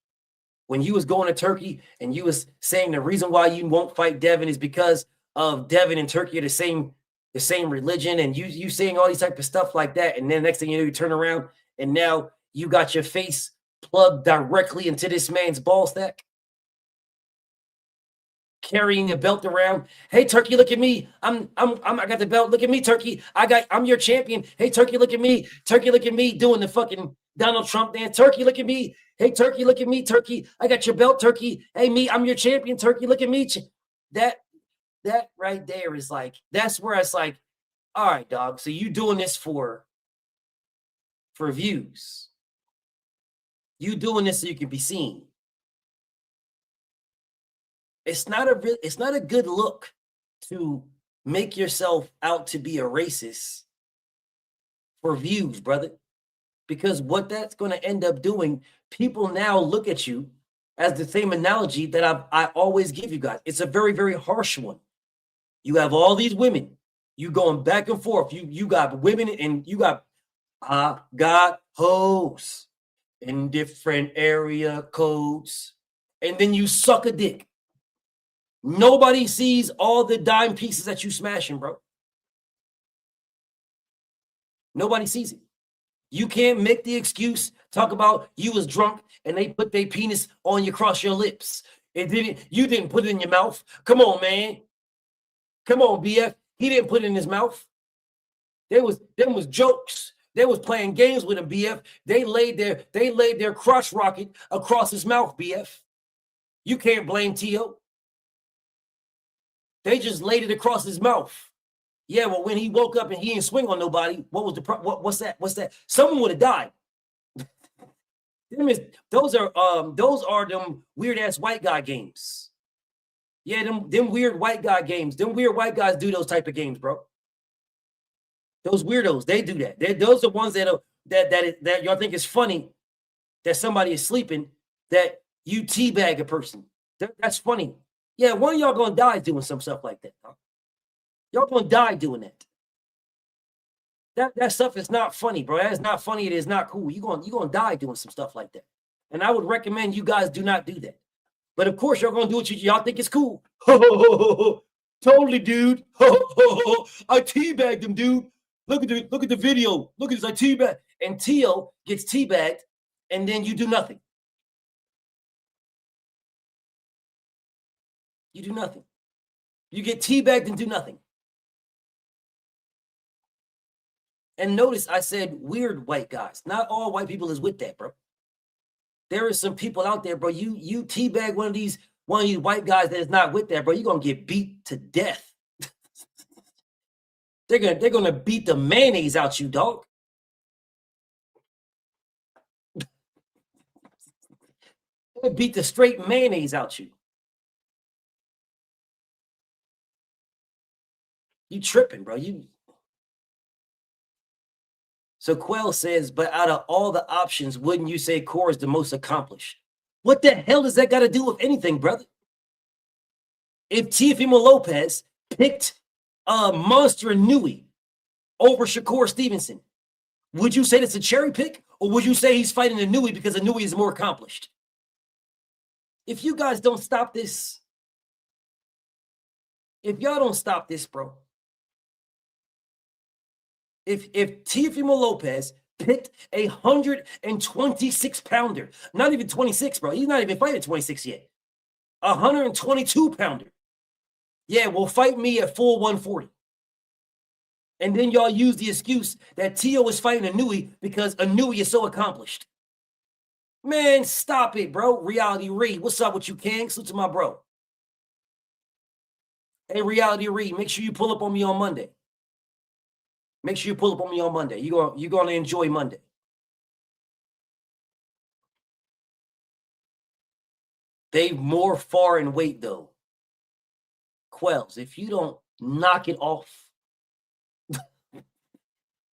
when you was going to Turkey and you was saying the reason why you won't fight Devin is because of Devin and Turkey are the same religion, and you saying all these type of stuff like that, and then next thing you know, you turn around and now you got your face plugged directly into this man's ball stack, carrying a belt around. Hey, Turkey, look at me. I got the belt. Look at me, Turkey. I'm your champion. Hey, Turkey, look at me. Turkey, look at me, doing the fucking Donald Trump dance. Turkey, look at me. Hey, Turkey, look at me, Turkey. I got your belt, Turkey. Hey, me, I'm your champion, Turkey. Look at me. That right there is like, that's where it's like, all right, dog. So you doing this for views. You doing this so you can be seen. It's not a good look to make yourself out to be a racist for views, brother. Because what that's going to end up doing, people now look at you as the same analogy that I always give you guys. It's a very, very harsh one. You have all these women, you going back and forth. You got women and you got, I got hoes in different area codes, and then you suck a dick. Nobody sees all the dime pieces that you smashing, bro. Nobody sees it. You can't make the excuse, talk about you was drunk and they put their penis on you across your lips. You didn't put it in your mouth. Come on, man. Come on, BF. He didn't put it in his mouth. Them was jokes. They was playing games with him, BF. They laid their crotch rocket across his mouth, BF. You can't blame Teo. They just laid it across his mouth. Yeah, well, when he woke up and he didn't swing on nobody, what was the what's that? What's that? Someone would have died. Those are them weird ass white guy games. Yeah, them weird white guy games. Them weird white guys do those type of games, bro. Those weirdos, they do that. Those are ones that y'all think is funny that somebody is sleeping, that you teabag a person. That's funny. Yeah, one of y'all gonna die doing some stuff like that. Huh? Y'all gonna die doing that. That stuff is not funny, bro. That is not funny. It is not cool. You gonna die doing some stuff like that. And I would recommend you guys do not do that. But of course, you're gonna do what y'all think is cool. Totally, dude. I teabagged him, dude. Look at the video. Look at this. I teabagged. And Teo gets teabagged, and then you do nothing. You do nothing. You get teabagged and do nothing. And notice I said weird white guys. Not all white people is with that, bro. There are some people out there, bro. You teabag one of these white guys that is not with that, bro. You're gonna get beat to death. They're gonna beat the mayonnaise out you, dog. They beat the straight mayonnaise out you. You tripping, bro. So Quell says, but out of all the options, wouldn't you say Core is the most accomplished? What the hell does that got to do with anything, brother? If Teofimo Lopez picked Monster Nui over Shakur Stevenson, would you say that's a cherry pick? Or would you say he's fighting a Nui because a Nui is more accomplished? If you guys don't stop this, if y'all don't stop this, bro, if Teofimo Lopez picked 126 pounder, not even 26, bro, he's not even fighting 26 yet, 122 pounder, yeah, well, fight me at full 140. And then y'all use the excuse that Teo is fighting a Nui because a Nui is so accomplished. Man, stop it, bro. Reality Reed, what's up with you, King? Salute to my bro. Hey, Reality Reed, make sure you pull up on me on Monday. Make sure you pull up on me on Monday. You're going to enjoy Monday. They more far in weight, though. Quells, if you don't knock it off,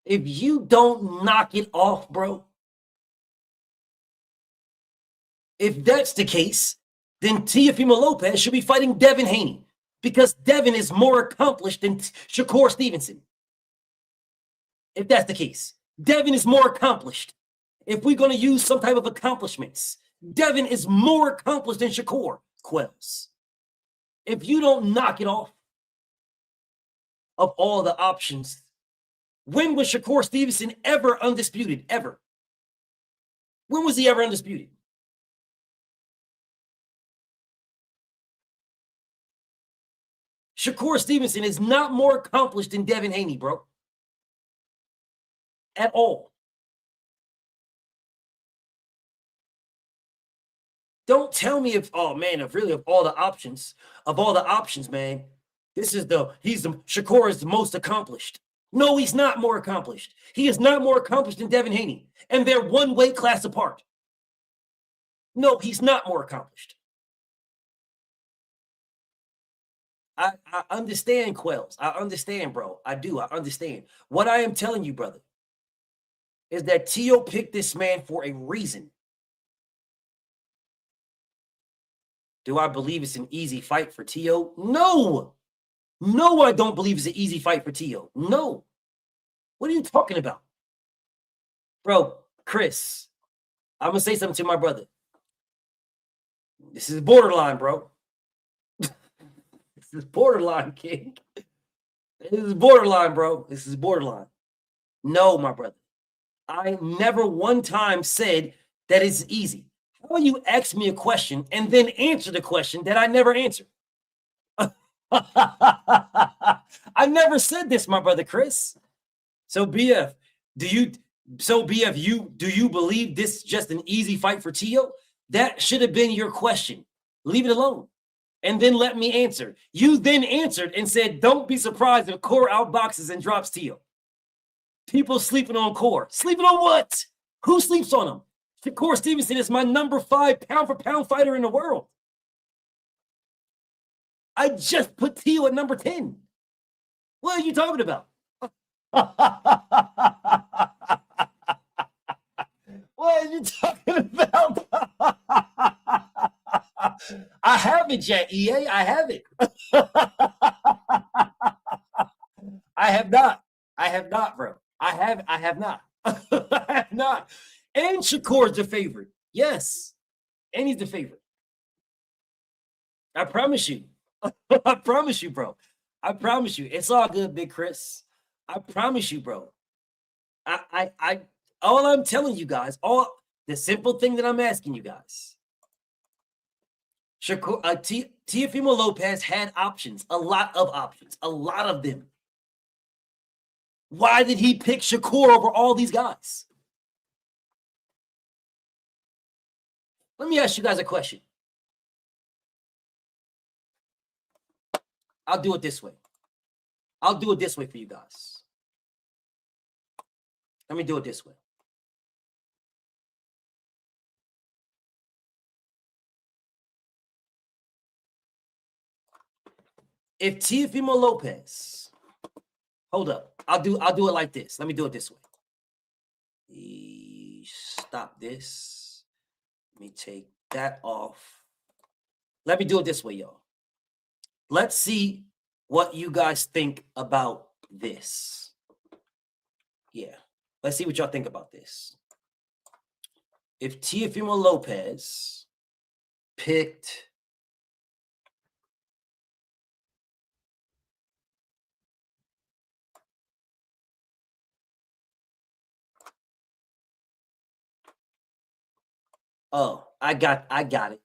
if you don't knock it off, bro, if that's the case, then Teofimo Lopez should be fighting Devin Haney because Devin is more accomplished than Shakur Stevenson. If that's the case, Devin is more accomplished. If we're going to use some type of accomplishments, Devin is more accomplished than Shakur. Quells, if you don't knock it off of all the options, when was Shakur Stevenson ever undisputed? Ever? When was he ever undisputed? Shakur Stevenson is not more accomplished than Devin Haney, bro. At all. Don't tell me if, oh man, of all the options, man, Shakur is the most accomplished. No, he's not more accomplished. He is not more accomplished than Devin Haney. And they're one weight class apart. No, he's not more accomplished. I understand, Quells. I understand, bro. I do. I understand. What I am telling you, brother, is that Teo picked this man for a reason. Do I believe it's an easy fight for Teo? No. No, I don't believe it's an easy fight for Teo. No. What are you talking about? Bro, Chris, I'm going to say something to my brother. This is borderline, bro. This is borderline, King. This is borderline, bro. This is borderline. No, my brother. I never one time said that it's easy. How will you ask me a question and then answer the question that I never answered? I never said this, my brother Chris. So BF, do you believe this is just an easy fight for Teo? That should have been your question. Leave it alone. And then let me answer. You then answered and said, don't be surprised if Core outboxes and drops Teo. People sleeping on Core. Sleeping on what? Who sleeps on him? Shakur Stevenson is my number 5 pound-for-pound fighter in the world. I just put Teo at number 10. What are you talking about? What are you talking about? I haven't yet, EA. I haven't. I have not. I have not, bro. I have not. I have not. And Shakur's the favorite. Yes. And he's the favorite. I promise you. I promise you, bro. I promise you. It's all good, Big Chris. I promise you, bro. All I'm telling you guys, the simple thing that I'm asking you guys. Shakur, Teofimo Lopez had options, a lot of options, a lot of them. Why did he pick Shakur over all these guys? Let me ask you guys a question. I'll do it this way. I'll do it this way for you guys. Let me do it this way. If Teofimo Lopez, hold up. I'll do it like this. Let me do it this way. Stop this. Let me take that off. Let me do it this way, y'all. Let's see what you guys think about this. Yeah. Let's see what y'all think about this. If Teofimo Lopez picked oh, I got it.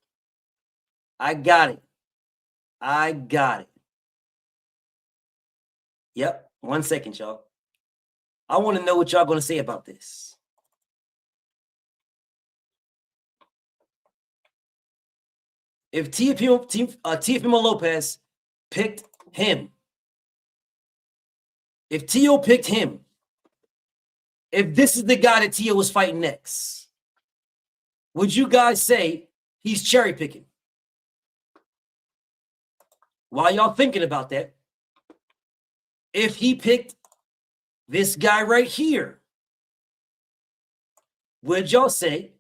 Yep. 1 second, y'all. I want to know what y'all going to say about this. If Teofimo Lopez picked him, if Teo picked him, if this is the guy that Teo was fighting next, would you guys say he's cherry picking? While y'all thinking about that, if he picked this guy right here, would y'all say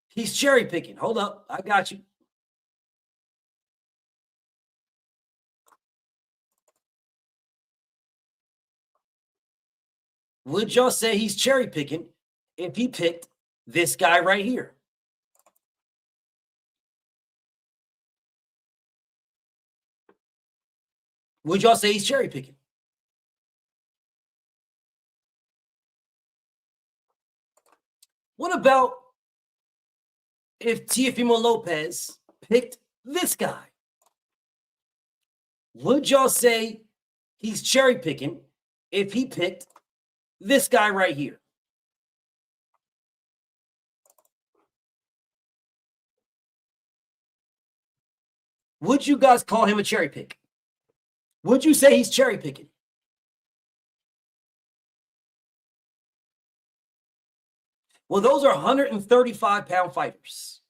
he's cherry picking? Hold up, I got you. Would y'all say he's cherry picking if he picked this guy right here? Would y'all say he's cherry picking? What about if Teofimo Lopez picked this guy? Would y'all say he's cherry picking if he picked this guy right here? Would you guys call him a cherry pick? Would you say he's cherry picking? Well, those are 135-pound fighters.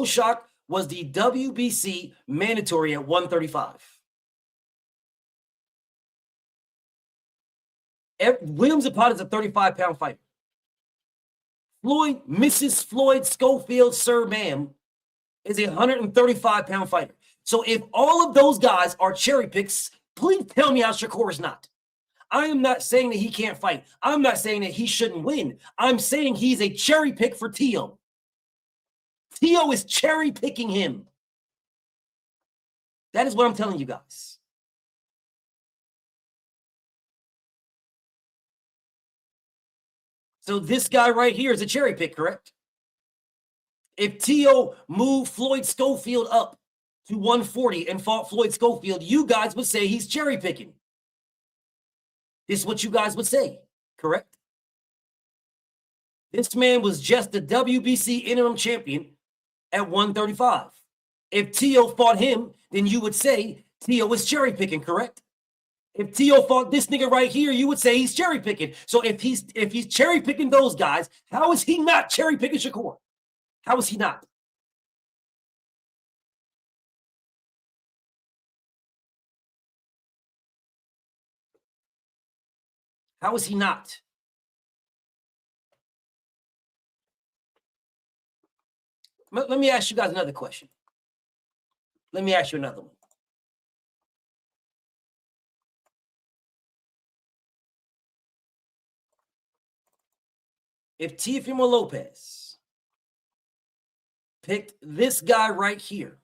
Shak was the WBC mandatory at 135. William Zapata is a 35-pound fighter. Mrs. Floyd Schofield, Sir Ma'am, is a 135-pound fighter. So if all of those guys are cherry picks, please tell me how Shakur is not. I am not saying that he can't fight. I'm not saying that he shouldn't win. I'm saying he's a cherry pick for Teo. Teo is cherry picking him. That is what I'm telling you guys. So this guy right here is a cherry pick, correct? If Teo moved Floyd Schofield up to 140 and fought Floyd Schofield, you guys would say he's cherry picking. This is what you guys would say, correct? This man was just the WBC interim champion at 135. If Teo fought him, then you would say Teo was cherry picking, correct? If Teo fought this nigga right here, you would say he's cherry picking. So if he's cherry picking those guys, how is he not cherry picking Shakur? How is he not? How is he not? Let me ask you guys another question. Let me ask you another one. If Teofimo Lopez picked this guy right here,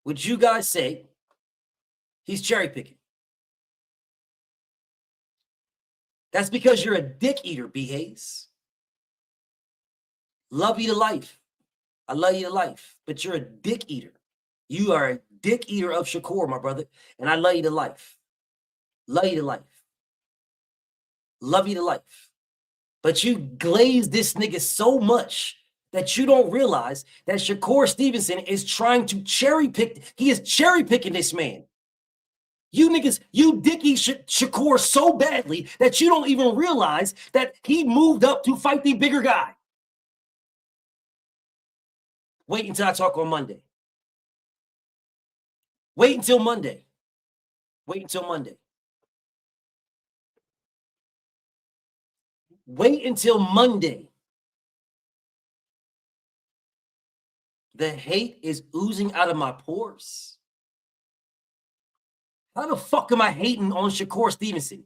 would you guys say he's cherry picking? That's because you're a dick eater, B. Hayes. Love you to life. I love you to life, but you're a dick eater. You are a dick eater of Shakur, my brother. And I love you to life. Love you to life. Love you to life. But you glaze this nigga so much that you don't realize that Shakur Stevenson is trying to cherry pick. He is cherry picking this man. You niggas, you dicky Shakur so badly that you don't even realize that he moved up to fight the bigger guy. Wait until I talk on Monday. Wait until Monday. Wait until Monday. Wait until Monday. The hate is oozing out of my pores. How the fuck am I hating on Shakur Stevenson?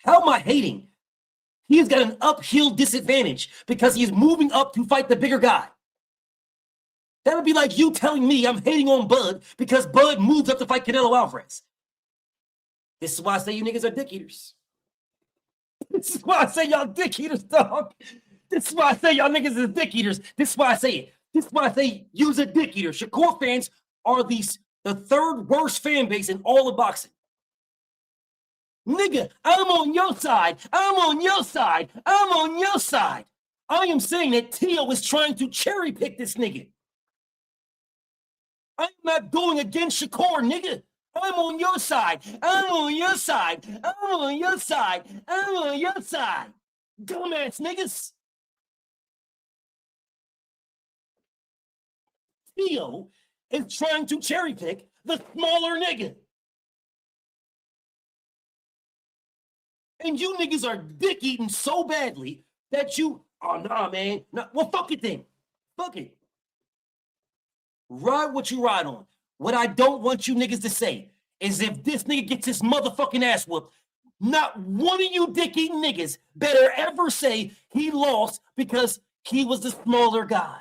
How am I hating? He has got an uphill disadvantage because he is moving up to fight the bigger guy. That would be like you telling me I'm hating on Bud because Bud moved up to fight Canelo Alvarez. This is why I say you niggas are dick eaters. This is why I say y'all dick eaters, dog. This is why I say y'all niggas is dick eaters. This is why I say it. This is why I say you's a dick eater. Shakur fans are the third worst fan base in all of boxing. Nigga, I'm on your side. I'm on your side. I'm on your side. I am saying that Teo is trying to cherry pick this nigga. I'm not going against Shakur, nigga. I'm on your side. I'm on your side. I'm on your side. I'm on your side. Dumbass niggas. Teo is trying to cherry pick the smaller nigga. And you niggas are dick eating so badly that you, oh nah, man. Nah, well, fuck it then. Fuck it. Ride what you ride on. What I don't want you niggas to say is if this nigga gets his motherfucking ass whooped, not one of you dick-eating niggas better ever say he lost because he was the smaller guy.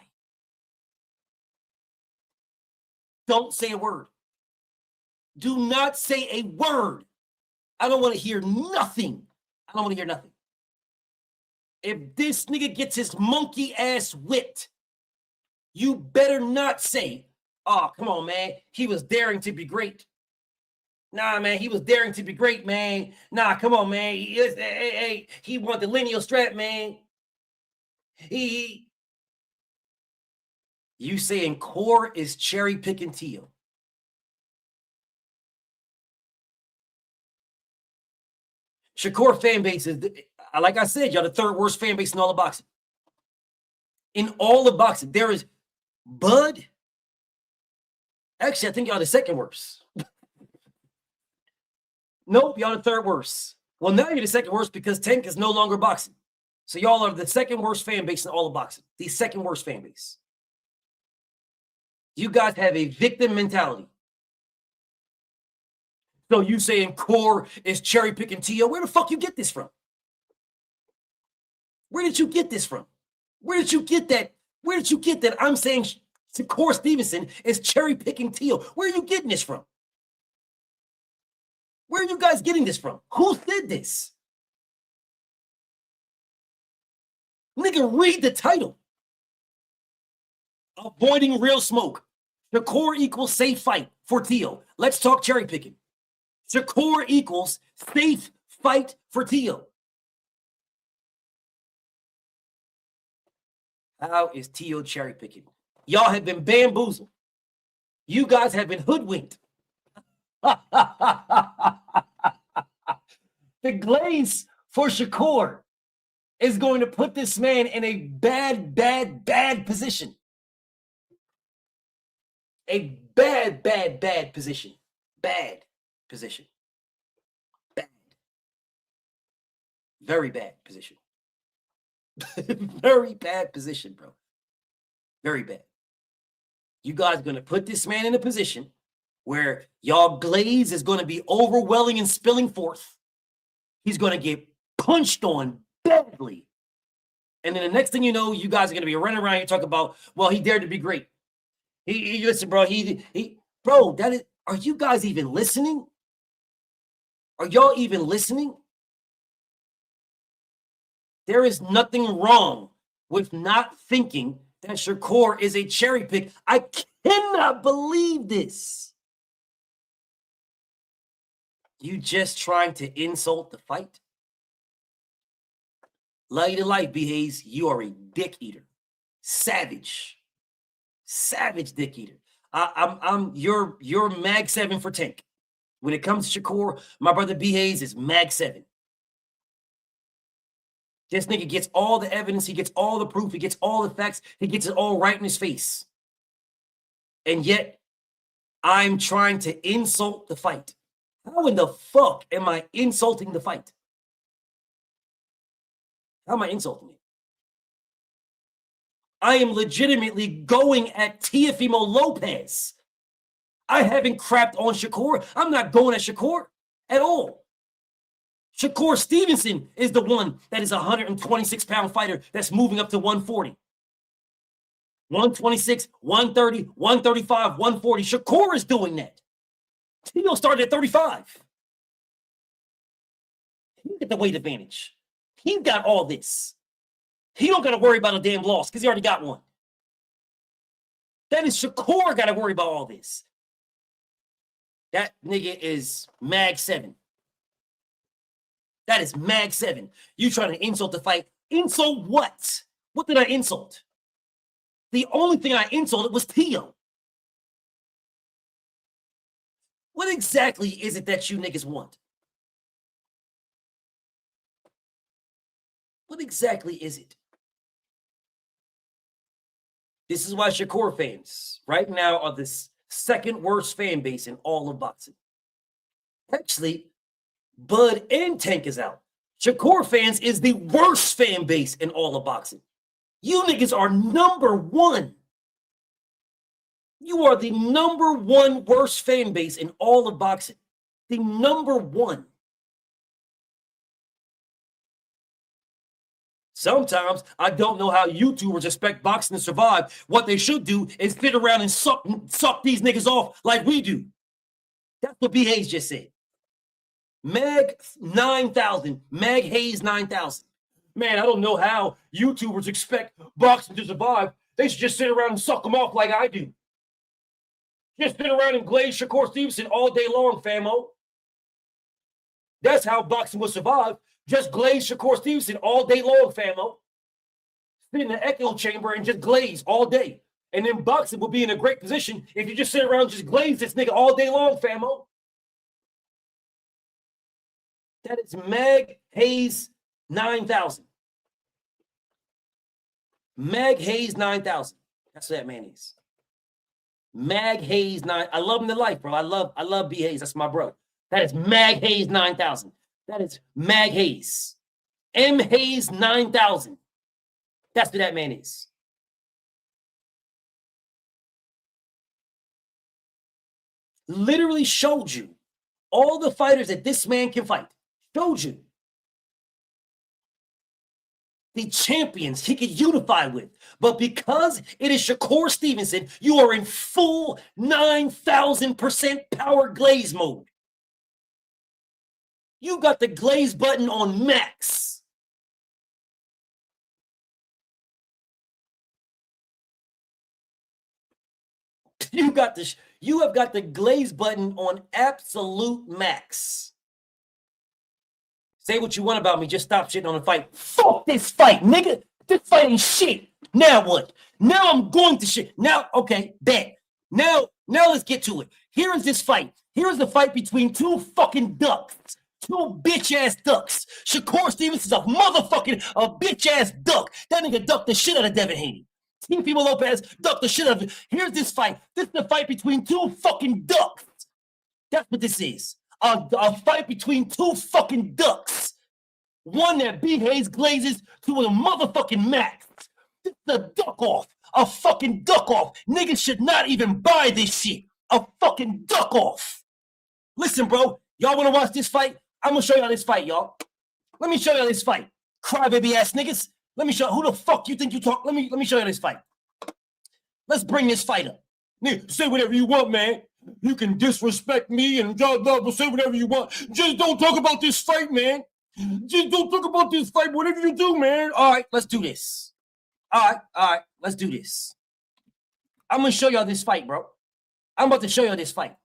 Don't say a word. Do not say a word. I don't want to hear nothing. I don't want to hear nothing. If this nigga gets his monkey ass whipped, you better not say, oh, come on, man. He was daring to be great. Nah, man, he was daring to be great, man. Nah, come on, man. He won the lineal strap, man. You saying Core is cherry picking Teo. Shakur fan base is, like I said, y'all the third worst fan base in all of boxing. In all of boxing, there is Bud. Actually, I think y'all the second worst. Nope, y'all the third worst. Well, now you're the second worst because Tank is no longer boxing. So y'all are the second worst fan base in all of boxing. The second worst fan base. You guys have a victim mentality. So you saying Core is cherry picking Teo? Where the fuck you get this from? Where did you get this from? Where did you get that? Where did you get that? I'm saying Shakur Stevenson is cherry picking Teo. Where are you getting this from? Where are you guys getting this from? Who said this? Nigga, read the title. Avoiding real smoke. Shakur equals safe fight for Teo. Let's talk cherry picking. Shakur equals safe fight for Teo. How is Teo cherry picking? Y'all have been bamboozled. You guys have been hoodwinked. The glaze for Shakur is going to put this man in a bad position. A bad position. Bad position. Bad. Very bad position. Very bad position, bro. Very bad. You guys are going to put this man in a position where y'all glaze is going to be overwhelming and spilling forth. He's going to get punched on badly. And then the next thing you know, you guys are going to be running around here talking about, well, he dared to be great. He listen, bro, bro, that is, are you guys even listening? Are y'all even listening? There is nothing wrong with not thinking that Shakur is a cherry pick. I cannot believe this. You just trying to insult the fight? Love you to life, B. Hayes. You are a dick eater. Savage. Savage dick eater. You're mag 7 for Tank. When it comes to Shakur, my brother B. Hayes is mag 7. This nigga gets all the evidence, he gets all the proof, he gets all the facts, he gets it all right in his face. And yet, I'm trying to insult the fight. How in the fuck am I insulting the fight? How am I insulting it? I am legitimately going at Teofimo Lopez. I haven't crapped on Shakur. I'm not going at Shakur at all. Shakur Stevenson is the one that is a 126-pound fighter that's moving up to 140. 126, 130, 135, 140. Shakur is doing that. Teo started at 35. He get the weight advantage. He got all this. He don't got to worry about a damn loss because he already got one. That is Shakur got to worry about all this. That nigga is mag 7. That is mag 7. You trying to insult the fight. Insult what? What did I insult? The only thing I insulted was Teo. What exactly is it that you niggas want? What exactly is it? This is why Shakur fans right now are the second worst fan base in all of boxing. Actually, Bud and Tank is out. Shakur fans is the worst fan base in all of boxing. You niggas are number one. You are the number one worst fan base in all of boxing. The number one. Sometimes I don't know how YouTubers expect boxing to survive. What they should do is sit around and suck these niggas off like we do. That's what B. Hayes just said. Mag 9,000. Mag Hayes 9,000. Man, I don't know how YouTubers expect boxing to survive. They should just sit around and suck them off like I do. Just sit around and glaze Shakur Stevenson all day long, famo. That's how boxing will survive. Just glaze Shakur Stevenson all day long, famo. Sit in the echo chamber and just glaze all day. And then boxing will be in a great position if you just sit around and just glaze this nigga all day long, famo. That is Mag Hayes 9,000. Mag Hayes 9,000. That's what that man is. Mag Hayes 9. I love him to life, bro. I love B. Hayes. That's my bro. That is Mag Hayes 9,000. That is Mag Hayes. M Hayes 9,000. That's what that man is. Literally showed you all the fighters that this man can fight. Showed you. The champions he could unify with. But because it is Shakur Stevenson, you are in full 9,000% power glaze mode. You got the glaze button on max. You have got the glaze button on absolute max. Say what you want about me, just stop shitting on the fight. Fuck this fight, nigga. This fight ain't shit. Now what? Now I'm going to shit. Now, okay, bet. Now let's get to it. Here is this fight. Here is the fight between two fucking ducks. Two bitch-ass ducks. Shakur Stevenson's a bitch-ass duck. That nigga ducked the shit out of Devin Haney. Teofimo Lopez ducked the shit out of it. Here's this fight. This is the fight between two fucking ducks. That's what this is. A fight between two fucking ducks. One that B. Hayes glazes to a motherfucking max. This is a duck off. A fucking duck off. Niggas should not even buy this shit. A fucking duck off. Listen, bro. Y'all want to watch this fight? I'm going to show y'all this fight, y'all. Let me show y'all this fight. Crybaby ass niggas. Let me show who the fuck you think you talk. Let me show you this fight. Let's bring this fight up. Nigga, say whatever you want, man. You can disrespect me and blah, blah, blah, say whatever you want. Just don't talk about this fight, man. Just don't talk about this fight, whatever you do, man. All right, let's do this. All right, let's do this. I'm going to show y'all this fight, bro. I'm about to show y'all this fight.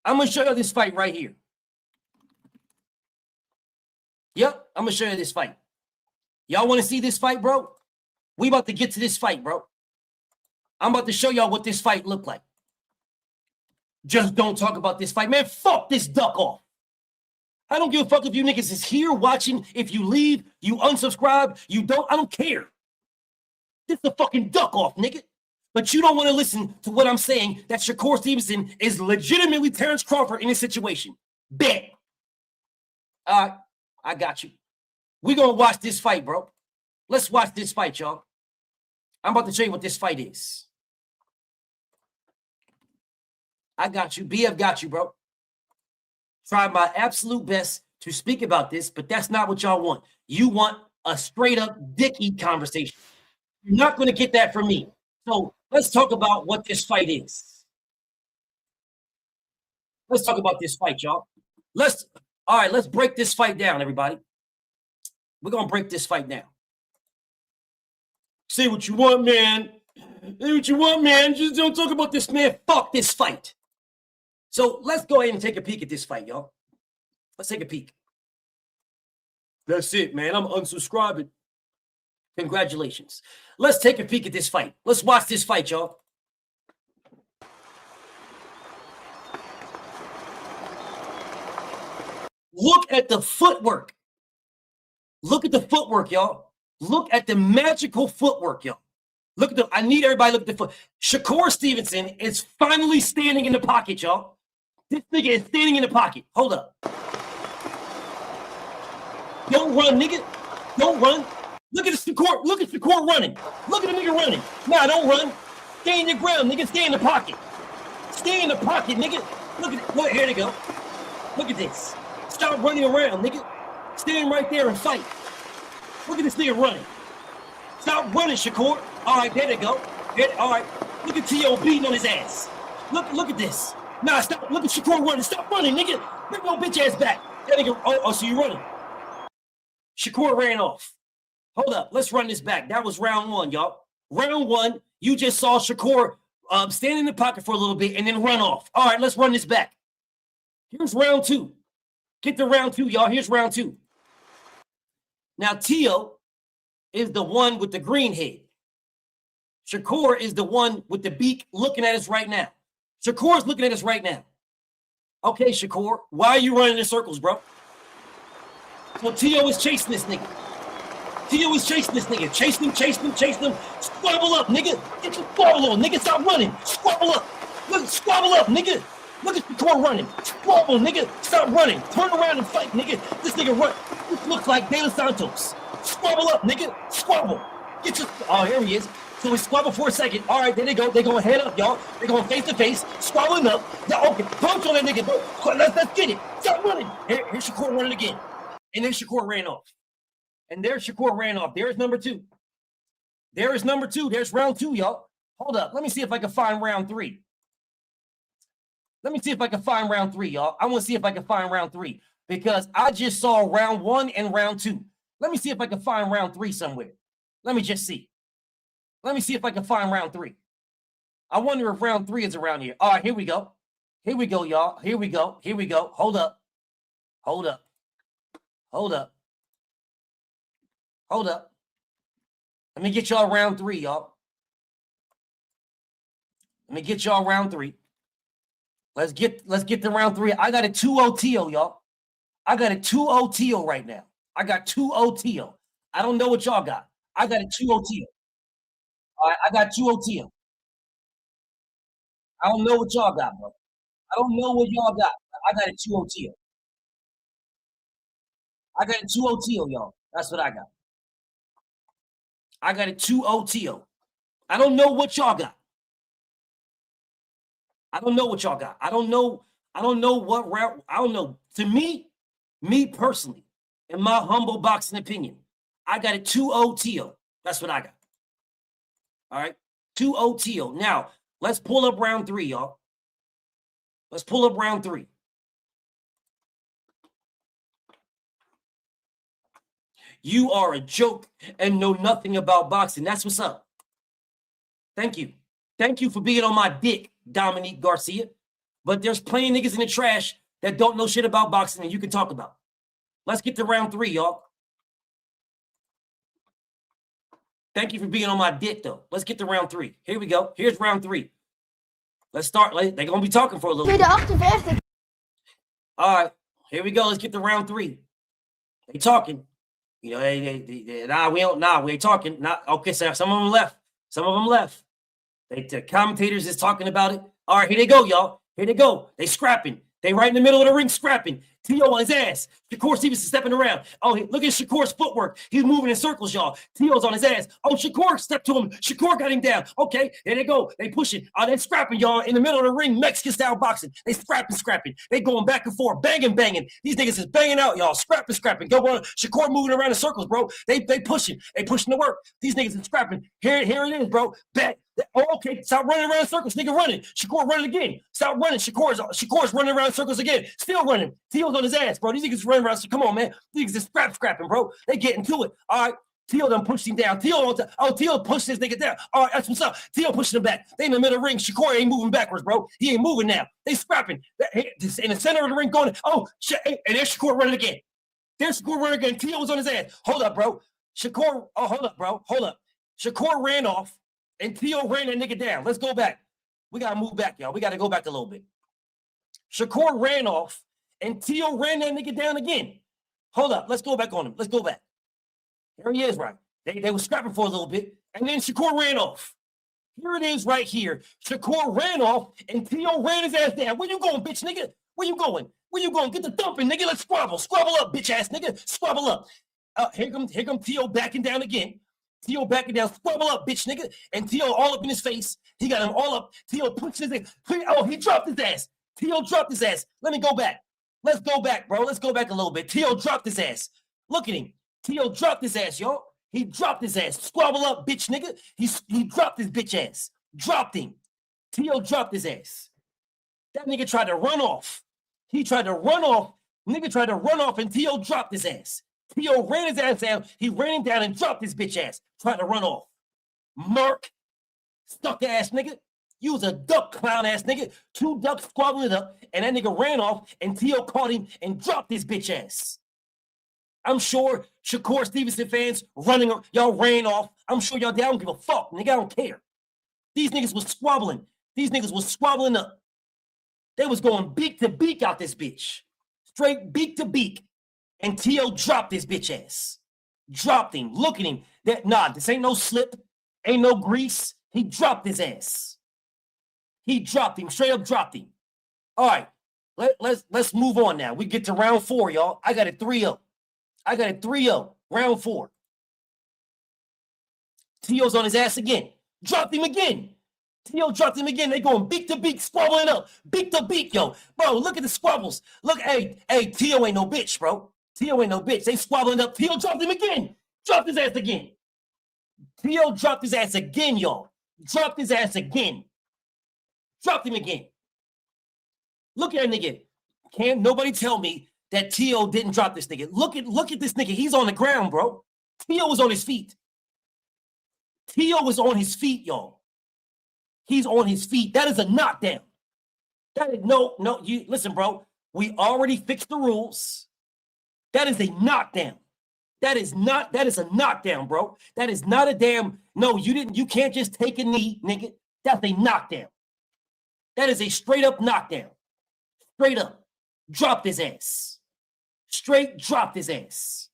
I'm going to show y'all this fight right here. Yep, I'm going to show you this fight. Y'all want to see this fight, bro? We about to get to this fight, bro. I'm about to show y'all what this fight looked like. Just don't talk about this fight. Man, fuck this duck off. I don't give a fuck if you niggas is here watching. If you leave, you unsubscribe, you don't, I don't care. This is a fucking duck off, nigga. But you don't want to listen to what I'm saying, that Shakur Stevenson is legitimately Terrence Crawford in this situation. Bet. All right, I got you. We're going to watch this fight, bro. Let's watch this fight, y'all. I'm about to show you what this fight is. I got you. BF got you, bro. Tried my absolute best to speak about this, but that's not what y'all want. You want a straight-up dick-eat conversation. You're not going to get that from me. So let's talk about what this fight is. Let's talk about this fight, y'all. All right, let's break this fight down, everybody. We're going to break this fight down. Say what you want, man. Say what you want, man. Just don't talk about this, man. Fuck this fight. So let's go ahead and take a peek at this fight, y'all. Let's take a peek. That's it, man. I'm unsubscribing. Congratulations. Let's take a peek at this fight. Let's watch this fight, y'all. Look at the footwork. Look at the footwork, y'all. Look at the magical footwork, y'all. Look at the, I need everybody to look at the foot. Shakur Stevenson is finally standing in the pocket, y'all. This nigga is standing in the pocket. Hold up. Don't run, nigga. Don't run. Look at the Shakur. Look at Shakur running. Look at the nigga running. Nah, don't run. Stay in your ground, nigga. Stay in the pocket. Stay in the pocket, nigga. Look at it. Look, here they go. Look at this. Stop running around, nigga. Stand right there and fight. Look at this nigga running. Stop running, Shakur. All right, there they go. All right. Look at T.O. beating on his ass. Look at this. Nah, stop. Look at Shakur running. Stop running, nigga. Bring your bitch ass back. That nigga. Oh, so you running. Shakur ran off. Hold up. Let's run this back. That was round one, y'all. Round one, you just saw Shakur stand in the pocket for a little bit and then run off. All right, let's run this back. Here's round two. Get to round two, y'all. Here's round two. Now, Tio is the one with the green head. Shakur is the one with the beak looking at us right now. Shakur's looking at us right now. Okay, Shakur, why are you running in circles, bro? So Tio is chasing this nigga. Tio is chasing this nigga. Chasing him. Squabble up, nigga. Get your squabble on, nigga. Stop running. Squabble up. Look, squabble up, nigga. Look at Shakur running. Squabble, nigga. Stop running. Turn around and fight, nigga. This nigga run. This looks like De Los Santos. Squabble up, nigga. Squabble. Get your. Oh, here he is. So we squabble for a second. All right, there they go. They're going head up, y'all. They're going face to face, squabbling up. Now, okay, punch on that nigga, bro. Let's get it. Stop running. Here's Shakur running again. And then Shakur ran off. And there's Shakur ran off. There's number two. There is number two. There's round two, y'all. Hold up. Let me see if I can find round three. Let me see if I can find round three, y'all. I want to see if I can find round three because I just saw round one and round two. Let me see if I can find round three somewhere. Let me just see. Let me see if I can find round three. I wonder if round three is around here. All right, here we go. Here we go, y'all. Here we go. Here we go. Hold up. Hold up. Hold up. Hold up. Let me get y'all round three, y'all. Let me get y'all round three. Let's get to round three. I got a 2-0 TO, y'all. I got a 2-0 TO right now. I got 2-0 TO. I don't know what y'all got. I got a 2-0 TO. All right, I got 2-0 TO. I don't know what y'all got, bro. I don't know what y'all got. I got a 2-0 TO. I got a 2-0 TO, y'all. That's what I got. I got a 2-0 TO. I don't know what y'all got. I don't know what y'all got. I don't know what route. I don't know. To me personally, in my humble boxing opinion, I got a 2-0 TO. That's what I got. All right. 2-0 TO. Now, let's pull up round three, y'all. Let's pull up round three. You are a joke and know nothing about boxing. That's what's up. Thank you. Thank you for being on my dick, Dominique Garcia. But there's plenty of niggas in the trash that don't know shit about boxing and you can talk about. Let's get to round 3, y'all. Thank you for being on my dick, though. Let's get to round 3. Here we go. Here's round 3. Let's start. They're going to be talking for a little bit. All right. Here we go. Let's get to round 3. They talking. You know, we ain't talking. Okay, so some of them left. Some of them left. The commentators is talking about it. All right, here they go, y'all. Here they go. They scrapping. They right in the middle of the ring scrapping. T.O. on his ass. Shakur Stevenson stepping around. Oh, look at Shakur's footwork. He's moving in circles, y'all. T.O.'s on his ass. Oh, Shakur stepped to him. Shakur got him down. Okay, there they go. They pushing. They scrapping, y'all. In the middle of the ring, Mexican-style boxing. They scrapping. They going back and forth, banging. These niggas is banging out, y'all. Scrapping. Go on. Shakur moving around in circles, bro. They pushing. They pushing the work. These niggas is scrapping. Here it is, bro. Back. Oh, okay. Stop running around in circles. Nigga running. Shakur running again. Stop running. Shakur's running around in circles again. Still running. T.O.'s on his ass, bro. These niggas running around. So come on, man. These niggas is scrapping, bro. They getting to it. All right. T.O. done pushed him down. T.O. pushed this nigga down. All right, that's what's up. T.O. pushing him back. They in the middle of the ring. Shakur ain't moving backwards, bro. He ain't moving now. They scrapping. In the center of the ring going, oh, shit. And there's Shakur running again. T.O. was on his ass. Hold up, bro. Shakur, hold up. Shakur ran off. And T.O. ran that nigga down. Let's go back. We got to move back, y'all. We got to go back a little bit. Shakur ran off, and T.O. ran that nigga down again. Hold up. Let's go back on him. Let's go back. Here he is, right? They were scrapping for a little bit, and then Shakur ran off. Here it is right here. Shakur ran off, and T.O. ran his ass down. Where you going, bitch nigga? Where you going? Get the thumping, nigga. Let's squabble. Squabble up, bitch ass nigga. Squabble up. Here come T.O. backing down again. T.O. backing down, squabble up, bitch nigga. And T.O. all up in his face. He got him all up. T.O. pushes his ass. Oh, he dropped his ass. T.O. dropped his ass. Let me go back. Let's go back, bro. Let's go back a little bit. T.O. dropped his ass. Look at him. T.O. dropped his ass, y'all. He dropped his ass. Squabble up, bitch nigga. He dropped his bitch ass. Dropped him. T.O. dropped his ass. That nigga tried to run off. He tried to run off. Nigga tried to run off, and T.O. dropped his ass. T.O. ran his ass down. He ran him down and dropped his bitch ass. Trying to run off. Mark, stuck ass nigga. You was a duck clown ass nigga. 2 ducks squabbling up, and that nigga ran off, and T.O. caught him and dropped his bitch ass. I'm sure Shakur Stevenson fans y'all ran off. I'm sure y'all don't give a fuck, nigga. I don't care. These niggas was squabbling. These niggas was squabbling up. They was going beak to beak out this bitch. Straight beak to beak. And T.O. dropped his bitch ass. Dropped him. Look at him. This ain't no slip. Ain't no grease. He dropped his ass. He dropped him. Straight up dropped him. All right. Let's move on now. We get to round 4, y'all. I got it 3-0. Round 4. T.O.'s on his ass again. Dropped him again. T.O. dropped him again. They going beak to beak, squabbling up. Beak to beak, yo. Bro, look at the squabbles. Look, hey, T.O. ain't no bitch, bro. T.O. ain't no bitch. They squabbling up. T.O. dropped him again. Dropped his ass again. T.O. dropped his ass again, y'all. Dropped his ass again. Dropped him again. Look at that nigga. Can't nobody tell me that T.O. didn't drop this nigga. Look at this nigga. He's on the ground, bro. T.O. was on his feet. T.O. was on his feet, y'all. He's on his feet. That is a knockdown. That is you listen, bro. We already fixed the rules. That is a knockdown. That is a knockdown, bro. That is not a damn, you can't just take a knee, nigga. That's a knockdown. That is a straight up knockdown. Straight up. Dropped his ass. Straight dropped his ass.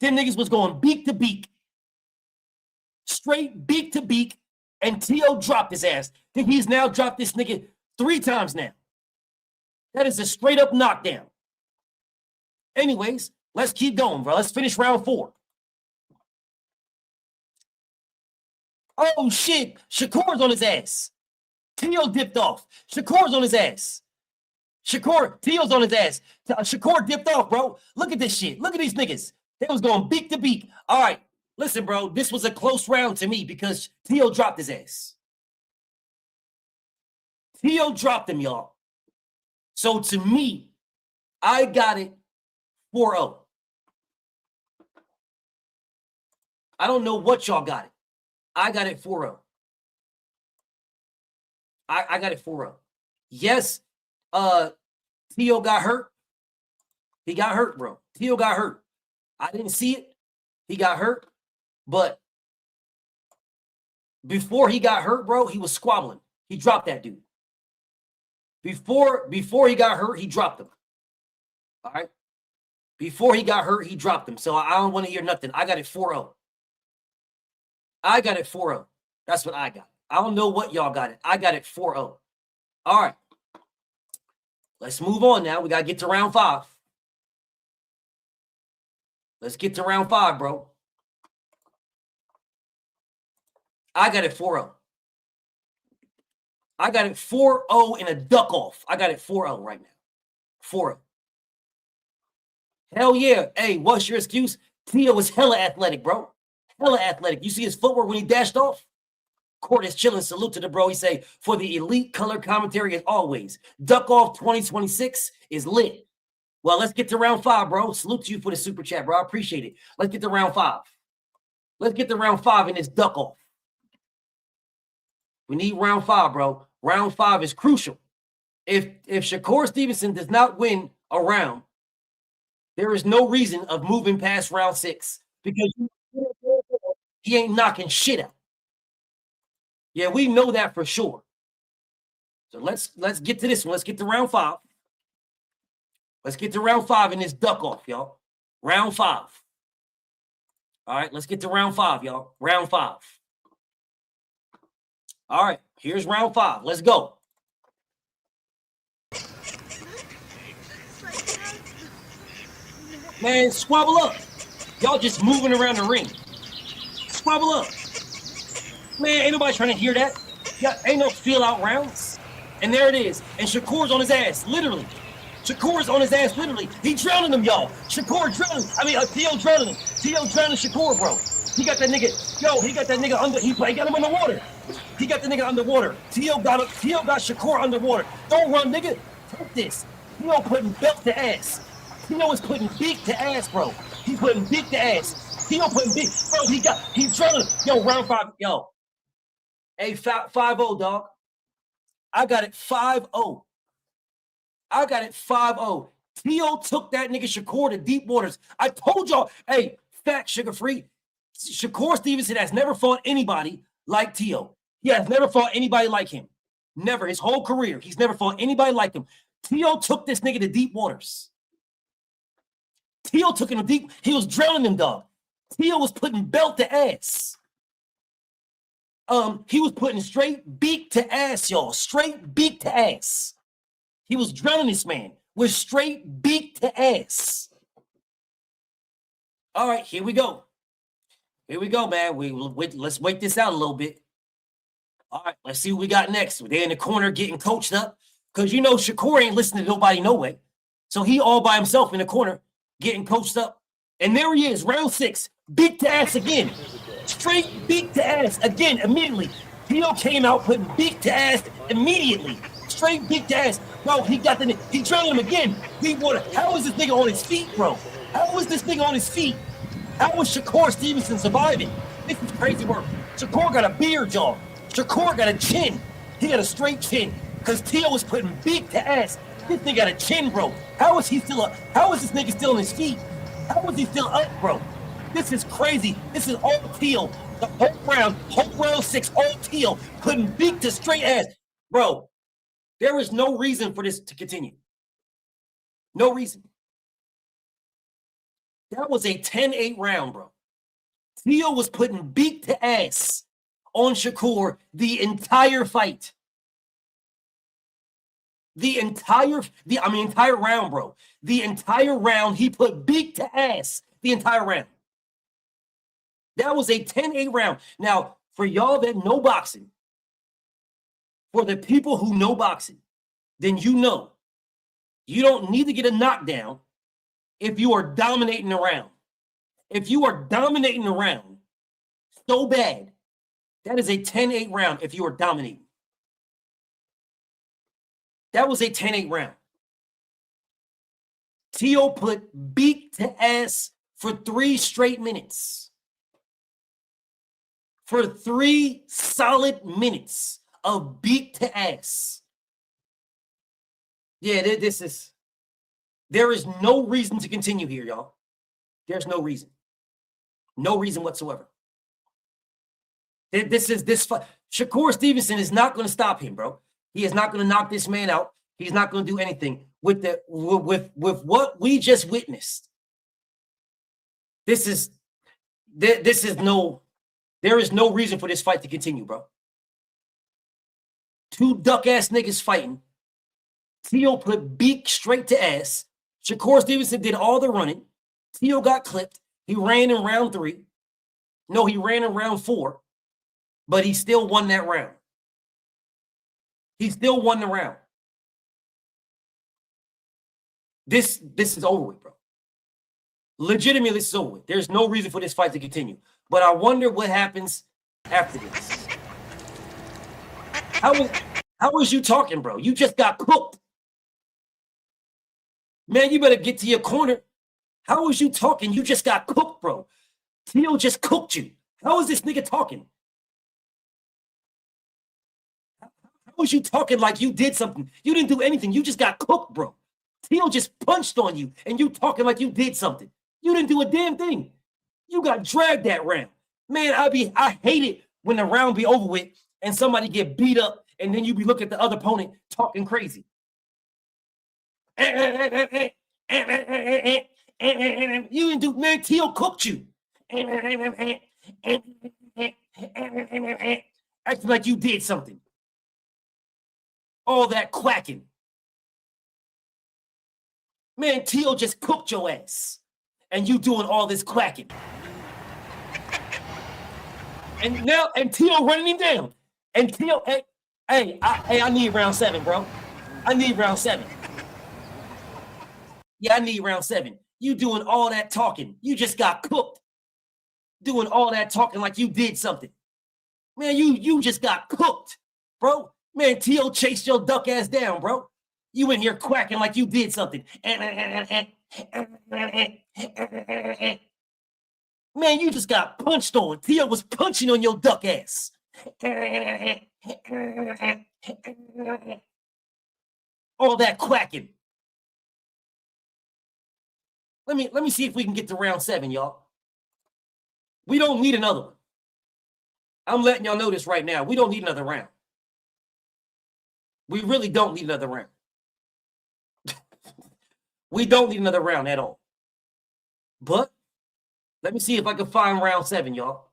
Them niggas was going beak to beak. Straight beak to beak. And T.O. dropped his ass. Then he's now dropped this nigga 3 times now. That is a straight up knockdown. Anyways, let's keep going, bro. Let's finish round 4. Oh, shit. Shakur's on his ass. T.O. dipped off. Shakur's on his ass. T.O.'s on his ass. Shakur dipped off, bro. Look at this shit. Look at these niggas. They was going beak to beak. All right. Listen, bro, this was a close round to me because T.O. dropped his ass. T.O. dropped him, y'all. So to me, I got it 4-0. I don't know what y'all got it. I got it 4-0. I got it 4-0. Yes, Teo got hurt. He got hurt, bro. Teo got hurt. I didn't see it. He got hurt. But before he got hurt, bro, he was squabbling. He dropped that dude. Before he got hurt, he dropped him. All right? Before he got hurt, he dropped him. So I don't want to hear nothing. I got it 4-0. I got it 4-0. That's what I got. I don't know what y'all got it. I got it 4-0. All right. Let's move on now. We got to get to round 5. Let's get to round 5, bro. I got it 4-0. I got it 4-0 in a duck off. I got it 4-0 right now. 4-0. Hell yeah. Hey, what's your excuse? Teo was hella athletic, bro. Hella athletic. You see his footwork when he dashed off? Court is chilling. Salute to the bro. He say, for the elite color commentary as always. Duck off 2026 is lit. Well, let's get to round 5, bro. Salute to you for the super chat, bro. I appreciate it. Let's get to round 5. Let's get to round 5 in this duck off. We need round 5, bro. Round 5 is crucial. If Shakur Stevenson does not win a round, there is no reason of moving past round 6 because he ain't knocking shit out. Yeah, we know that for sure. So let's get to this one. Let's get to round 5. Let's get to round 5 in this duck off, y'all. Round 5. All right, let's get to round 5, y'all. Round 5. All right, here's round 5. Let's go. Man, squabble up. Y'all just moving around the ring. Squabble up. Man, ain't nobody trying to hear that. Yeah, ain't no feel out rounds. And there it is. And Shakur's on his ass, literally. Shakur's on his ass, literally. He drowning him, y'all. Shakur drowning. Teo drowning him. Teo drowning Shakur, bro. He got that nigga. Yo, he got that nigga under. He got him underwater. He got the nigga underwater. Teo got Shakur underwater. Don't run, nigga. Take this. Teo putting belt to ass. Teo is putting beak to ass, bro. He putting beak to ass. Teo putting beak. Bro, he drowning. Yo, round 5. Yo. Hey, 5-0, dog. I got it 5-0. I got it 5-0. Teo took that nigga Shakur to deep waters. I told y'all, hey, fat sugar free. Shakur Stevenson has never fought anybody like Teo. He has never fought anybody like him. Never. His whole career. He's never fought anybody like him. Teo took this nigga to deep waters. Teo took him to deep. He was drowning him, dog. Teo was putting belt to ass. He was putting straight beak to ass, y'all. Straight beak to ass. He was drowning this man with straight beak to ass. All right, here we go. Here we go, man. Let's wait this out a little bit. All right, let's see what we got next. They're in the corner getting coached up because you know Shakur ain't listening to nobody no way. So he all by himself in the corner getting coached up. And there he is, round 6. Beak to ass again. Straight beak to ass again immediately. Teo came out putting beak to ass immediately. Straight beak to ass. Bro, he drowned him again. How is this nigga on his feet, bro? How is this nigga on his feet? How is Shakur Stevenson surviving? This is crazy work. Shakur got a beard, y'all. Shakur got a chin. He got a straight chin. Because Teo was putting beak to ass. This nigga got a chin, bro. How is this nigga still on his feet? How is he still up, bro? This is crazy. This is all Teo. The whole round 6, all Teo, putting beak to straight ass. Bro, there is no reason for this to continue. No reason. That was a 10-8 round, bro. Teo was putting beak to ass on Shakur the entire fight. The entire round, bro. The entire round, he put beak to ass the entire round. That was a 10-8 round. Now, for y'all that know boxing, for the people who know boxing, then you know you don't need to get a knockdown if you are dominating the round. If you are dominating the round so bad, that is a 10-8 round if you are dominating. That was a 10-8 round. Teo put beak to ass for 3 straight minutes. For 3 solid minutes of beat to ass. Yeah, there is no reason to continue here, y'all. There's no reason. No reason whatsoever. This fight. Shakur Stevenson is not going to stop him, bro. He is not going to knock this man out. He's not going to do anything with what we just witnessed. There is no reason for this fight to continue, bro. Two duck ass niggas fighting. Teo put beak straight to ass. Shakur Stevenson did all the running. Teo got clipped. He ran in round 3. No, he ran in round 4, but he still won that round. He still won the round. This is over with, bro. Legitimately, this is over with. There's no reason for this fight to continue. But I wonder what happens after this. How was you talking, bro? You just got cooked. Man, you better get to your corner. How was you talking? You just got cooked, bro. Teo just cooked you. How is this nigga talking? How was you talking like you did something? You didn't do anything. You just got cooked, bro. Teo just punched on you, and you talking like you did something. You didn't do a damn thing. You got dragged that round. Man, I hate it when the round be over with and somebody get beat up, and then you be looking at the other opponent talking crazy. You didn't do, man, Teo cooked you. Acting like you did something. All that quacking. Man, Teo just cooked your ass. And you doing all this quacking. And Teo running him down. And Teo, I need round 7, bro. I need round 7. Yeah, I need round 7. You doing all that talking. You just got cooked. Doing all that talking like you did something. Man, you just got cooked, bro. Man, Teo chased your duck ass down, bro. You in here quacking like you did something. Man, you just got punched on. Teo was punching on your duck ass. All that quacking. Let me see if we can get to round 7, y'all. We don't need another one. I'm letting y'all know this right now. We don't need another round. We really don't need another round. We don't need another round at all. But let me see if I can find round 7, y'all.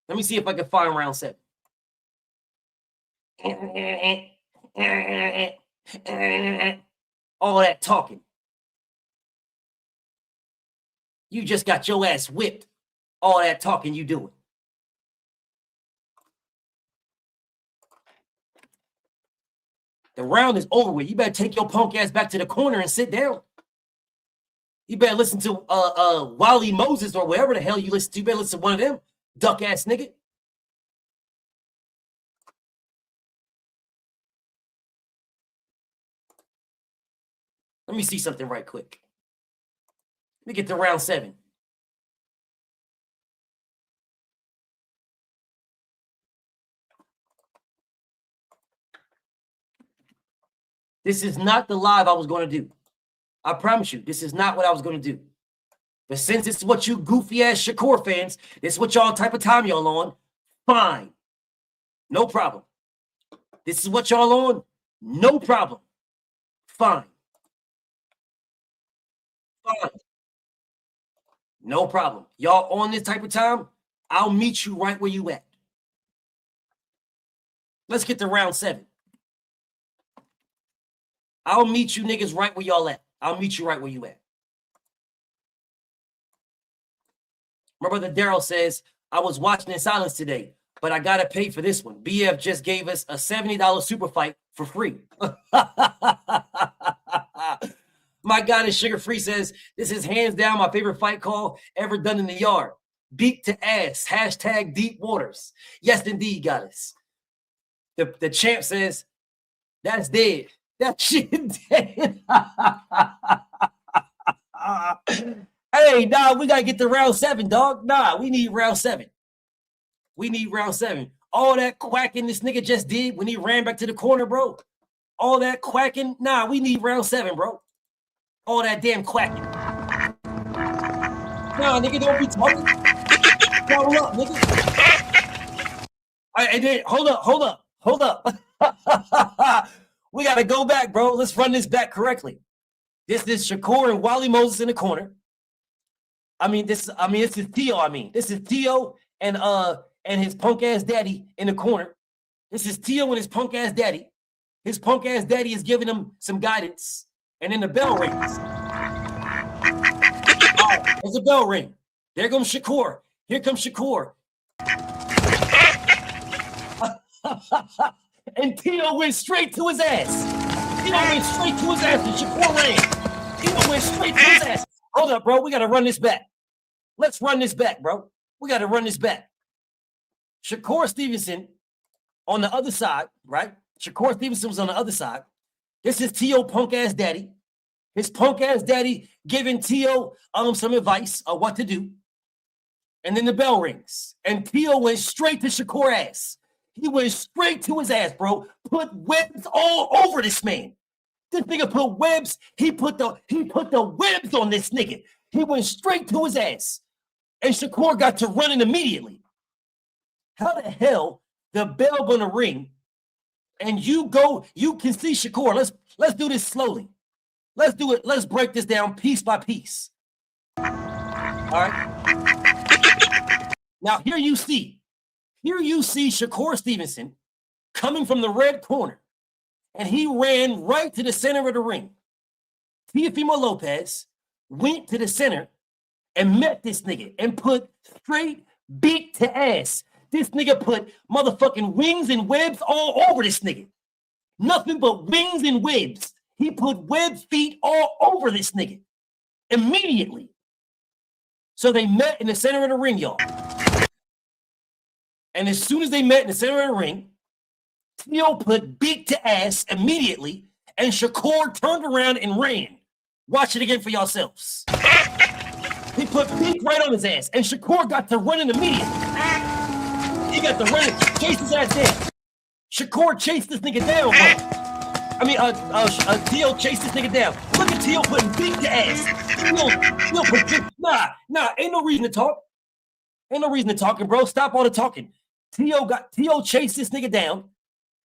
Let me see if I can find round 7. All that talking. You just got your ass whipped. All that talking you doing. The round is over with. You better take your punk ass back to the corner and sit down. You better listen to Wally Moses or whatever the hell you listen to. You better listen to one of them, duck ass nigga. Let me see something right quick. Let me get to round 7. This is not the live I was going to do. I promise you, this is not what I was going to do. But since it's what you goofy-ass Shakur fans, it's what y'all type of time y'all on, fine. No problem. This is what y'all on, no problem. Fine. Fine. No problem. Y'all on this type of time, I'll meet you right where you at. Let's get to round 7. I'll meet you niggas right where y'all at. I'll meet you right where you at. My brother Daryl says, I was watching in silence today, but I got to pay for this one. BF just gave us a $70 super fight for free. My God is Sugar Free says, this is hands down my favorite fight call ever done in the yard. Beat to ass. Hashtag deep waters. Yes, indeed, goddess. The champ says, that's dead. That shit dead. Hey, nah, we got to get to round 7, dog. Nah, we need round 7. We need round 7. All that quacking this nigga just did when he ran back to the corner, bro. All that quacking. Nah, we need round 7, bro. All that damn quacking. Nah, nigga, don't be talking. Follow up, nigga. And then, hold up. We got to go back, bro. Let's run this back correctly. This is Shakur and Wally Moses in the corner. This is Teo. This is Teo and his punk ass daddy in the corner. This is Teo and his punk ass daddy. His punk ass daddy is giving him some guidance. And then the bell rings. All right, there's a bell ring. There comes Shakur. Here comes Shakur. And Teo went straight to his ass. Teo went straight to his ass and Shakur ran. Teo went straight to his ass. Hold up, bro. We got to run this back. Let's run this back, bro. We got to run this back. Shakur Stevenson on the other side, right? Shakur Stevenson was on the other side. This is Teo punk ass daddy. His punk ass daddy giving Teo some advice on what to do. And then the bell rings. And Teo went straight to Shakur ass. He went straight to his ass, bro. Put webs all over this man. This nigga put webs. He put the webs on this nigga. He went straight to his ass. And Shakur got to running immediately. How the hell the bell gonna ring? And you can see Shakur. Let's do this slowly. Let's do it. Let's break this down piece by piece. All right. Now here you see Shakur Stevenson coming from the red corner, and he ran right to the center of the ring. Teofimo Lopez went to the center and met this nigga and put straight beat to ass. This nigga put motherfucking wings and webs all over this nigga. Nothing but wings and webs. He put web feet all over this nigga immediately. So they met in the center of the ring, y'all. And as soon as they met in the center of the ring, Teo put beat to ass immediately, and Shakur turned around and ran. Watch it again for yourselves. He put beat right on his ass, and Shakur got to running immediately. He got to running, chase his ass down. Shakur chased this nigga down, bro. Teo chased this nigga down. Look at Teo putting beat to ass. Teo put beat. Nah, ain't no reason to talk. Ain't no reason to talking, bro. Stop all the talking. Teo chased this nigga down.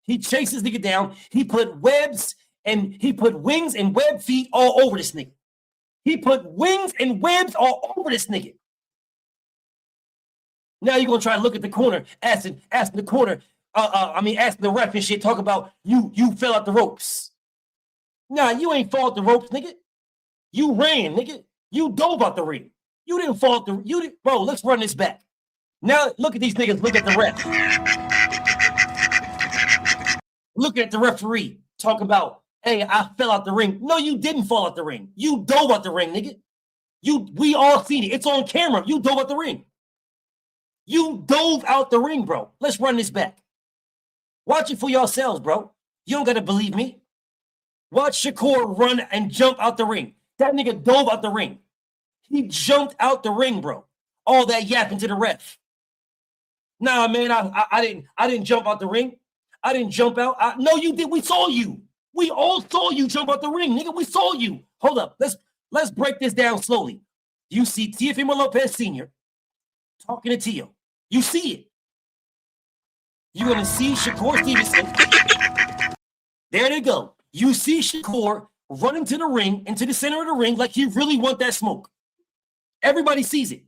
He chased this nigga down. He put webs and he put wings and web feet all over this nigga. He put wings and webs all over this nigga. Now you're gonna try to look at the corner, asking the corner, asking the ref and shit, talk about you fell out the ropes. Nah, you ain't fall out the ropes, nigga. You ran, nigga. You dove out the ring. You didn't fall out the bro, let's run this back. Now look at these niggas, look at the ref. Look at the referee, talk about, hey, I fell out the ring. No, you didn't fall out the ring. You dove out the ring, nigga. We all seen it. It's on camera. You dove out the ring. You dove out the ring, bro. Let's run this back. Watch it for yourselves, bro. You don't got to believe me. Watch Shakur run and jump out the ring. That nigga dove out the ring. He jumped out the ring, bro. All that yapping to the ref. Nah, man, I didn't jump out the ring. I didn't jump out. No, you did. We saw you. We all saw you jump out the ring, nigga. We saw you. Hold up. Let's break this down slowly. You see Teofimo Lopez Sr. talking to Teo. You see it. You're going to see Shakur Stevenson. There they go. You see Shakur running to the ring, into the center of the ring like he really want that smoke. Everybody sees it.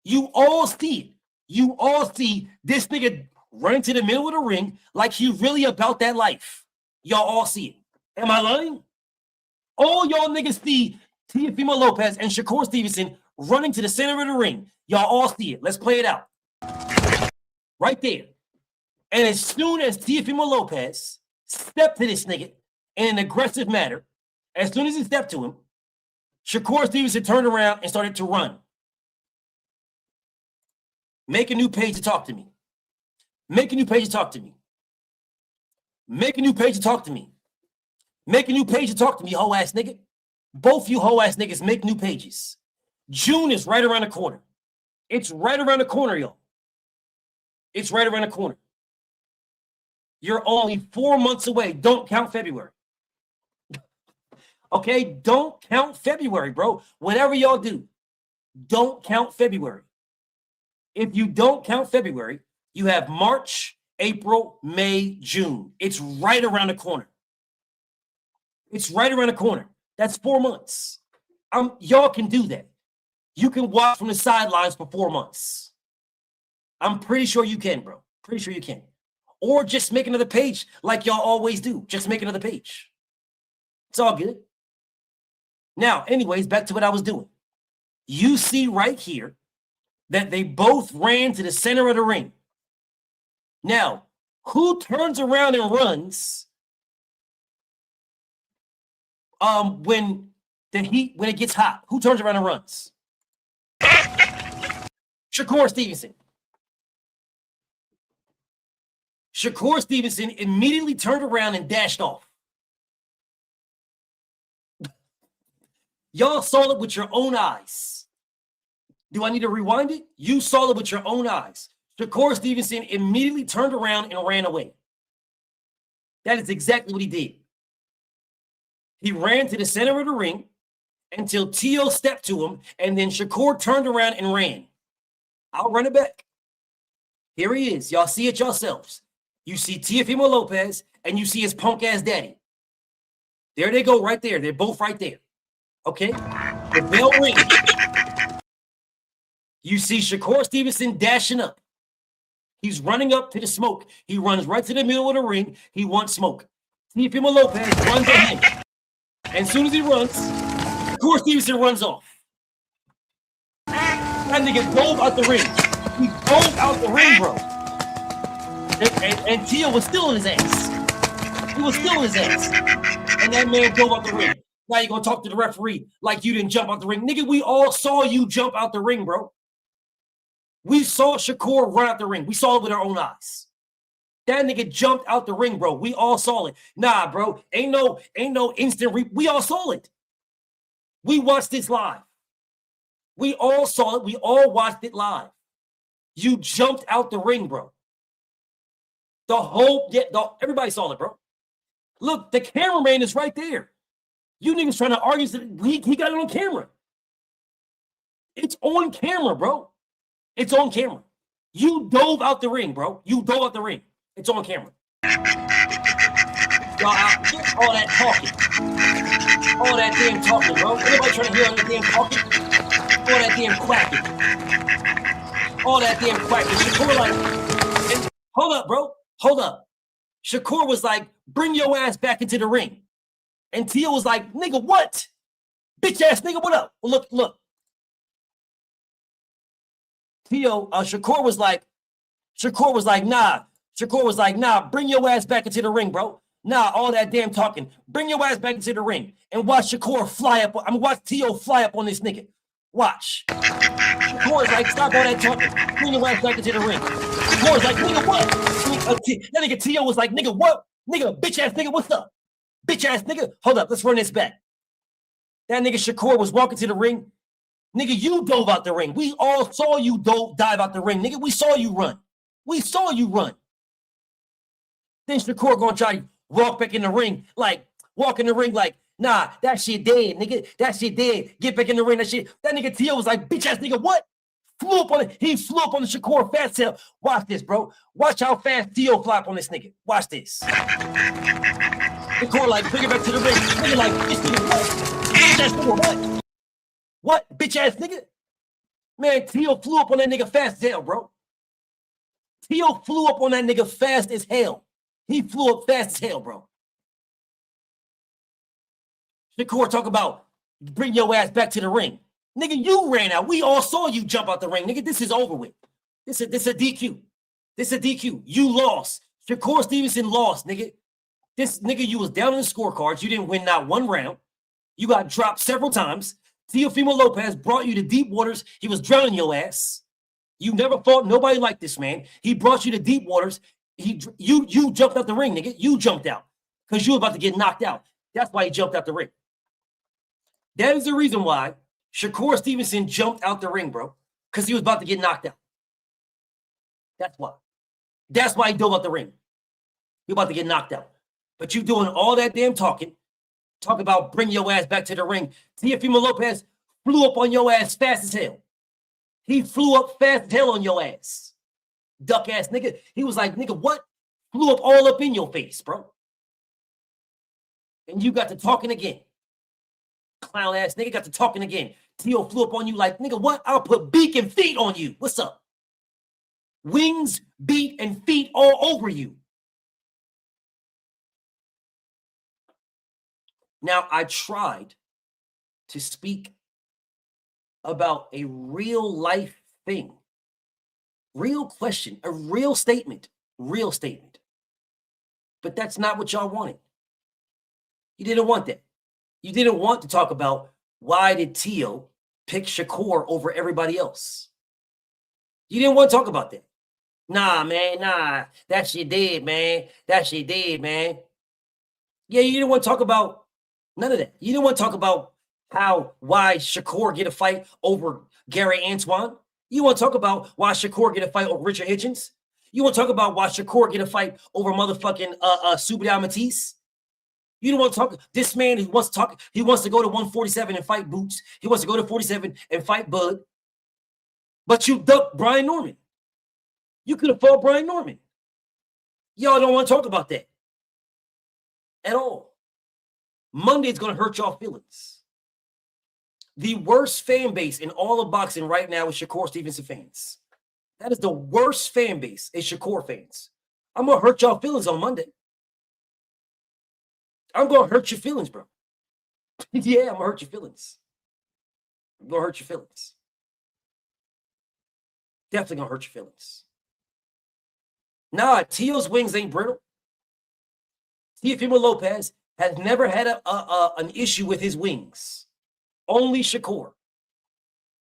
You all see it. You all see this nigga running to the middle of the ring like he really about that life. Y'all all see it. Am I lying? All y'all niggas see Teofimo Lopez and Shakur Stevenson running to the center of the ring. Y'all all see it. Let's play it out. Right there. And as soon as Teofimo Lopez stepped to this nigga in an aggressive manner, as soon as he stepped to him, Shakur Stevenson turned around and started to run. Make a new page to talk to me. Make a new page to talk to me. Make a new page to talk to me. Make a new page to talk to me, hoe ass nigga. Both you hoe ass niggas make new pages. June is right around the corner. It's right around the corner, y'all. It's right around the corner. You're only 4 months away. Don't count February. Okay? Don't count February, bro. Whatever y'all do, don't count February. If you don't count February, you have March, April, May, June. It's right around the corner. It's right around the corner. That's 4 months. Y'all can do that. You can watch from the sidelines for 4 months. I'm pretty sure you can, bro. Pretty sure you can. Or just make another page like y'all always do. Just make another page. It's all good. Now, anyways, back to what I was doing. You see right here that they both ran to the center of the ring. Now, who turns around and runs when it gets hot? Who turns around and runs? Shakur Stevenson. Shakur Stevenson immediately turned around and dashed off. Y'all saw it with your own eyes. Do I need to rewind it? You saw it with your own eyes. Shakur Stevenson immediately turned around and ran away. That is exactly what he did. He ran to the center of the ring until Teo stepped to him, and then Shakur turned around and ran. I'll run it back. Here he is. Y'all see it yourselves. You see Teofimo Lopez, and you see his punk-ass daddy. There they go right there. They're both right there. Okay? The bell rings. You see Shakur Stevenson dashing up. He's running up to the smoke. He runs right to the middle of the ring. He wants smoke. Teofimo Lopez runs at him. And as soon as he runs, Shakur Stevenson runs off. That nigga dove out the ring. He dove out the ring, bro. And Teo was still in his ass. He was still in his ass. And that man dove out the ring. Now you're going to talk to the referee like you didn't jump out the ring. Nigga, we all saw you jump out the ring, bro. We saw Shakur run out the ring. We saw it with our own eyes. That nigga jumped out the ring, bro. We all saw it. Nah, bro. Ain't no instant we all saw it. We watched this live. We all saw it. We all watched it live. You jumped out the ring, bro. Everybody saw it, bro. Look, the cameraman is right there. You niggas trying to argue that he got it on camera. It's on camera, bro. It's on camera. You dove out the ring, bro. You dove out the ring. It's on camera. Y'all out all that talking. All that damn talking, bro. Anybody trying to hear all that damn talking? All that damn quacking. All that damn quacking. Shakur like, hold up, bro. Hold up. Shakur was like, bring your ass back into the ring. And Teo was like, nigga, what? Bitch ass nigga, what up? Well, look. Teo, Shakur was like, nah. Shakur was like, nah, bring your ass back into the ring, bro. Nah, all that damn talking. Bring your ass back into the ring. And watch Shakur fly up. Watch Teo fly up on this nigga. Watch. Shakur's like, stop all that talking. Bring your ass back into the ring. Shakur's like, nigga, what? That nigga Teo was like, nigga, what? Nigga, bitch ass nigga, what's up? Bitch ass nigga. Hold up, let's run this back. That nigga Shakur was walking to the ring. Nigga, you dove out the ring. We all saw you dive out the ring. Nigga, we saw you run. We saw you run. Then Shakur gonna try to walk back in the ring, like, nah, that shit dead, nigga. That shit dead. Get back in the ring, that shit. That nigga Teo was like, bitch ass nigga, what? He flew up on the Shakur fast tail. Watch this, bro. Watch how fast Teo fly up on this nigga. Watch this. Shakur like, bring it back to the ring. Nigga like, bitch nigga, what? Bitch ass nigga, what? What? Bitch ass nigga? Man, Teo flew up on that nigga fast as hell, bro. Teo flew up on that nigga fast as hell. He flew up fast as hell, bro. Shakur talk about bring your ass back to the ring. Nigga, you ran out. We all saw you jump out the ring. Nigga, this is over with. This is a DQ. This is a DQ. You lost. Shakur Stevenson lost, nigga. This nigga, you was down in the scorecards. You didn't win not one round. You got dropped several times. Teofimo Lopez brought you to deep waters. He was drowning your ass. You never fought nobody like this, man. He brought you to deep waters. You jumped out the ring, nigga. You jumped out because you were about to get knocked out. That's why he jumped out the ring. That is the reason why Shakur Stevenson jumped out the ring, bro, because he was about to get knocked out. That's why. That's why he dove out the ring. You're about to get knocked out. But you doing all that damn talking. Talk about bring your ass back to the ring. Teofimo Lopez flew up on your ass fast as hell. He flew up fast as hell on your ass. Duck ass nigga. He was like, nigga, what? Flew up all up in your face, bro. And you got to talking again. Clown ass nigga got to talking again. Teo flew up on you like, nigga, what? I'll put beak and feet on you. What's up? Wings, beak, and feet all over you. Now, I tried to speak about a real life thing, real question, a real statement, But that's not what y'all wanted. You didn't want that. You didn't want to talk about why did Teo pick Shakur over everybody else. You didn't want to talk about that. Nah, man, nah. That shit dead, man. That shit dead, man. Yeah, you didn't want to talk about none of that. You didn't want to talk about why Shakur get a fight over Gary Antoine. You want to talk about why Shakur get a fight over Richard Hitchens. You want to talk about why Shakur get a fight over motherfucking Subidal Matisse. You don't want to talk. This man, he wants to talk. He wants to go to 147 and fight Boots. He wants to go to 47 and fight Bud. But you ducked Brian Norman. You could have fought Brian Norman. Y'all don't want to talk about that at all. Monday's going to hurt y'all feelings. The worst fan base in all of boxing right now is Shakur Stevenson fans. That is the worst fan base is Shakur fans. I'm going to hurt y'all feelings on Monday. I'm going to hurt your feelings, bro. Yeah, I'm going to hurt your feelings. I'm going to hurt your feelings. Definitely going to hurt your feelings. Nah, Teo's wings ain't brittle. Teofimo Lopez has never had an issue with his wings. Only Shakur.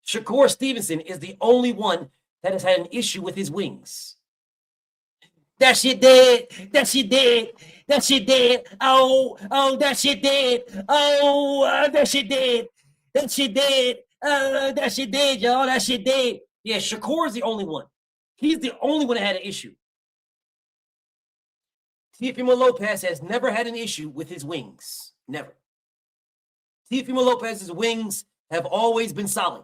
Shakur Stevenson is the only one that has had an issue with his wings. That shit dead. That shit dead. That shit dead. Oh, that shit dead. Oh, that shit dead. That shit dead. That shit dead, y'all. That shit dead. Yeah, Shakur is the only one. He's the only one that had an issue. Teofimo Lopez has never had an issue with his wings. Never. Teofimo Lopez's wings have always been solid.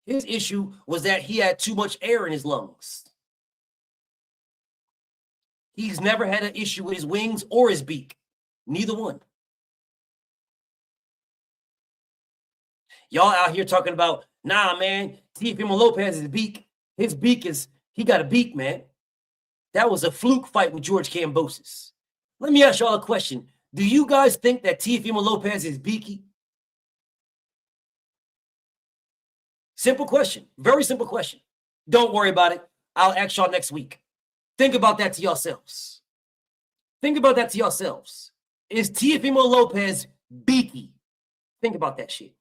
His issue was that he had too much air in his lungs. He's never had an issue with his wings or his beak. Neither one. Y'all out here talking about, nah, man, Teofimo Lopez's beak, his beak is, he got a beak, man. That was a fluke fight with George Kambosos. Let me ask y'all a question. Do you guys think that Teofimo Lopez is beaky? Simple question. Very simple question. Don't worry about it. I'll ask y'all next week. Think about that to yourselves. Think about that to yourselves. Is Teofimo Lopez beaky? Think about that shit.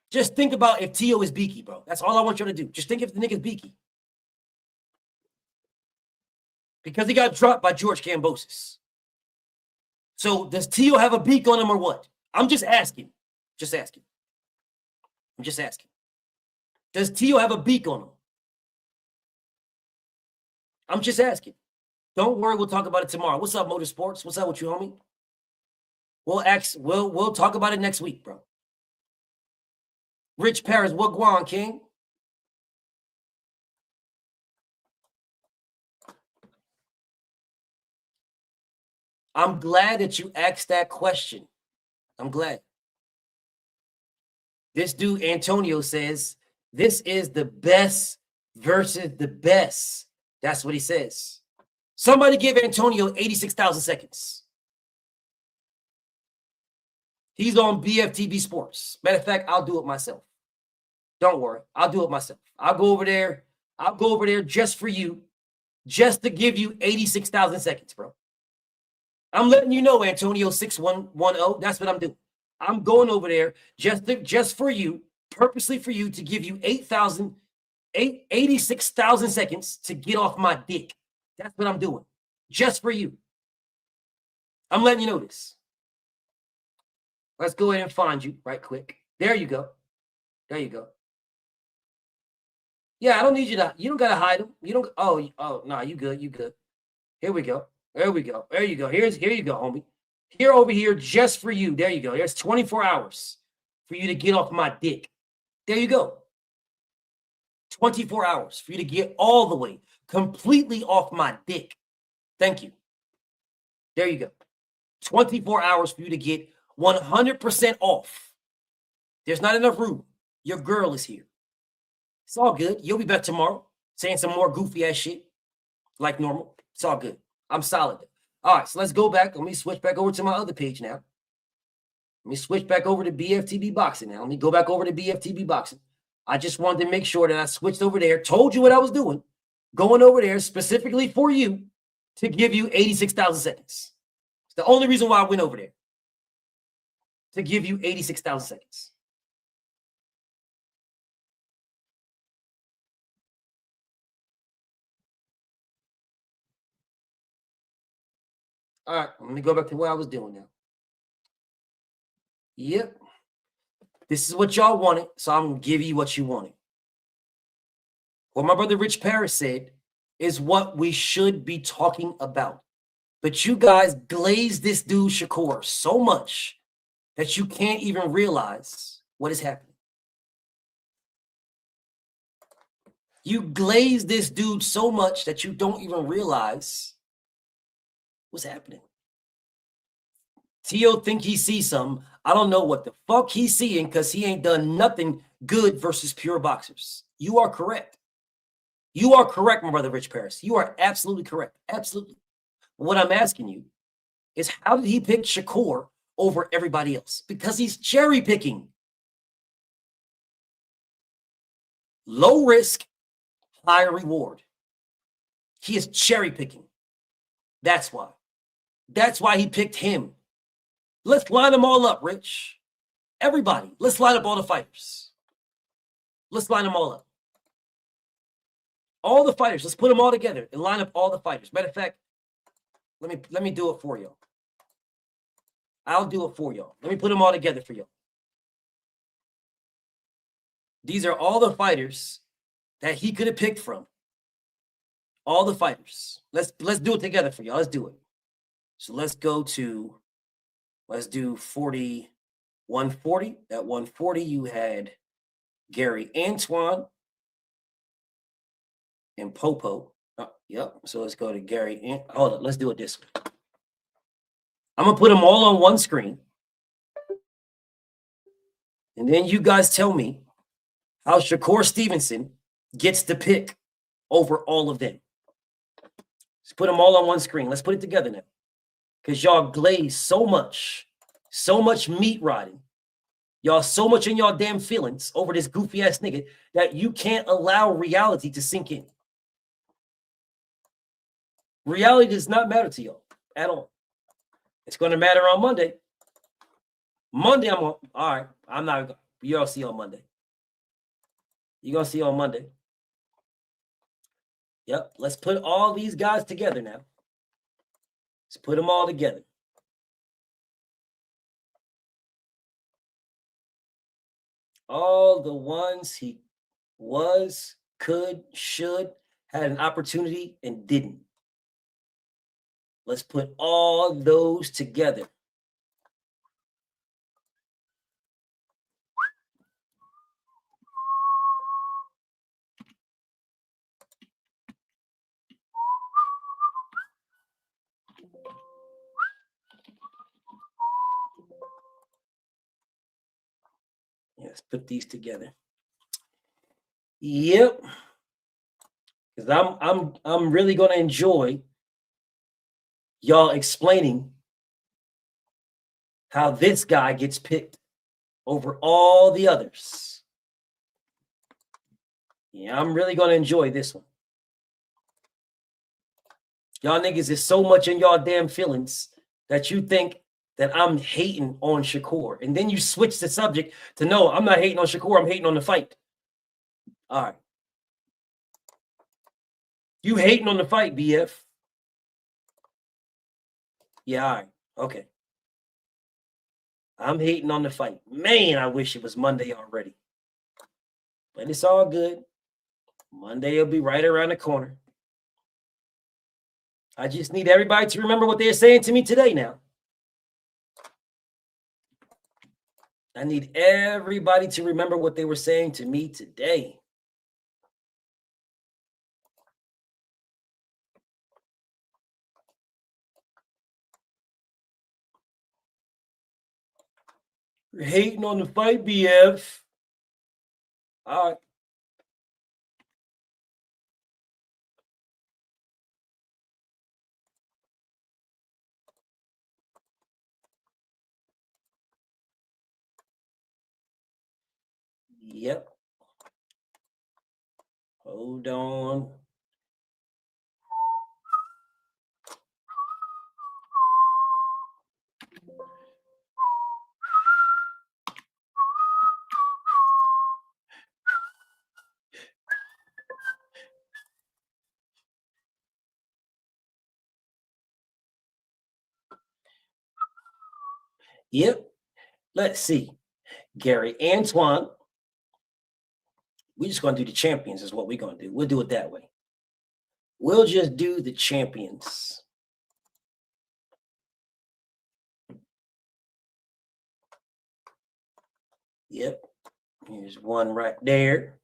Just think about if Teo is beaky, bro. That's all I want you to do. Just think if the nigga's beaky. Because he got dropped by George Kambosos. So does Teo have a beak on him or what? I'm just asking. Just asking. I'm just asking. Does Teo have a beak on him? I'm just asking. Don't worry, we'll talk about it tomorrow. What's up, Motorsports? What's up with you, homie? We'll talk about it next week, bro. Rich Paris, what guan, King? I'm glad that you asked that question. I'm glad. This dude, Antonio, says, this is the best versus the best. That's what he says. Somebody give Antonio 86,000 seconds. He's on BFTB Sports. Matter of fact, I'll do it myself. Don't worry. I'll do it myself. I'll go over there. I'll go over there just for you, just to give you 86,000 seconds, bro. I'm letting you know, Antonio 6110. That's what I'm doing. I'm going over there just for you, purposely for you, to give you 86,000 seconds to get off my dick. That's what I'm doing. Just for you. I'm letting you know this. Let's go ahead and find you right quick. There you go. There you go. Yeah, I don't need you to. You don't gotta hide them. You don't. Oh, no, you good. You good. Here we go. There we go. There you go. Here you go, homie. Here over here just for you. There you go. There's 24 hours for you to get off my dick. There you go. 24 hours for you to get all the way completely off my dick. Thank you. There you go. 24 hours for you to get 100% off. There's not enough room. Your girl is here. It's all good. You'll be back tomorrow saying some more goofy ass shit like normal. It's all good. I'm solid. All right, so let's go back. Let me switch back over to my other page now. Let me switch back over to BFTB Boxing now. Let me go back over to BFTB Boxing. I just wanted to make sure that I switched over there, told you what I was doing, going over there specifically for you to give you 86,000 seconds. It's the only reason why I went over there, to give you 86,000 seconds. All right, let me go back to what I was doing now. Yep. This is what y'all wanted, so I'm going to give you what you wanted. What my brother Rich Paris said is what we should be talking about. But you guys glazed this dude Shakur so much that you can't even realize what is happening. You glazed this dude so much that you don't even realize what's happening. Tio think he sees something. I don't know what the fuck he's seeing because he ain't done nothing good versus pure boxers. You are correct. You are correct, my brother Rich Paris. You are absolutely correct. Absolutely. What I'm asking you is how did he pick Shakur over everybody else? Because he's cherry picking. Low risk, high reward. He is cherry picking. That's why. That's why he picked him. Let's line them all up, Rich. Everybody, let's line up all the fighters. Let's line them all up. All the fighters, let's put them all together and line up all the fighters. Matter of fact, let me do it for y'all. I'll do it for y'all. Let me put them all together for y'all. These are all the fighters that he could have picked from. All the fighters. Let's do it together for y'all. Let's do it. So let's do 40, 140. At 140, you had Gary Antoine and Popo. Yep. So let's go to Gary. Hold on. Let's do it this way. I'm going to put them all on one screen. And then you guys tell me how Shakur Stevenson gets the pick over all of them. Let's put them all on one screen. Let's put it together now. Because y'all glaze so much meat riding. Y'all so much in y'all damn feelings over this goofy ass nigga that you can't allow reality to sink in. Reality does not matter to y'all at all. It's going to matter on Monday. Monday, all right. I'm not, you'll see on Monday. You're going to see on Monday. Yep. Let's put all these guys together now. Let's put them all together. All the ones he was, could, should, had an opportunity and didn't. Let's put all those together. Let's put these together. Yep. Because I'm really going to enjoy y'all explaining how this guy gets picked over all the others. Yeah, I'm really going to enjoy this one. Y'all niggas is so much in y'all damn feelings that you think that I'm hating on Shakur. And then you switch the subject to no, I'm not hating on Shakur, I'm hating on the fight. All right. You hating on the fight, BF. Yeah, all right. Okay. I'm hating on the fight. Man, I wish it was Monday already. But it's all good. Monday will be right around the corner. I just need everybody to remember what they're saying to me today now. I need everybody to remember what they were saying to me today. You're hating on the fight, BF. All right. Yep. Hold on. Yep. Let's see. Gary Antoine. We're just going to do the champions is what we're going to do. We'll do it that way. We'll just do the champions. Yep. Here's one right there.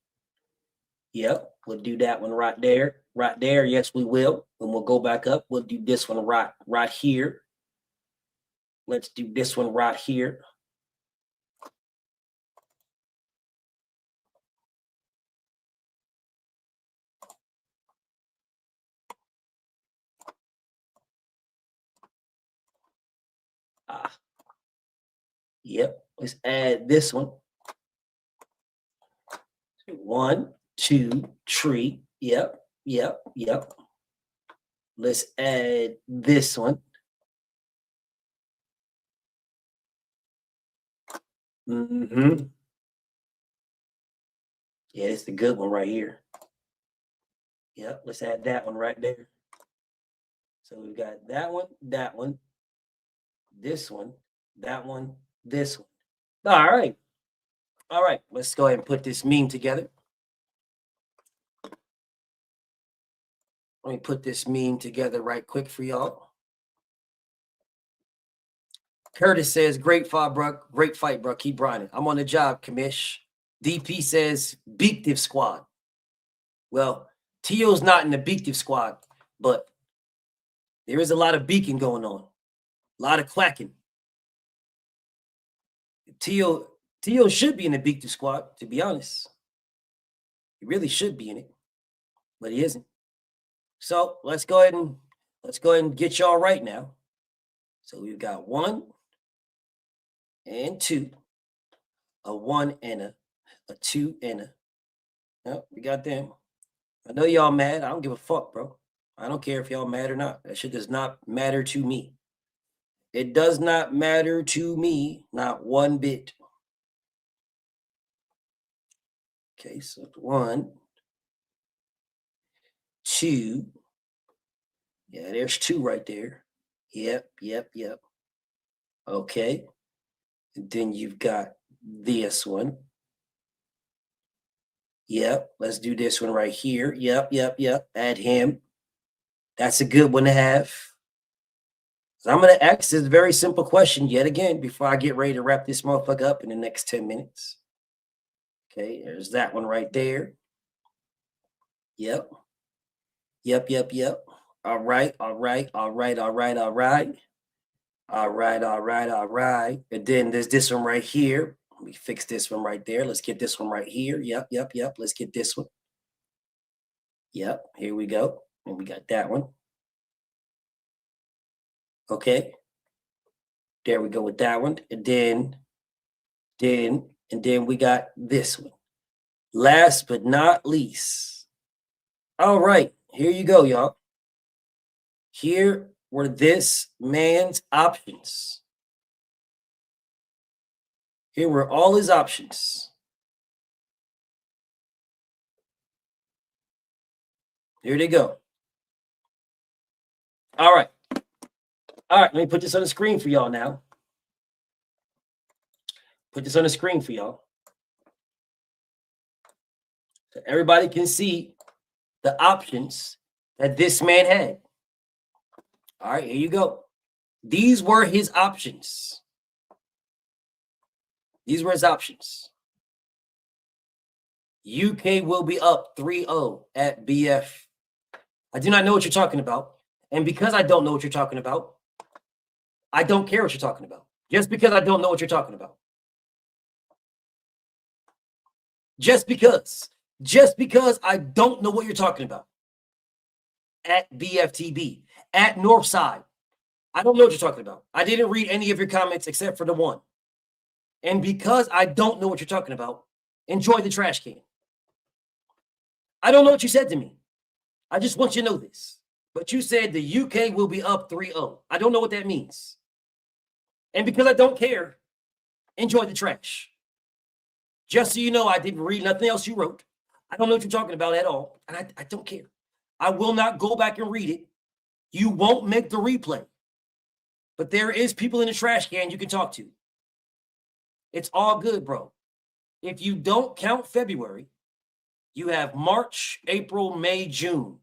Yep. We'll do that one right there. Right there. Yes, we will. And we'll go back up. We'll do this one right here. Let's do this one right here. Yep. Let's add this one. 1, 2, 3. Yep. Yep. Yep. Let's add this one. Mm-hmm. Yeah, it's the good one right here. Yep. Let's add that one right there. So we've got that one, this one, that one, this one. All right. All right. Let's go ahead and put this meme together. Let me put this meme together right quick for y'all. Curtis says, great fight, bro. Great fight, bro. Keep grinding. I'm on the job, Kamish. DP says, beaktive squad. Well, Tio's not in the beaktive squad, but there is a lot of beaking going on. A lot of quacking. Tio should be in the beaktive squad, to be honest. He really should be in it, but he isn't. So let's go ahead and get y'all right now. So we've got 1 and 2, a 1 and a 2 and a. Yep, we got them. I know y'all mad. I don't give a fuck, bro. I don't care if y'all mad or not. That shit does not matter to me. It does not matter to me, not one bit. Okay, so 1, 2. Yeah, there's 2 right there. Yep. Okay. And then you've got this one. Yep. Let's do this one right here. Yep. Add him. That's a good one to have. So I'm going to ask this very simple question yet again before I get ready to wrap this motherfucker up in the next 10 minutes. Okay, there's that one right there. Yep. All right. And then there's this one right here. Let me fix this one right there. Let's get this one right here. Yep. Let's get this one. Yep, here we go. And we got that one. Okay. There we go with that one. And then we got this one. Last but not least. All right, here you go, y'all. Here were this man's options. Here were all his options. Here they go. All right. Let me put this on the screen for y'all now. Put this on the screen for y'all. So everybody can see the options that this man had. All right, here you go. These were his options. These were his options. UK will be up 3-0 at BF. I do not know what you're talking about. And because I don't know what you're talking about, I don't care what you're talking about. Just because I don't know what you're talking about. Just because I don't know what you're talking about. At BFTB, at Northside, I don't know what you're talking about. I didn't read any of your comments except for the one. And because I don't know what you're talking about, enjoy the trash can. I don't know what you said to me. I just want you to know this. But you said the UK will be up 3-0. I don't know what that means. And because I don't care, enjoy the trash. Just so you know, I didn't read nothing else you wrote. I don't know what you're talking about at all. And I don't care. I will not go back and read it. You won't make the replay. But there is people in the trash can you can talk to. It's all good, bro. If you don't count February, you have March, April, May, June.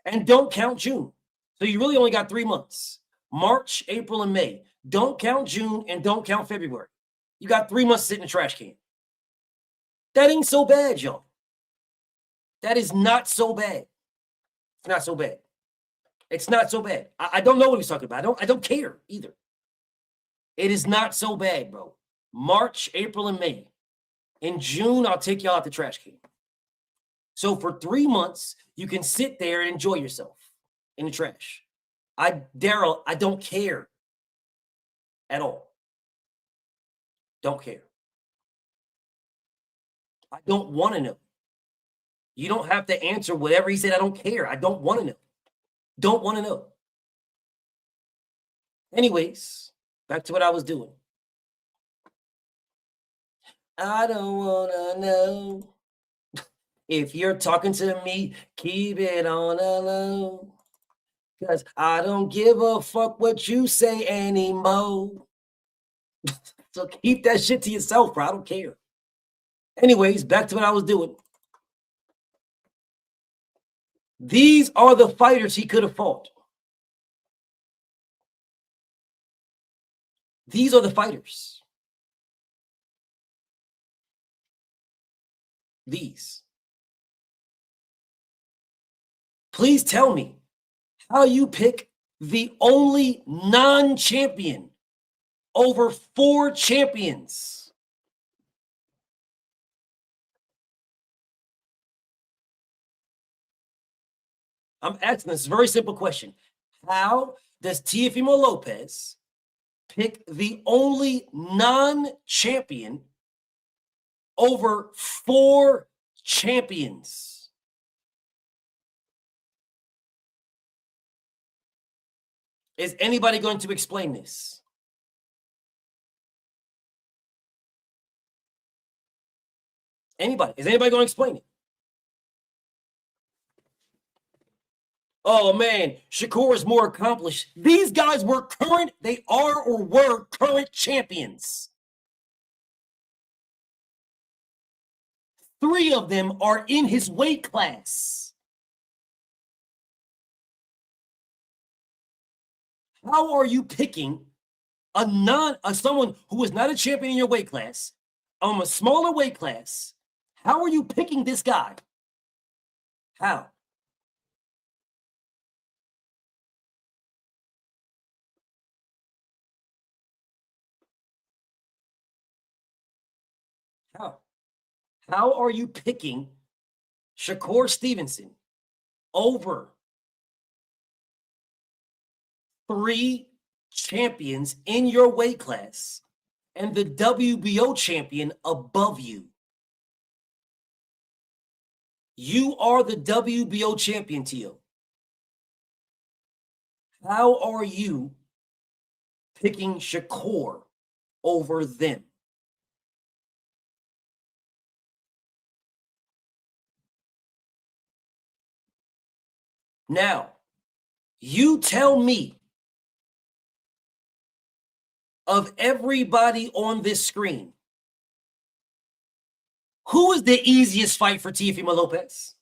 And don't count June. So you really only got 3 months. March, April, and May. Don't count June and don't count February. You got 3 months sitting in the trash can. That ain't so bad, y'all. That is not so bad. It's not so bad. It's not so bad. I don't know what he's talking about. I don't care either. It is not so bad, bro. March, April, and May. In June, I'll take y'all out the trash can. So for 3 months, you can sit there and enjoy yourself in the trash. Daryl, I don't care at all. Don't care. I don't want to know. You don't have to answer whatever he said. I don't care. I don't want to know. Don't want to know. Anyways, back to what I was doing. I don't want to know. If you're talking to me, keep it on the low. Because I don't give a fuck what you say anymore. So keep that shit to yourself, bro. I don't care. Anyways, back to what I was doing. These are the fighters he could have fought. These are the fighters. These. Please tell me how you pick the only non-champion over 4 champions. I'm asking this very simple question. How does Teofimo Lopez pick the only non-champion over 4 champions? Is anybody going to explain this? Anybody? Is anybody going to explain it? Oh, man, Shakur is more accomplished. These guys were current, they are or were current champions. 3 of them are in his weight class. How are you picking someone who is not a champion in your weight class, a smaller weight class? How are you picking this guy? How? How? How are you picking Shakur Stevenson over 3 champions in your weight class and the WBO champion above you? You are the WBO champion, Tio. How are you picking Shakur over them? Now, you tell me, of everybody on this screen, Who is the easiest fight for Teofimo Lopez?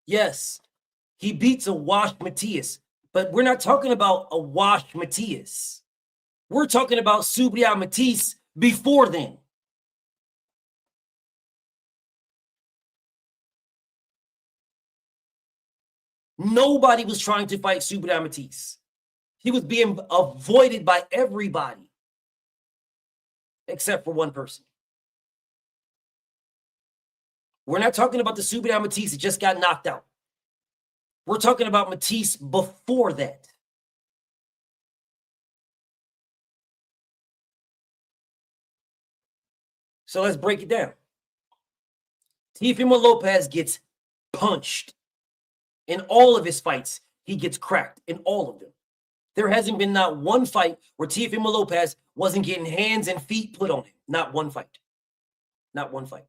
Yes, he beats a washed Matias, but we're not talking about a washed Matias. We're talking about Subriel Matias before then. Nobody was trying to fight Subriel Matias. He was being avoided by everybody except for one person. We're not talking about the Subriel Matias that just got knocked out. We're talking about Matias before that. So let's break it down. Teofimo Lopez gets punched. In all of his fights, he gets cracked. In all of them. There hasn't been not one fight where Teofimo Lopez wasn't getting hands and feet put on him. Not one fight. Not one fight.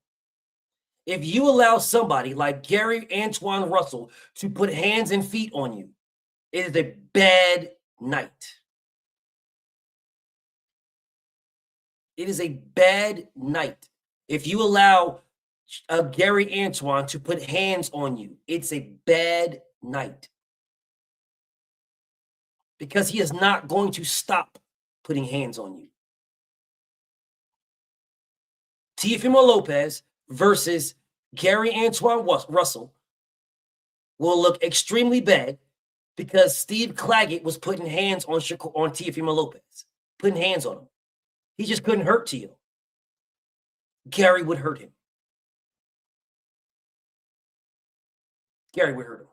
If you allow somebody like Gary Antoine Russell to put hands and feet on you, it is a bad night. It is a bad night. If you allow Gary Antoine to put hands on you, it's a bad night. Because he is not going to stop putting hands on you. Teofimo Lopez versus Gary Antoine Russell will look extremely bad because Steve Claggett was putting hands on Teofimo Lopez, putting hands on him. He just couldn't hurt Teo. Gary would hurt him. Gary would hurt him.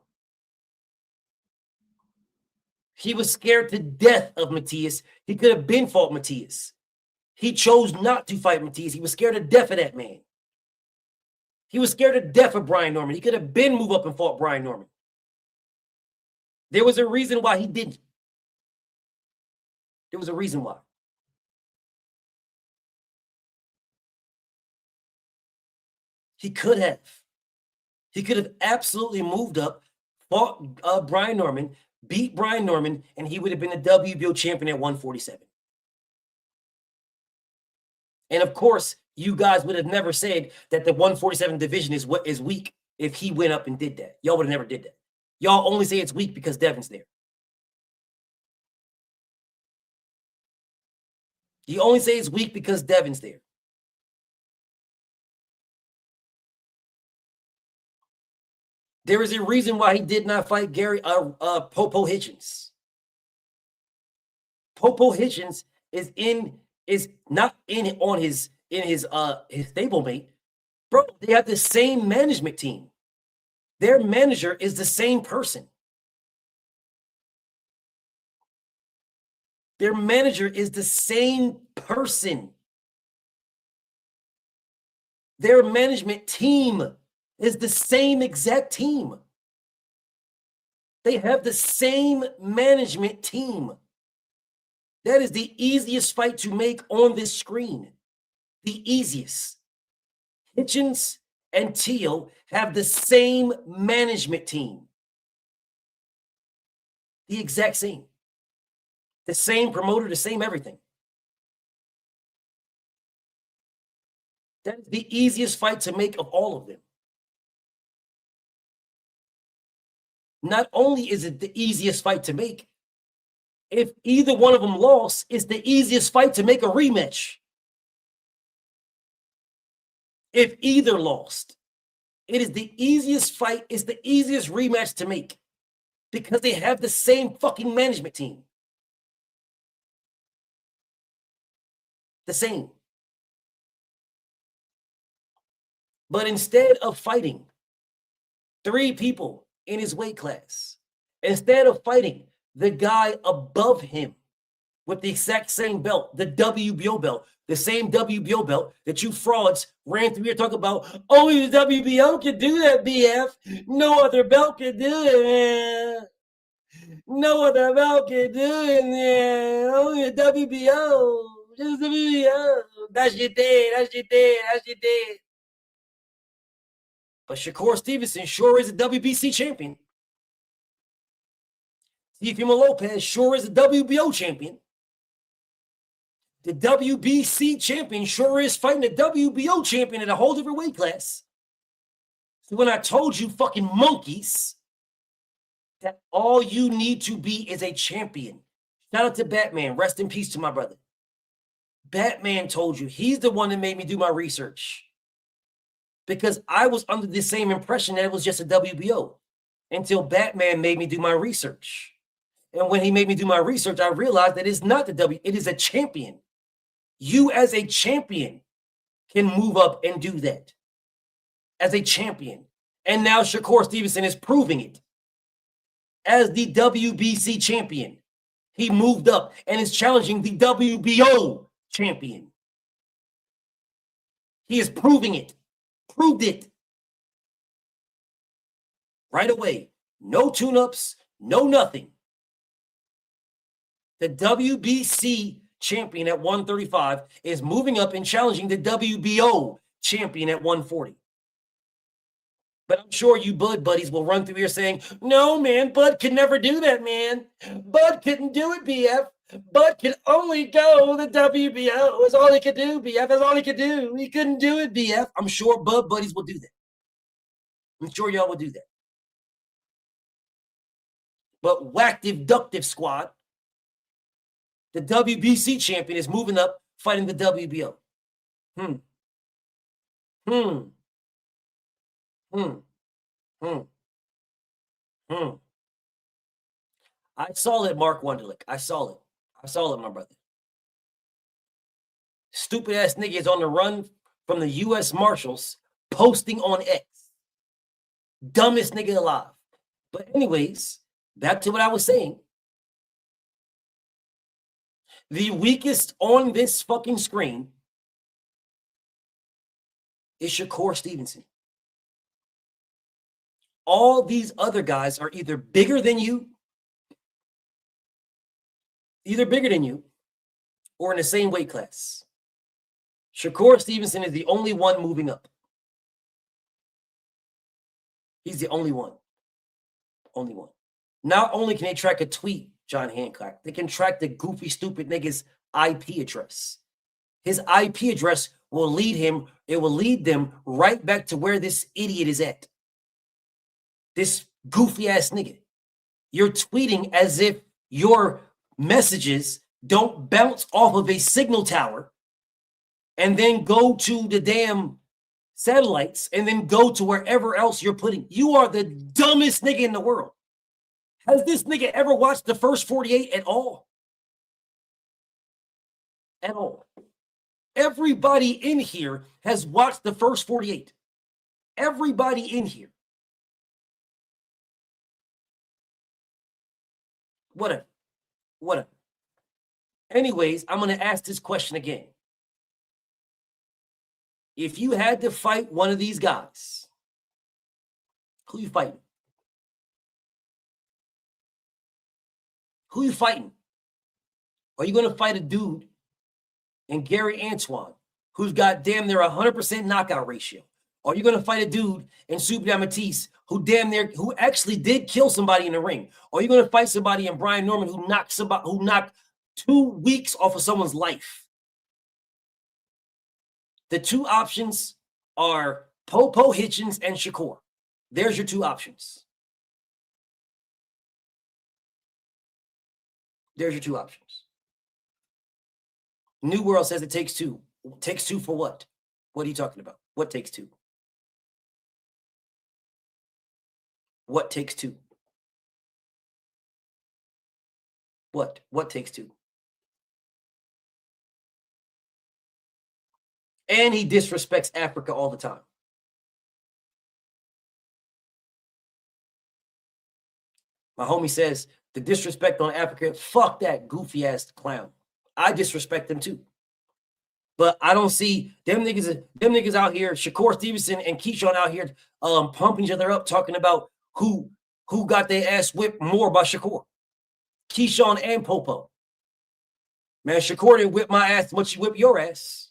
He was scared to death of Matias. He could have been fought Matias. He chose not to fight Matias. He was scared to death of that man. He was scared to death of Brian Norman. He could have been moved up and fought Brian Norman. There was a reason why he didn't. There was a reason why. He could have. He could have absolutely moved up, fought Brian Norman, beat Brian Norman, and he would have been a WBO champion at 147. And of course, you guys would have never said that the 147 division is weak if he went up and did that. Y'all would have never did that. Y'all only say it's weak because Devin's there. You only say it's weak because Devin's there. There is a reason why he did not fight Gary Popo Hitchens. Popo Hitchens is not on his stablemate. Bro, they have the same management team. Their manager is the same person. Their manager is the same person. Their management team is the same exact team. They have the same management team. That is the easiest fight to make on this screen. The easiest. Hitchens and Teo have the same management team. The exact same. The same promoter, the same everything. That is the easiest fight to make of all of them. Not only is it the easiest fight to make, if either one of them lost, it's the easiest fight to make a rematch. If either lost, it is the easiest fight, it's the easiest rematch to make because they have the same fucking management team. The same. But instead of fighting 3 people in his weight class, instead of fighting the guy above him with the exact same belt, the WBO belt, the same WBO belt that you frauds ran through here talking about, only the WBO can do that, BF. No other belt can do it. No other belt can do it, man. Only the WBO. Just the WBO. That shit dead. That shit dead. That shit dead. But Shakur Stevenson sure is a WBC champion. Teofimo Lopez sure is a WBO champion. The WBC champion sure is fighting the WBO champion at a whole different weight class. So when I told you fucking monkeys that all you need to be is a champion. Shout out to Batman. Rest in peace to my brother. Batman told you. He's the one that made me do my research. Because I was under the same impression that it was just a WBO until Batman made me do my research. And when he made me do my research, I realized that it's not the W, it is a champion. You as a champion can move up and do that. As a champion. And now Shakur Stevenson is proving it. As the WBC champion, he moved up and is challenging the WBO champion. He is proving it. Proved it. Right away. No tune-ups, no nothing. The WBC champion at 135 is moving up and challenging the WBO champion at 140. But I'm sure you Bud buddies will run through here saying, no, man, Bud could never do that, man. Bud couldn't do it, BF. Bud could only go the WBO. That's all he could do, BF. That's all he could do. He couldn't do it, BF. I'm sure Bud buddies will do that. I'm sure y'all will do that. But Whacktive Ductive Squad, the WBC champion, is moving up, fighting the WBO. I saw it, Mark Wunderlich. I saw it. I saw it, my brother. Stupid ass nigga is on the run from the U.S. Marshals, posting on X. Dumbest nigga alive. But anyways, back to what I was saying. The weakest on this fucking screen is Shakur Stevenson. All these other guys are either bigger than you, or in the same weight class. Shakur Stevenson is the only one moving up. He's the only one. Only one. Not only can they track a tweet, John Hancock, they can track the goofy, stupid nigga's IP address. His IP address will lead him, it will lead them right back to where this idiot is at. This goofy ass nigga. You're tweeting as if your messages don't bounce off of a signal tower and then go to the damn satellites and then go to wherever else you're putting. You are the dumbest nigga in the world. Has this nigga ever watched the first 48 at all? At all. Everybody in here has watched the first 48. Everybody in here. Whatever. Whatever. Anyways, I'm going to ask this question again. If you had to fight one of these guys, who you fighting? Who you fighting? Are you going to fight a dude in Gary Antoine who's got damn near 100% knockout ratio? Are you going to fight a dude in Super Matisse who actually did kill somebody in the ring? Or are you going to fight somebody in Brian Norman who knocked 2 weeks off of someone's life? The two options are Popo Hitchens and Shakur. There's your two options. There's your two options. New World says it takes two. Takes two for what? What are you talking about? What takes two? What takes two? What? What takes two? And he disrespects Africa all the time. My homie says the disrespect on Africa, fuck that goofy ass clown. I disrespect them too. But I don't see them niggas out here, Shakur Stevenson and Keyshawn out here pumping each other up, talking about who who got their ass whipped more by Shakur. Keyshawn and Popo. Man, Shakur didn't whip my ass as much as you whip your ass.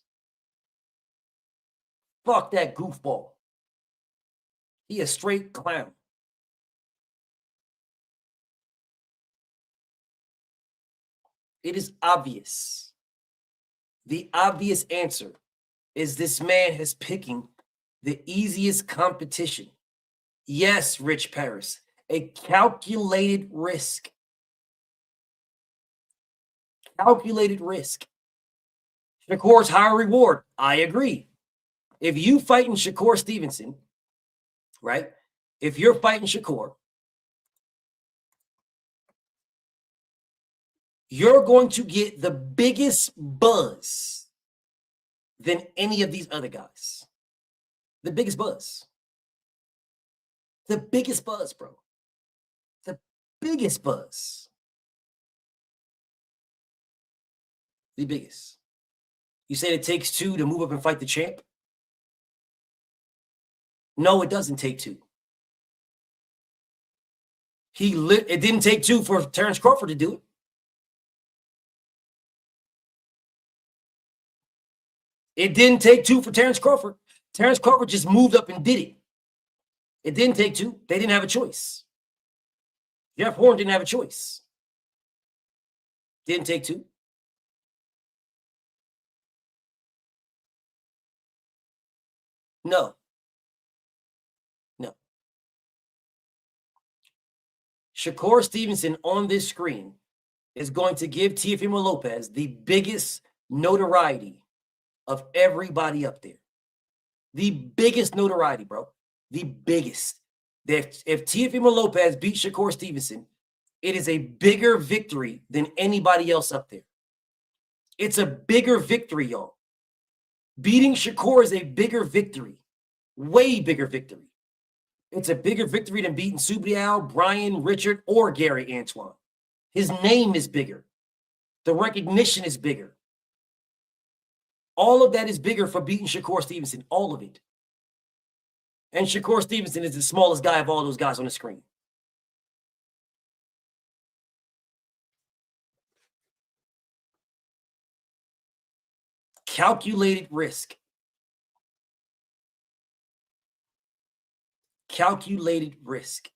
Fuck that goofball. He a straight clown. It is obvious. The obvious answer is this man is picking the easiest competition. Yes, Rich Paris, a calculated risk. Calculated risk. Shakur's higher reward. I agree. If you fighting Shakur Stevenson, right? If you're fighting Shakur, you're going to get the biggest buzz than any of these other guys. The biggest buzz. The biggest buzz, bro. The biggest buzz. The biggest. You said it takes two to move up and fight the champ? No, it doesn't take two. It didn't take two for Terrence Crawford to do it. It didn't take two for Terrence Crawford. Terrence Crawford just moved up and did it. It didn't take two. They didn't have a choice. Jeff Horn didn't have a choice. Didn't take two. No. No. Shakur Stevenson on this screen is going to give Teofimo Lopez the biggest notoriety of everybody up there. The biggest notoriety, bro. The biggest. If Teofimo Lopez beats Shakur Stevenson, it is a bigger victory than anybody else up there. It's a bigger victory, y'all. Beating Shakur is a bigger victory. Way bigger victory. It's a bigger victory than beating Subriel, Brian, Richard, or Gary Antoine. His name is bigger. The recognition is bigger. All of that is bigger for beating Shakur Stevenson. All of it. And Shakur Stevenson is the smallest guy of all those guys on the screen. Calculated risk. Calculated risk.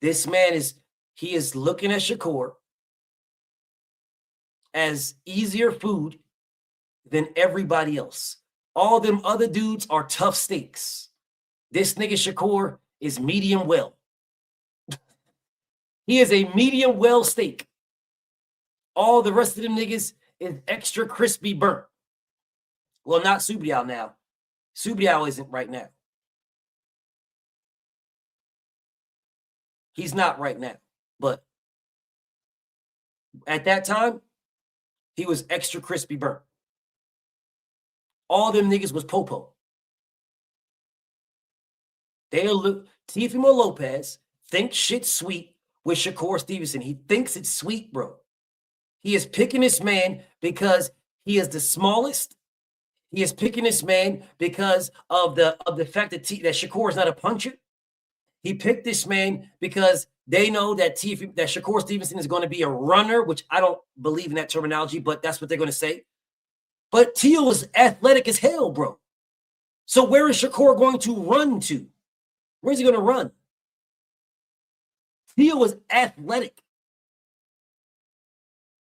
This man is looking at Shakur as easier food than everybody else. All them other dudes are tough steaks. This nigga Shakur is medium well. He is a medium well steak. All the rest of them niggas is extra crispy burnt. Well, not Subriel now. Subriel isn't right now. He's not right now. But at that time, he was extra crispy burnt. All them niggas was Popo. Teofimo Lopez thinks shit's sweet with Shakur Stevenson. He thinks it's sweet, bro. He is picking this man because he is the smallest. He is picking this man because of the fact that Shakur is not a puncher. He picked this man because they know that Shakur Stevenson is going to be a runner, which I don't believe in that terminology, but that's what they're going to say. But Teo is athletic as hell, bro. So where is Shakur going to run to? Where's he going to run? Teo is athletic.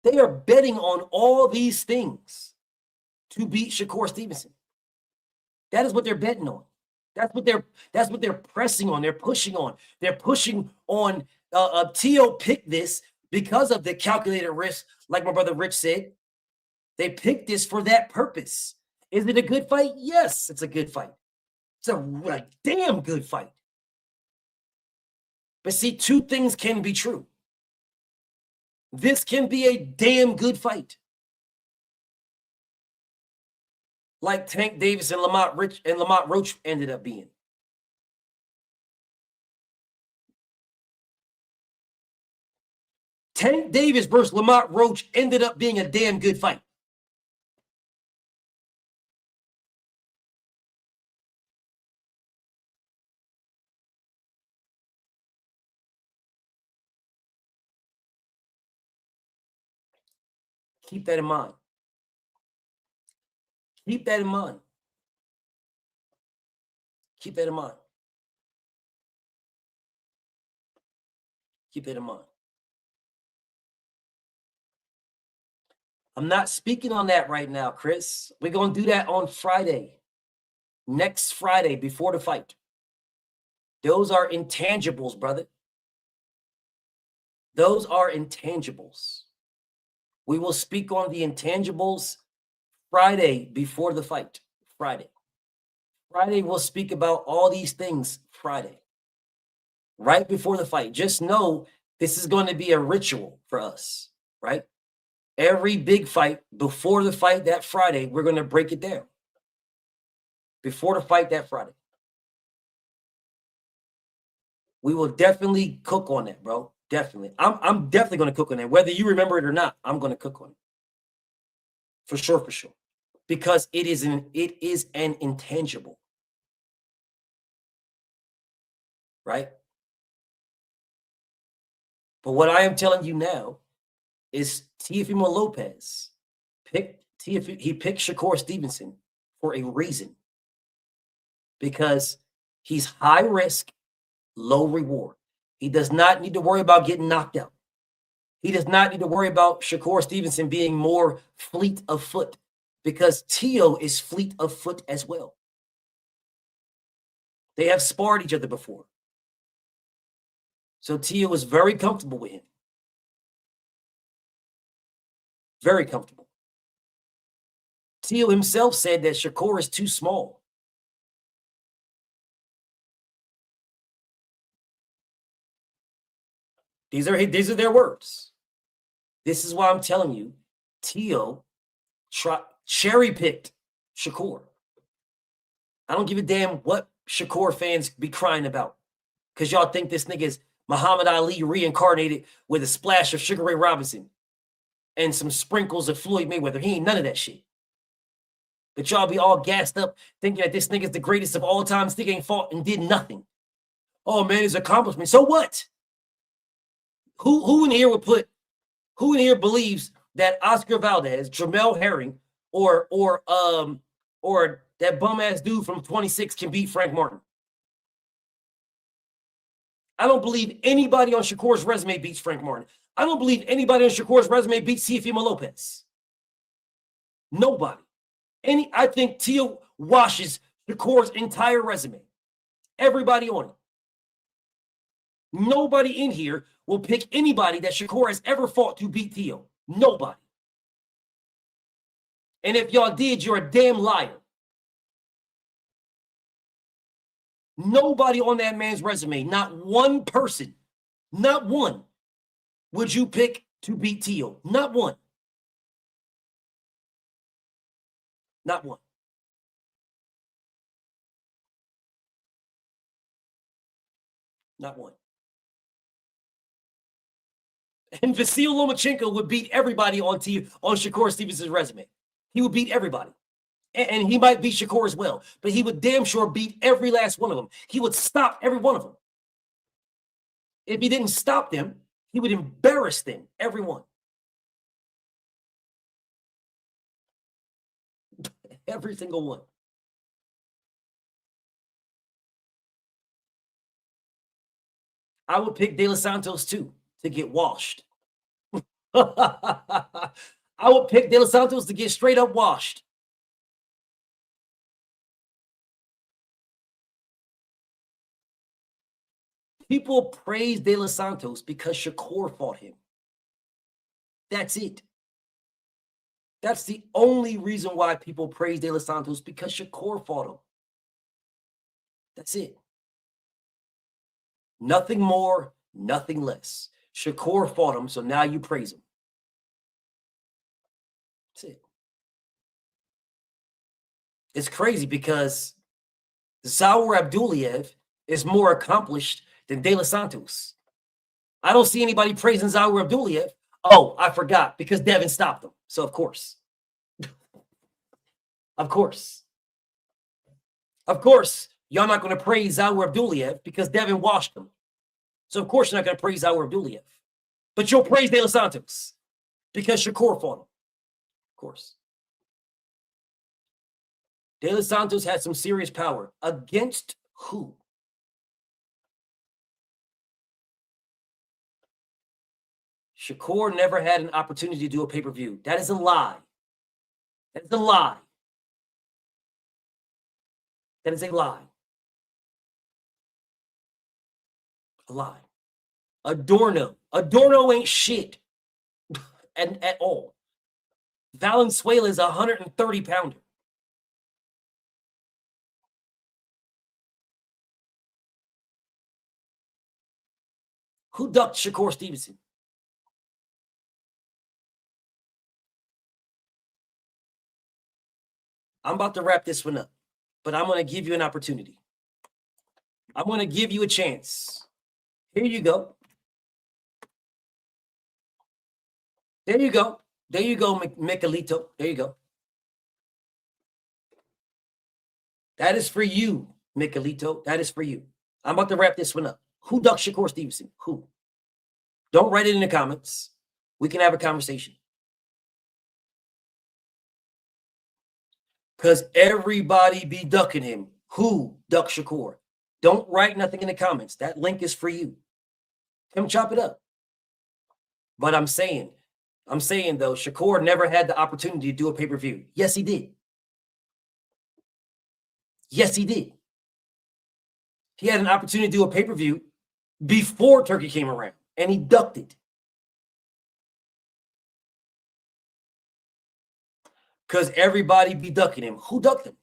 They are betting on all these things to beat Shakur Stevenson. That is what they're betting on. That's what they're pressing on. They're pushing on. They're pushing on. Teo picked this because of the calculated risk, like my brother Rich said. They picked this for that purpose. Is it a good fight? Yes, it's a good fight. It's a damn good fight. But see, two things can be true. This can be a damn good fight. Like Tank Davis and Lamont Roach ended up being. Tank Davis versus Lamont Roach ended up being a damn good fight. Keep that in mind. Keep that in mind. Keep that in mind. Keep that in mind. I'm not speaking on that right now, Chris. We're going to do that on Friday. Next Friday before the fight. Those are intangibles, brother. Those are intangibles. We will speak on the intangibles Friday before the fight. Friday. Friday, we'll speak about all these things Friday. Right before the fight. Just know this is going to be a ritual for us, right? Every big fight, before the fight that Friday, we're going to break it down. Before the fight that Friday. We will definitely cook on that, bro. Definitely. I'm definitely going to cook on that. Whether you remember it or not, I'm going to cook on it. For sure, for sure. Because it is an intangible. Right? But what I am telling you now is Teofimo Lopez picked Shakur Stevenson for a reason. Because he's high risk, low reward. He does not need to worry about getting knocked out. He does not need to worry about Shakur Stevenson being more fleet of foot, because Teo is fleet of foot as well. They have sparred each other before. So Teo is very comfortable with him. Very comfortable. Teo himself said that Shakur is too small. These are their words. This is why I'm telling you, Teo cherry-picked Shakur. I don't give a damn what Shakur fans be crying about, because y'all think this nigga is Muhammad Ali reincarnated with a splash of Sugar Ray Robinson and some sprinkles of Floyd Mayweather. He ain't none of that shit. But y'all be all gassed up thinking that this nigga is the greatest of all time. This nigga ain't fought and did nothing. Oh man, his accomplishment. So what? Who in here would put? Who in here believes that Oscar Valdez, Jamel Herring, or that bum ass dude from 26 can beat Frank Martin? I don't believe anybody on Shakur's resume beats Frank Martin. I don't believe anybody on Shakur's resume beats Teofimo Lopez. Nobody. I think Teo washes Shakur's entire resume. Everybody on it. Nobody in here will pick anybody that Shakur has ever fought to beat Teo. Nobody. And if y'all did, you're a damn liar. Nobody on that man's resume, not one person, not one, would you pick to beat Teo. Not one. Not one. Not one. And Vasil Lomachenko would beat everybody on Shakur Stevenson's resume. He would beat everybody. And he might beat Shakur as well. But he would damn sure beat every last one of them. He would stop every one of them. If he didn't stop them, he would embarrass them, every one. Every single one. I would pick De Los Santos too, to get washed. I would pick De Los Santos to get straight up washed. People praise De Los Santos because Shakur fought him. That's it. That's the only reason why people praise De Los Santos, because Shakur fought him. That's it. Nothing more, nothing less. Shakur fought him, so now you praise him. That's it. It's crazy because Zaur Abduliev is more accomplished than De Los Santos. I don't see anybody praising Zaur Abduliev. Oh, I forgot, because Devin stopped him. So of course. Of course. Of course, y'all not going to praise Zaur Abduliev because Devin washed him. So of course you're not going to praise Zaur Abduliev. But you'll praise De Los Santos because Shakur fought him. course. De Los Santos had some serious power. Against who? Shakur never had an opportunity to do a pay-per-view. That is a lie. That is a lie. That is a lie. A lie. Adorno. Adorno ain't shit at all. Valenzuela is a 130-pounder. Who ducked Shakur Stevenson? I'm about to wrap this one up, but I'm going to give you an opportunity. I'm going to give you a chance. Here you go. There you go. There you go, Michelito. There you go. That is for you, Michelito. That is for you. I'm about to wrap this one up. Who ducked Shakur Stevenson? Who? Don't write it in the comments. We can have a conversation. Because everybody be ducking him. Who ducked Shakur? Don't write nothing in the comments. That link is for you. Come chop it up. But I'm saying though, Shakur never had the opportunity to do a pay-per-view. Yes, he did. Yes, he did. He had an opportunity to do a pay-per-view before Turkey came around, and he ducked it. Because everybody be ducking him. Who ducked him?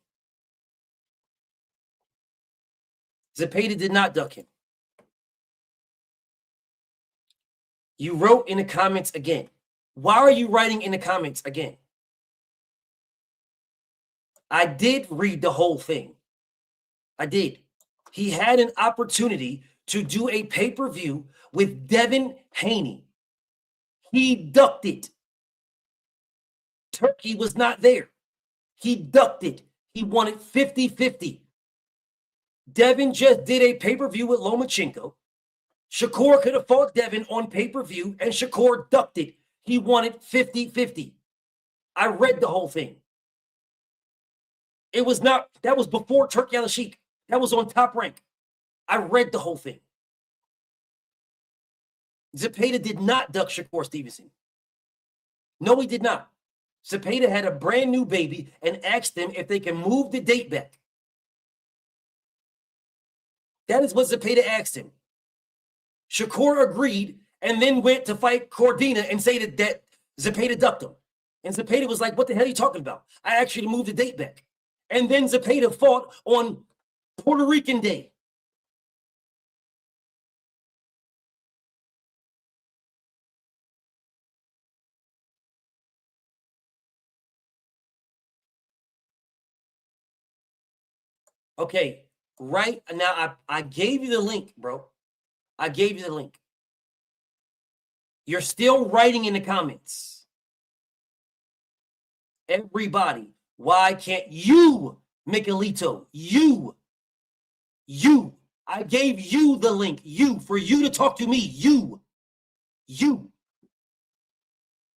Zepeda did not duck him. You wrote in the comments again. Why are you writing in the comments again? I did read the whole thing. I did. He had an opportunity to do a pay-per-view with Devin Haney. He ducked it. Turkey was not there. He ducked it. He won it 50-50. Devin just did a pay-per-view with Lomachenko. Shakur could have fought Devin on pay-per-view, and Shakur ducked it. He won it 50-50. I read the whole thing. It was not, that was before Turkey Al-Sheikh. That was on Top Rank. I read the whole thing. Zepeda did not duck Shakur Stevenson. No, he did not. Zepeda had a brand new baby and asked them if they can move the date back. That is what Zepeda asked him. Shakur agreed and then went to fight Cordina and say that Zepeda ducked him. And Zepeda was like, what the hell are you talking about? I actually moved the date back. And then Zepeda fought on Puerto Rican Day. Okay, right now I gave you the link, bro. I gave you the link. You're still writing in the comments. Everybody, why can't you, Michelito, you, I gave you the link, for you to talk to me, you.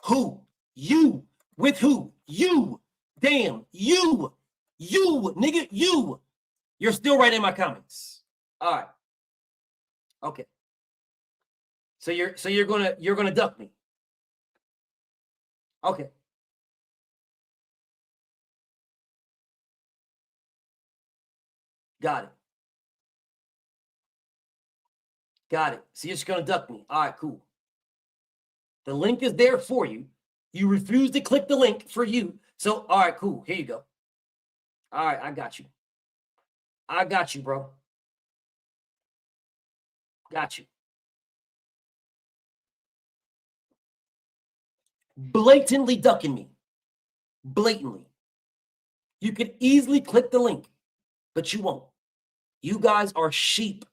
Who? You. With who? You. Damn, you, nigga, you. You're still writing in my comments. All right. Okay. So you're gonna duck me. Okay. Got it. Got it. So you're just gonna duck me. All right, cool. The link is there for you. You refuse to click the link for you. So, all right, cool. Here you go. All right, I got you. I got you, bro. Got you. Blatantly ducking me. Blatantly. You could easily click the link, but you won't. You guys are sheep.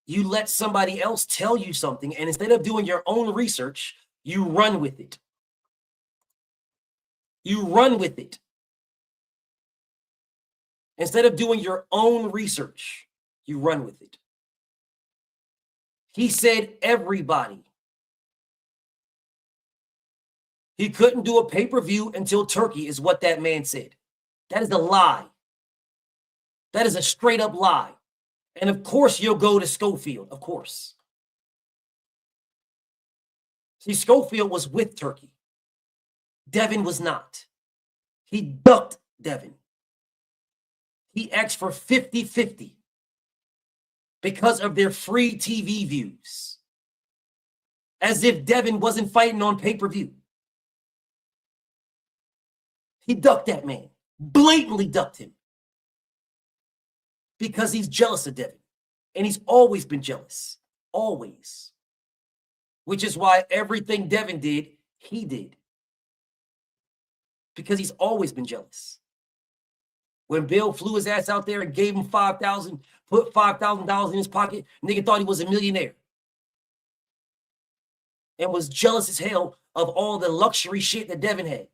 You let somebody else tell you something, and instead of doing your own research, you run with it. You run with it. Instead of doing your own research, you run with it. He said everybody. He couldn't do a pay-per-view until Turkey is what that man said. That is a lie. That is a straight up lie. And of course you'll go to Schofield, of course. See, Schofield was with Turkey. Devin was not. He ducked Devin. He asked for 50-50 because of their free TV views. As if Devin wasn't fighting on pay-per-view. He ducked that man. Blatantly ducked him. Because he's jealous of Devin. And he's always been jealous. Always. Which is why everything Devin did, he did. Because he's always been jealous. When Bill flew his ass out there and gave him $5,000, put $5,000 in his pocket, nigga thought he was a millionaire. And was jealous as hell of all the luxury shit that Devin had.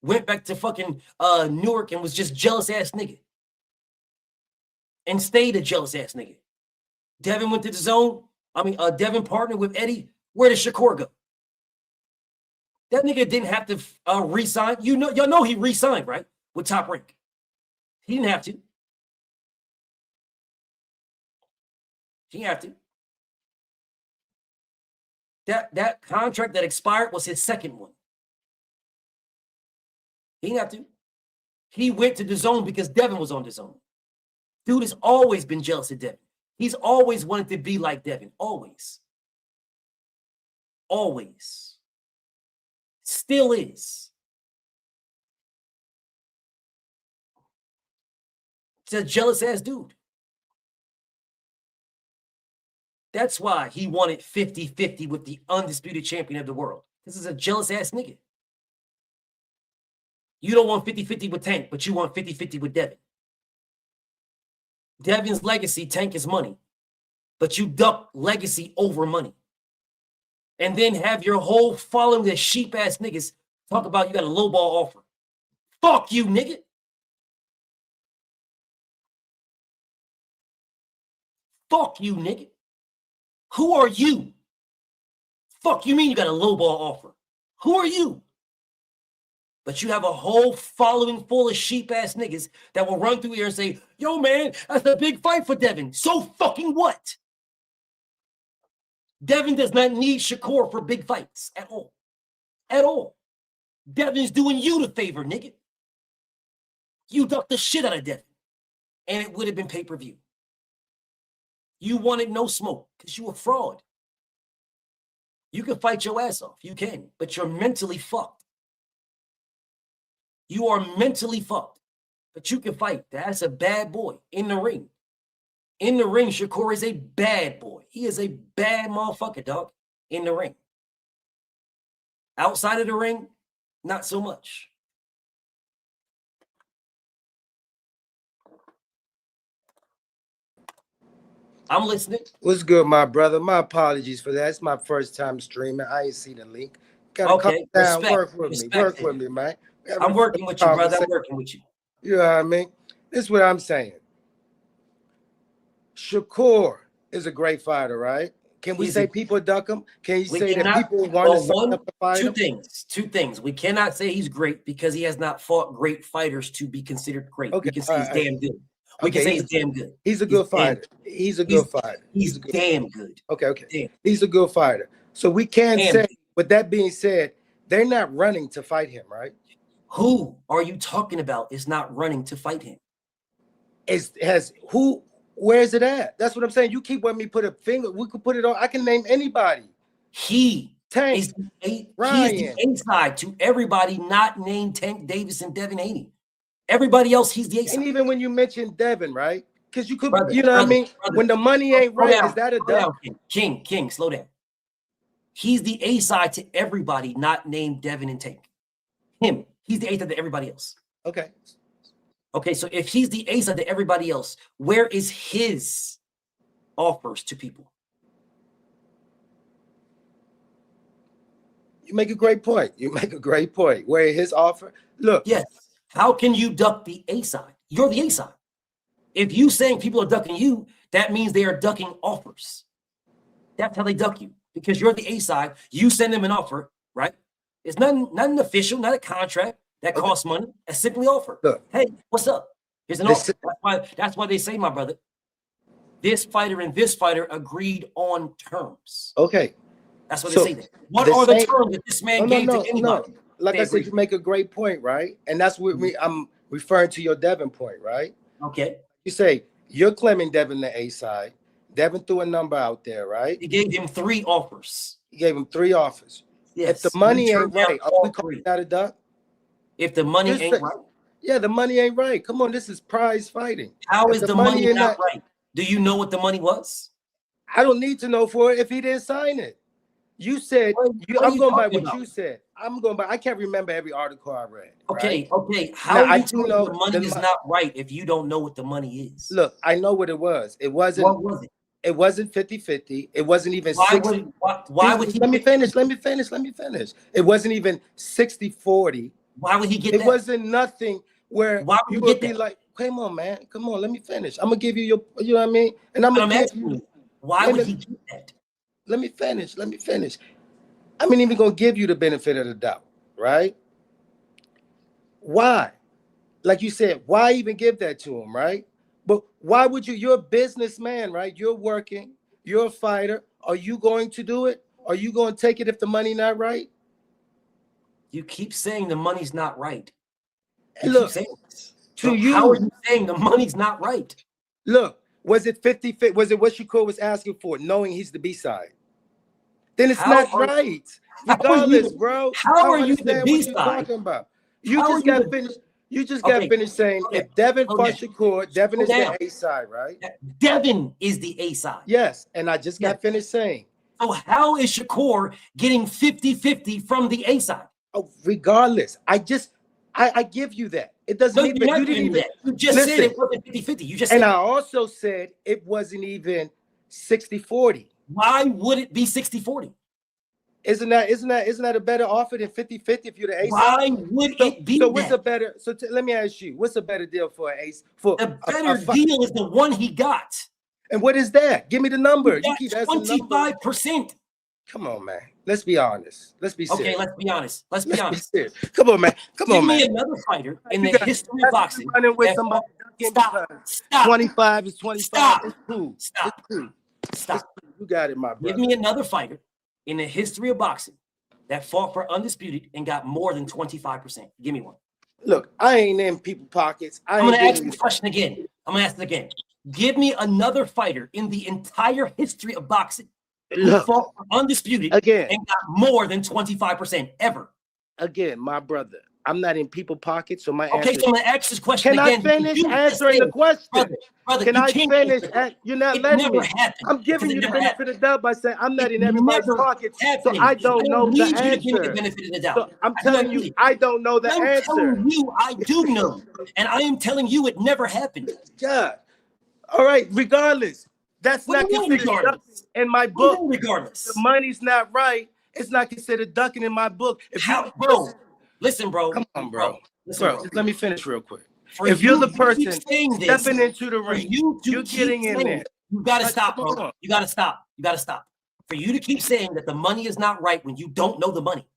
Went back to fucking Newark and was just jealous ass nigga. And stayed a jealous ass nigga. Devin went to the zone. Devin partnered with Eddie. Where did Shakur go? That nigga didn't have to re-sign. Y'all know he re-signed, right? With Top Rank. He didn't have to. He didn't have to. That contract that expired was his second one. He didn't have to. He went to the zone because Devin was on the zone. Dude has always been jealous of Devin. He's always wanted to be like Devin. Always. Always. Still is. He's a jealous ass dude. That's why he wanted 50-50 with the undisputed champion of the world. This is a jealous ass nigga. You don't want 50-50 with Tank, but you want 50-50 with Devin. Devin's legacy, Tank is money. But you duck legacy over money. And then have your whole following the sheep ass niggas talk about you got a lowball offer. Fuck you, nigga. Fuck you, nigga. Who are you? Fuck you mean you got a lowball offer? Who are you? But you have a whole following full of sheep ass niggas that will run through here and say, yo, man, that's a big fight for Devin. So fucking what? Devin does not need Shakur for big fights at all. At all. Devin's doing you the favor, nigga. You ducked the shit out of Devin. And it would have been pay-per-view. You wanted no smoke because you a fraud. You can fight your ass off. You can. But you're mentally fucked. You are mentally fucked. But you can fight. That's a bad boy in the ring. In the ring, Shakur is a bad boy. He is a bad motherfucker, dog, in the ring. Outside of the ring, not so much. I'm listening. What's good, my brother? My apologies for that. It's my first time streaming. I ain't see the link. Gotta okay, calm down. Work with me. Work with me, man. I'm working with you, brother. I'm working with you. You know what I mean? This is what I'm saying. Shakur is a great fighter, right? Can we say people duck him? Can you say that people want to fight him? Two things. We cannot say he's great because he has not fought great fighters to be considered great. Okay, we can say he's damn good. We can say he's damn good. He's a good fighter. He's a good fighter. He's damn good. Okay. Damn. He's a good fighter. So we can say, with that being said, they're not running to fight him, right? Who are you talking about is not running to fight him? Where is it at? That's what I'm saying. You keep letting me put a finger. We could put it on. I can name anybody. Tank is the A-side to everybody not named Tank Davis and Devin Haney. Everybody else, he's the A-side. And even when you mentioned Devin, right? Because you could, you know what I mean? When the money ain't right, is that a duck? King, slow down. He's the A-side to everybody not named Devin and Tank. Him. He's the A-side to everybody else. Okay, so if he's the A-side to everybody else, where is his offers to people? You make a great point. Where his offer? Look. Yes. How can you duck the A-side? You're the A-side. If you saying people are ducking you, that means they are ducking offers. That's how they duck you. Because you're the A-side. You send them an offer, right? It's nothing official, not a contract that costs money. A simply offer. Look, hey, what's up? Here's an offer. That's why they say, my brother, this fighter and this fighter agreed on terms. Okay. That's what they say. What are the terms that this man gave to anybody? No. Like I said, you make a great point, right? And that's what I'm referring to your Devin point, right? Okay. You say you're claiming Devin the A side. Devin threw a number out there, right? He gave him 3 offers. He gave him 3 offers. Yes. If the money ain't right, are we calling that a duck? If the money ain't right. Yeah, the money ain't right. Come on, this is prize fighting. How is the money not right? Do you know what the money was? I don't need to know for it if he didn't sign it. You said, I'm going by what you said. I'm going by, I can't remember every article I read. Okay, right? okay. How do you know the money is not right if you don't know what the money is? Look, I know what it was. It wasn't. What was it? It wasn't 50-50. It wasn't even why 60. Why would he? Let me finish. It wasn't even 60-40. Why would he get that? It wasn't nothing where you would be like, come on, man. Come on, let me finish. I'm going to give you your, you know what I mean? And I'm going to give you. Why would he get that? Let me finish. I'm even going to give you the benefit of the doubt, right? Why? Like you said, why even give that to him, right? But why would you? You're a businessman, right? You're working. You're a fighter. Are you going to do it? Are you going to take it if the money not right? You keep saying the money's not right. Look, to you, how are you saying the money's not right? Look, was it 50-50? Was it what Shakur was asking for, knowing he's the B side? Then it's not right. Regardless, bro. How are you the B side? Talking about? You just got finished. You just got finished saying if Devin fought Shakur, Devin is the A side, right? Devin is the A side. Yes, and I just got finished saying. So how is Shakur getting 50-50 from the A side? Oh, regardless, I give you that. It doesn't even. You didn't even. You just said it wasn't 50-50. You just. And I also said it wasn't even 60-40. Why would it be 60-40? Isn't that a better offer than 50-50 if you're the ace? Why would it be? So what's a better? So let me ask you, what's a better deal for an ace? For the better deal is the one he got. And what is that? Give me the number. You keep 25%. Come on, man. Let's be honest. Let's be serious. Okay, let's be honest. Let's be honest. Come on, man. Come on, man. Give me another fighter in the history of boxing. Running with somebody. Stop. 25 is 25. Stop. It's cool. Stop. It's cool. Stop. You got it, my brother. Give me another fighter in the history of boxing that fought for undisputed and got more than 25%. Give me one. Look, I ain't in people's pockets. I'm going to ask you the question again. I'm going to ask it again. Give me another fighter in the entire history of boxing who fought for undisputed again and got more than 25% ever. Again, my brother, I'm not in people's pockets, so my answer. Okay, so I'm going to ask this question again. Can I finish answering the question? Brother, can I finish? You're not letting me. Happened, I'm giving you the benefit of the doubt by saying I'm not in everybody's pockets, so I don't know the answer. So I'm telling you, I don't know the answer. I'm telling you, I do know, and I am telling you, it never happened. God. All right, regardless. That's not considered ducking in my book. Regardless. The money's not right. It's not considered ducking in my book. Listen, bro. Come on, bro. Bro. Let me finish real quick. If you're the person stepping into the ring, you're getting in there. You got to stop, bro. You got to stop. You got to stop. For you to keep saying that the money is not right when you don't know the money,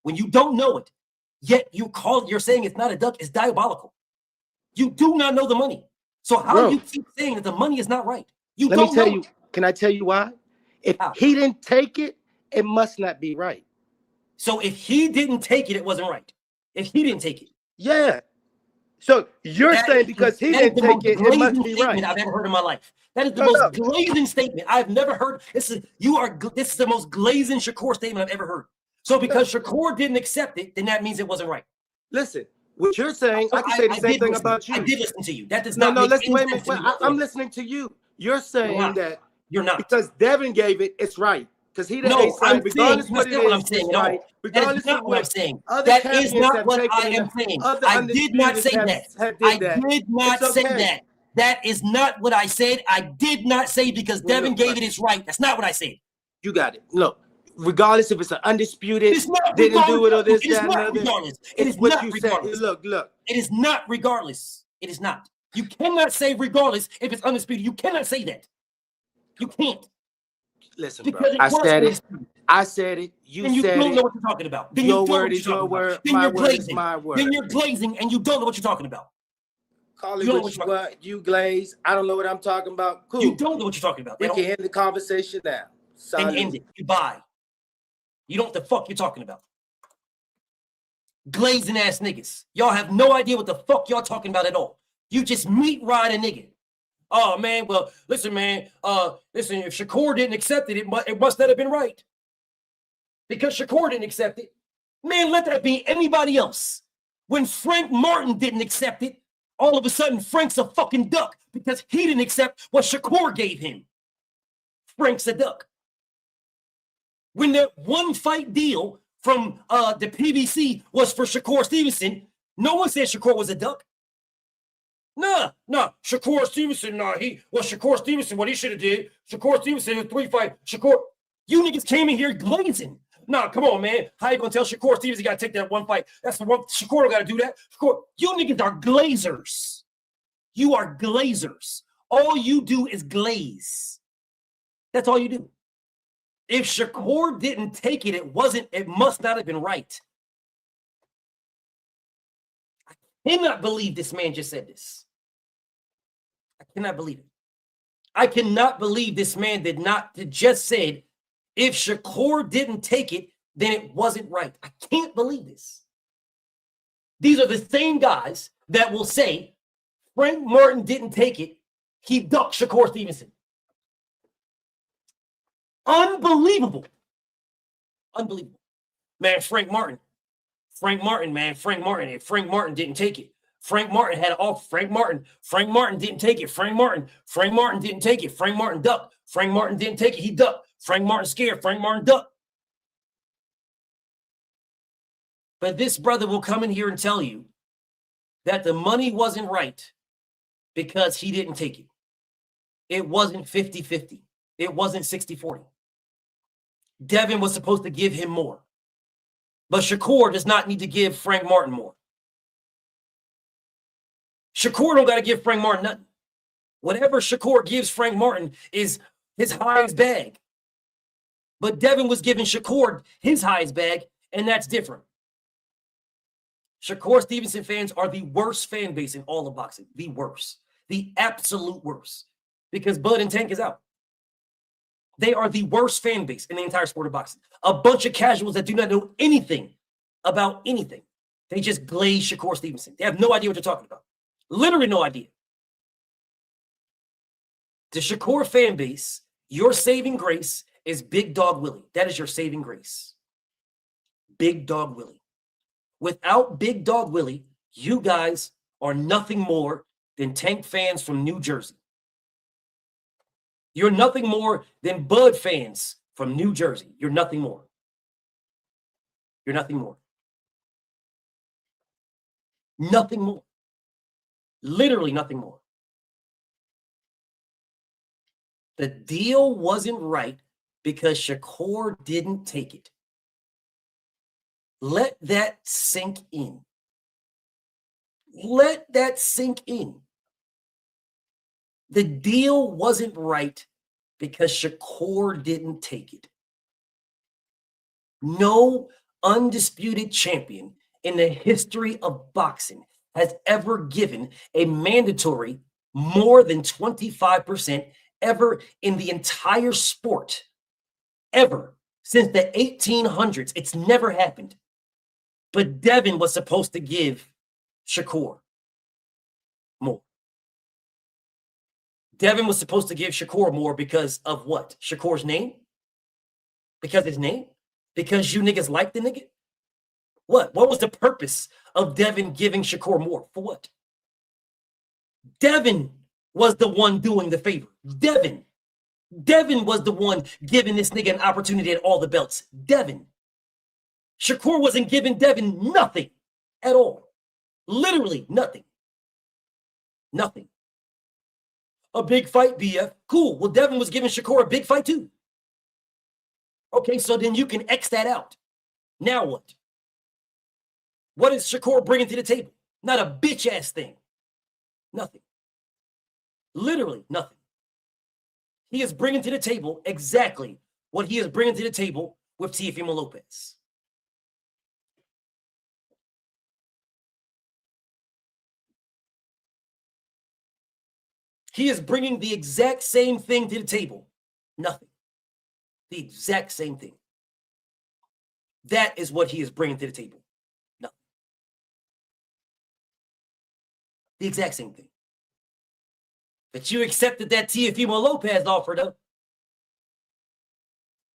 when you don't know it, yet you're saying it's not a duck, it's diabolical. You do not know the money. So how do you keep saying that the money is not right? Let me tell you. Can I tell you why? If he didn't take it, it must not be right. So if he didn't take it, it wasn't right. If he didn't take it. Yeah. So you're saying because he didn't take it, it must be right. I've ever heard in my life. That is the most glazing statement I've never heard. This is the most glazing Shakur statement I've ever heard. So because Shakur didn't accept it, then that means it wasn't right. Listen, what you're saying, I can say the same thing about you. I did listen to you. That does not. I'm listening to you. You're saying that you're not because Devin gave it. It's right because he didn't. No, regardless of what it is, I'm saying. It's right. Regardless of what I'm saying. That is not what I am saying. I did not say that. I did not say that. That is not what I said. I did not say because Devin gave it. It's right. That's not what I said. You got it. Look. Regardless if it's an undisputed, didn't do it or this, that, and other. It is what not you regardless. Said. Look. It is not regardless. It is not. You cannot say regardless if it's undisputed. You cannot say that. You can't. Listen, bro. I said it. I said it. You then you said don't it. know what you're talking about. Then Your you don't know word what is you're your talking word. about. Then My you're word is glazing. my word. Then you're glazing and you don't know what you're talking about. Call You it don't know what what you you're talking want. You glaze. I don't know what I'm talking about. Cool. You don't know what you're talking about. We They can don't. end the conversation now. Then Salud. end it. Goodbye. You don't know what the fuck you're talking about. Glazing ass niggas. Y'all have no idea what the fuck y'all talking about at all. You just meat ride a nigga. Oh man, well, listen, man. Listen, if Shakur didn't accept it, it must not have been right. Because Shakur didn't accept it. Man, let that be anybody else. When Frank Martin didn't accept it, all of a sudden Frank's a fucking duck because he didn't accept what Shakur gave him. Frank's a duck. When the one fight deal from the PBC was for Shakur Stevenson, no one said Shakur was a duck. Nah, Shakur Stevenson, Shakur Stevenson, what he should have did, Shakur Stevenson in 3-fight, Shakur, you niggas came in here glazing. Nah, come on, man. How you gonna tell Shakur Stevenson got to take that one fight? That's the one, Shakur don't got to do that. Shakur, you niggas are glazers. You are glazers. All you do is glaze. That's all you do. If Shakur didn't take it, it must not have been right. I cannot believe this man just said this. I cannot believe it. I cannot believe this man just said, if Shakur didn't take it, then it wasn't right. I can't believe this. These are the same guys that will say, Frank Martin didn't take it, he ducked Shakur Stevenson. Unbelievable. Unbelievable. Man, Frank Martin, man, Frank Martin. If Frank Martin didn't take it, Frank Martin had it off. Frank Martin didn't take it. Frank Martin didn't take it. Frank Martin ducked. Frank Martin didn't take it. He ducked. Frank Martin scared. Frank Martin ducked. But this brother will come in here and tell you that the money wasn't right because he didn't take it. It wasn't 50-50. It wasn't 60-40. Devin was supposed to give him more. But Shakur does not need to give Frank Martin more. Shakur don't got to give Frank Martin nothing. Whatever Shakur gives Frank Martin is his highest bag. But Devin was giving Shakur his highest bag, and that's different. Shakur Stevenson fans are the worst fan base in all of boxing. The worst. The absolute worst. Because Bud and Tank is out. They are the worst fan base in the entire sport of boxing. A bunch of casuals that do not know anything about anything. They just glaze Shakur Stevenson. They have no idea what they're talking about. Literally no idea. The Shakur fan base, your saving grace is Big Dog Willie. That is your saving grace. Big Dog Willie. Without Big Dog Willie, you guys are nothing more than Tank fans from New Jersey. You're nothing more than Bud fans from New Jersey. You're nothing more. You're nothing more. Nothing more. Literally nothing more. The deal wasn't right because Shakur didn't take it. Let that sink in. Let that sink in. The deal wasn't right because Shakur didn't take it. No undisputed champion in the history of boxing has ever given a mandatory more than 25% ever in the entire sport. Ever. Since the 1800s. It's never happened. But Devin was supposed to give Shakur more. Devin was supposed to give Shakur more because of what? Shakur's name? Because his name? Because you niggas like the nigga? What? What was the purpose of Devin giving Shakur more? For what? Devin was the one doing the favor. Devin was the one giving this nigga an opportunity at all the belts. Devin. Shakur wasn't giving Devin nothing at all. Literally nothing. Nothing. A big fight, BF. Cool. Well, Devin was giving Shakur a big fight too. Okay, so then you can X that out. Now what? What is Shakur bringing to the table? Not a bitch-ass thing. Nothing. Literally nothing. He is bringing to the table exactly what he is bringing to the table with Teofimo Lopez. He is bringing the exact same thing to the table. Nothing. The exact same thing. That is what he is bringing to the table. Nothing. The exact same thing. But you accepted that Teofimo Lopez offer, though.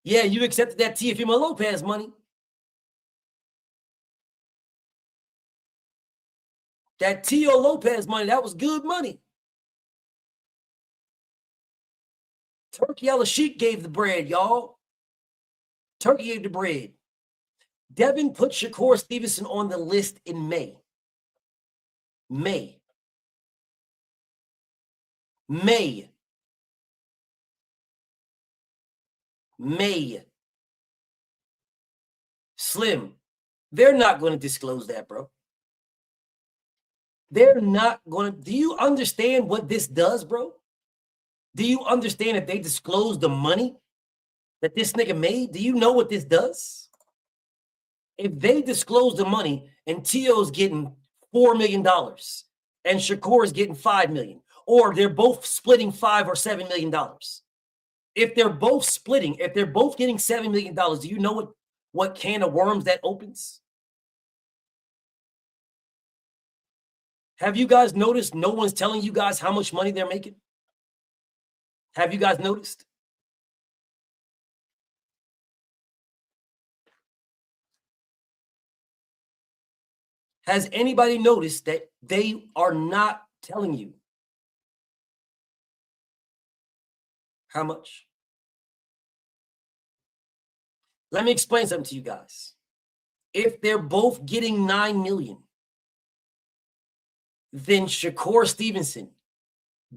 Yeah, you accepted that Teofimo Lopez money. That Teo Lopez money, that was good money. Turkey Al-Sheikh gave the bread, y'all. Turkey gave the bread. Devin put Shakur Stevenson on the list in May. May. Slim, they're not going to disclose that, bro. They're not going to. Do you understand what this does, bro? Do you understand if they disclose the money that this nigga made? Do you know what this does? If they disclose the money and Teo's getting $4 million and Shakur is getting $5 million, or they're both splitting $5 or $7 million. If they're both splitting, if they're both getting $7 million, do you know what can of worms that opens? Have you guys noticed no one's telling you guys how much money they're making? Have you guys noticed? Has anybody noticed that they are not telling you how much? Let me explain something to you guys. If they're both getting $9 million, then Shakur Stevenson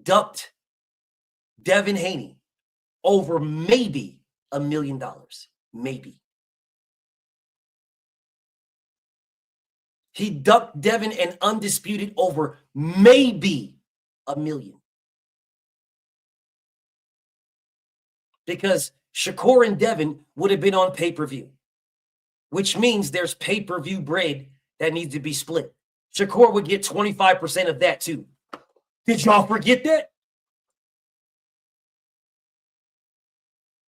ducked Devin Haney over maybe $1 million. Maybe. He ducked Devin and Undisputed over maybe $1 million. Because Shakur and Devin would have been on pay-per-view, which means there's pay-per-view bread that needs to be split. Shakur would get 25% of that too. Did y'all forget that?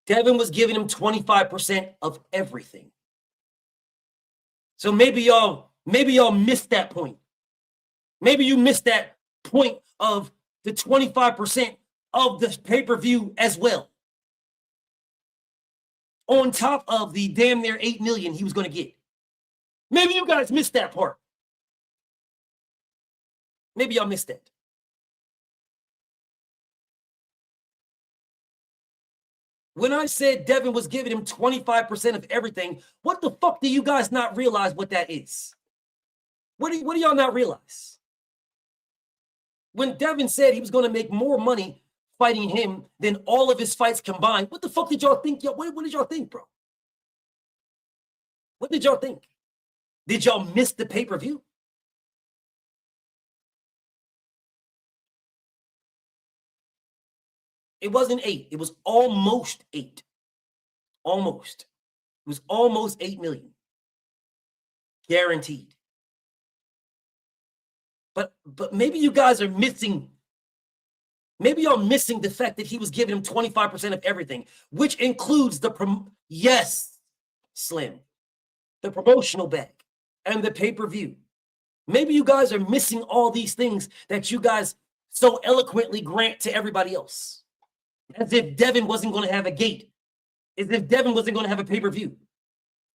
Devin was giving him 25% of everything. So maybe y'all missed that point. Maybe you missed that point of the 25% of the pay-per-view as well. On top of the damn near $8 million he was going to get. Maybe you guys missed that part. Maybe y'all missed that. When I said Devin was giving him 25% of everything, what the fuck do you guys not realize what that is? What do y'all not realize? When Devin said he was going to make more money fighting him than all of his fights combined, what the fuck did y'all think? What did y'all think, bro? What did y'all think? Did y'all miss the pay-per-view? It wasn't 8. It was almost 8. Almost. It was almost 8 million. Guaranteed. But maybe you guys are missing. Maybe you're missing the fact that he was giving him 25% of everything, which includes yes, Slim, the promotional bag and the pay-per-view. Maybe you guys are missing all these things that you guys so eloquently grant to everybody else. As if Devin wasn't going to have a gate. As if Devin wasn't going to have a pay-per-view.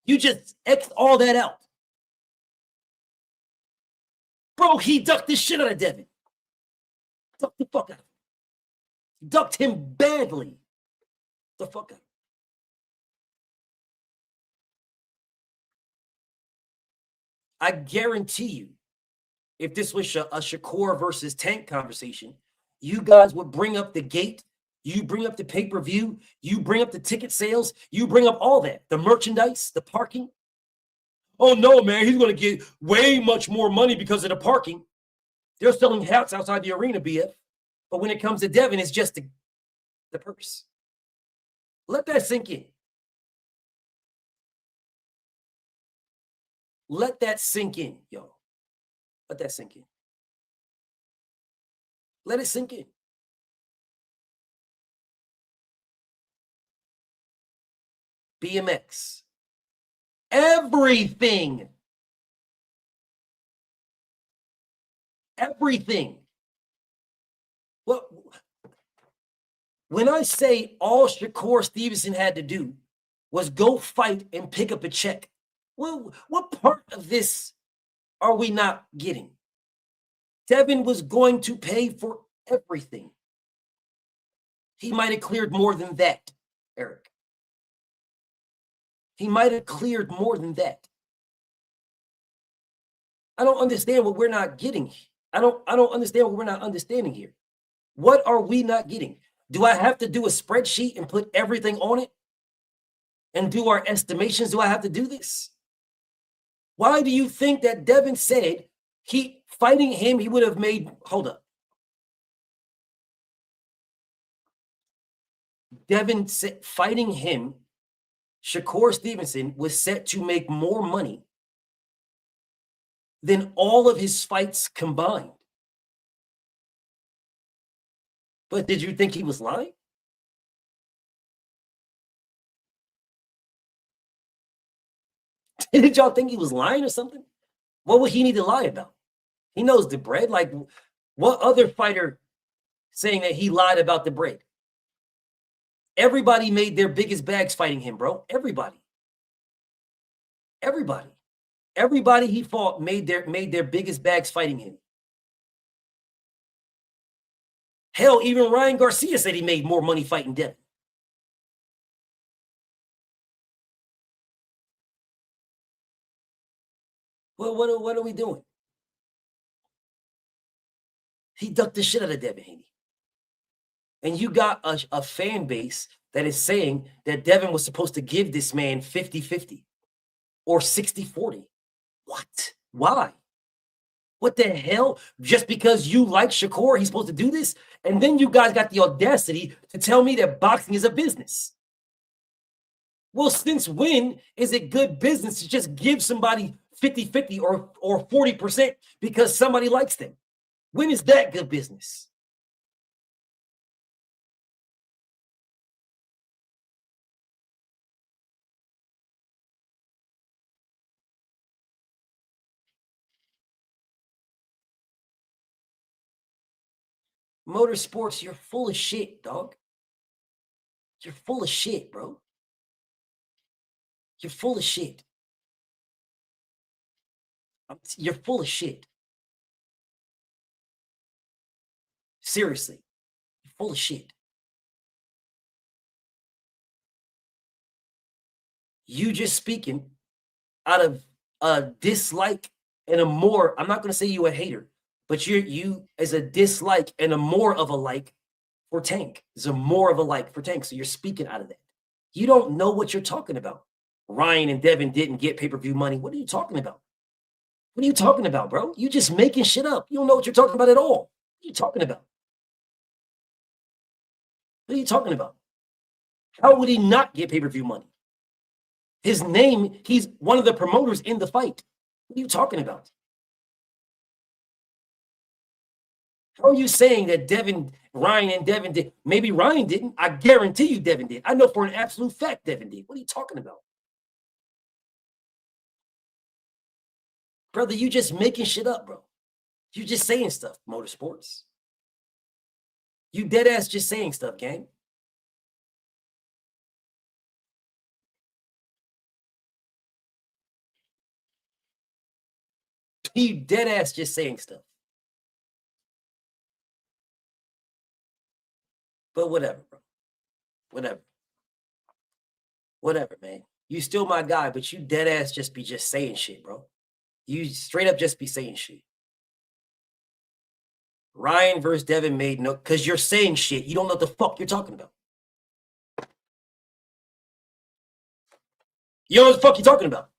You just X all that out. Bro, he ducked the shit out of Devin. Ducked the fuck out of him. Ducked him badly. The fuck out. I guarantee you, if this was a Shakur versus Tank conversation, you guys would bring up the gate. You bring up the pay-per-view, you bring up the ticket sales, you bring up all that, the merchandise, the parking. Oh no, man, he's going to get way much more money because of the parking. They're selling hats outside the arena, BF. But when it comes to Devin, it's just the purse. Let that sink in. Let that sink in, yo. Let that sink in. Let it sink in. BMX. Everything. Everything. Well, when I say all Shakur Stevenson had to do was go fight and pick up a check, well, what part of this are we not getting? Devin was going to pay for everything. He might have cleared more than that, Eric. He might have cleared more than that. I don't understand what we're not getting. I don't understand what we're not understanding here. What are we not getting? Do I have to do a spreadsheet and put everything on it and do our estimations? Do I have to do this? Why do you think that Devin said fighting him, he would have made, hold up. Devin said fighting him, Shakur Stevenson was set to make more money than all of his fights combined. But did you think he was lying? Did y'all think he was lying or something? What would he need to lie about? He knows the bread. Like, what other fighter saying that he lied about the bread? Everybody made their biggest bags fighting him, bro. Everybody. Everybody. Everybody he fought made their biggest bags fighting him. Hell, even Ryan Garcia said he made more money fighting Devin. Well, what are we doing? He ducked the shit out of Devin Haney. And you got a fan base that is saying that Devin was supposed to give this man 50-50 or 60-40. What? Why? What the hell? Just because you like Shakur, he's supposed to do this? And then you guys got the audacity to tell me that boxing is a business. Well, since when is it good business to just give somebody 50-50 or 40% because somebody likes them? When is that good business? Motorsports, you're full of shit, dog. You're full of shit, bro. You're full of shit. You're full of shit. Seriously, you're full of shit. You just speaking out of a dislike and a more, I'm not going to say you a hater, but you as a dislike and a more of a like for Tank. There's a more of a like for Tank. So you're speaking out of that. You don't know what you're talking about. Ryan and Devin didn't get pay-per-view money. What are you talking about? What are you talking about, bro? You just making shit up. You don't know what you're talking about at all. What are you talking about? What are you talking about? How would he not get pay-per-view money? His name, he's one of the promoters in the fight. What are you talking about? How are you saying that Ryan and Devin did? Maybe Ryan didn't. I guarantee you Devin did. I know for an absolute fact Devin did. What are you talking about? Brother, you just making shit up, bro. You just saying stuff, Motorsports. You dead ass just saying stuff, gang. You dead ass just saying stuff. But whatever, bro. Whatever. Whatever, man. You still my guy, but you dead ass just be just saying shit, bro. You straight up just be saying shit. Ryan versus Devin made no, because you're saying shit. You don't know what the fuck you're talking about. You know what the fuck you're talking about.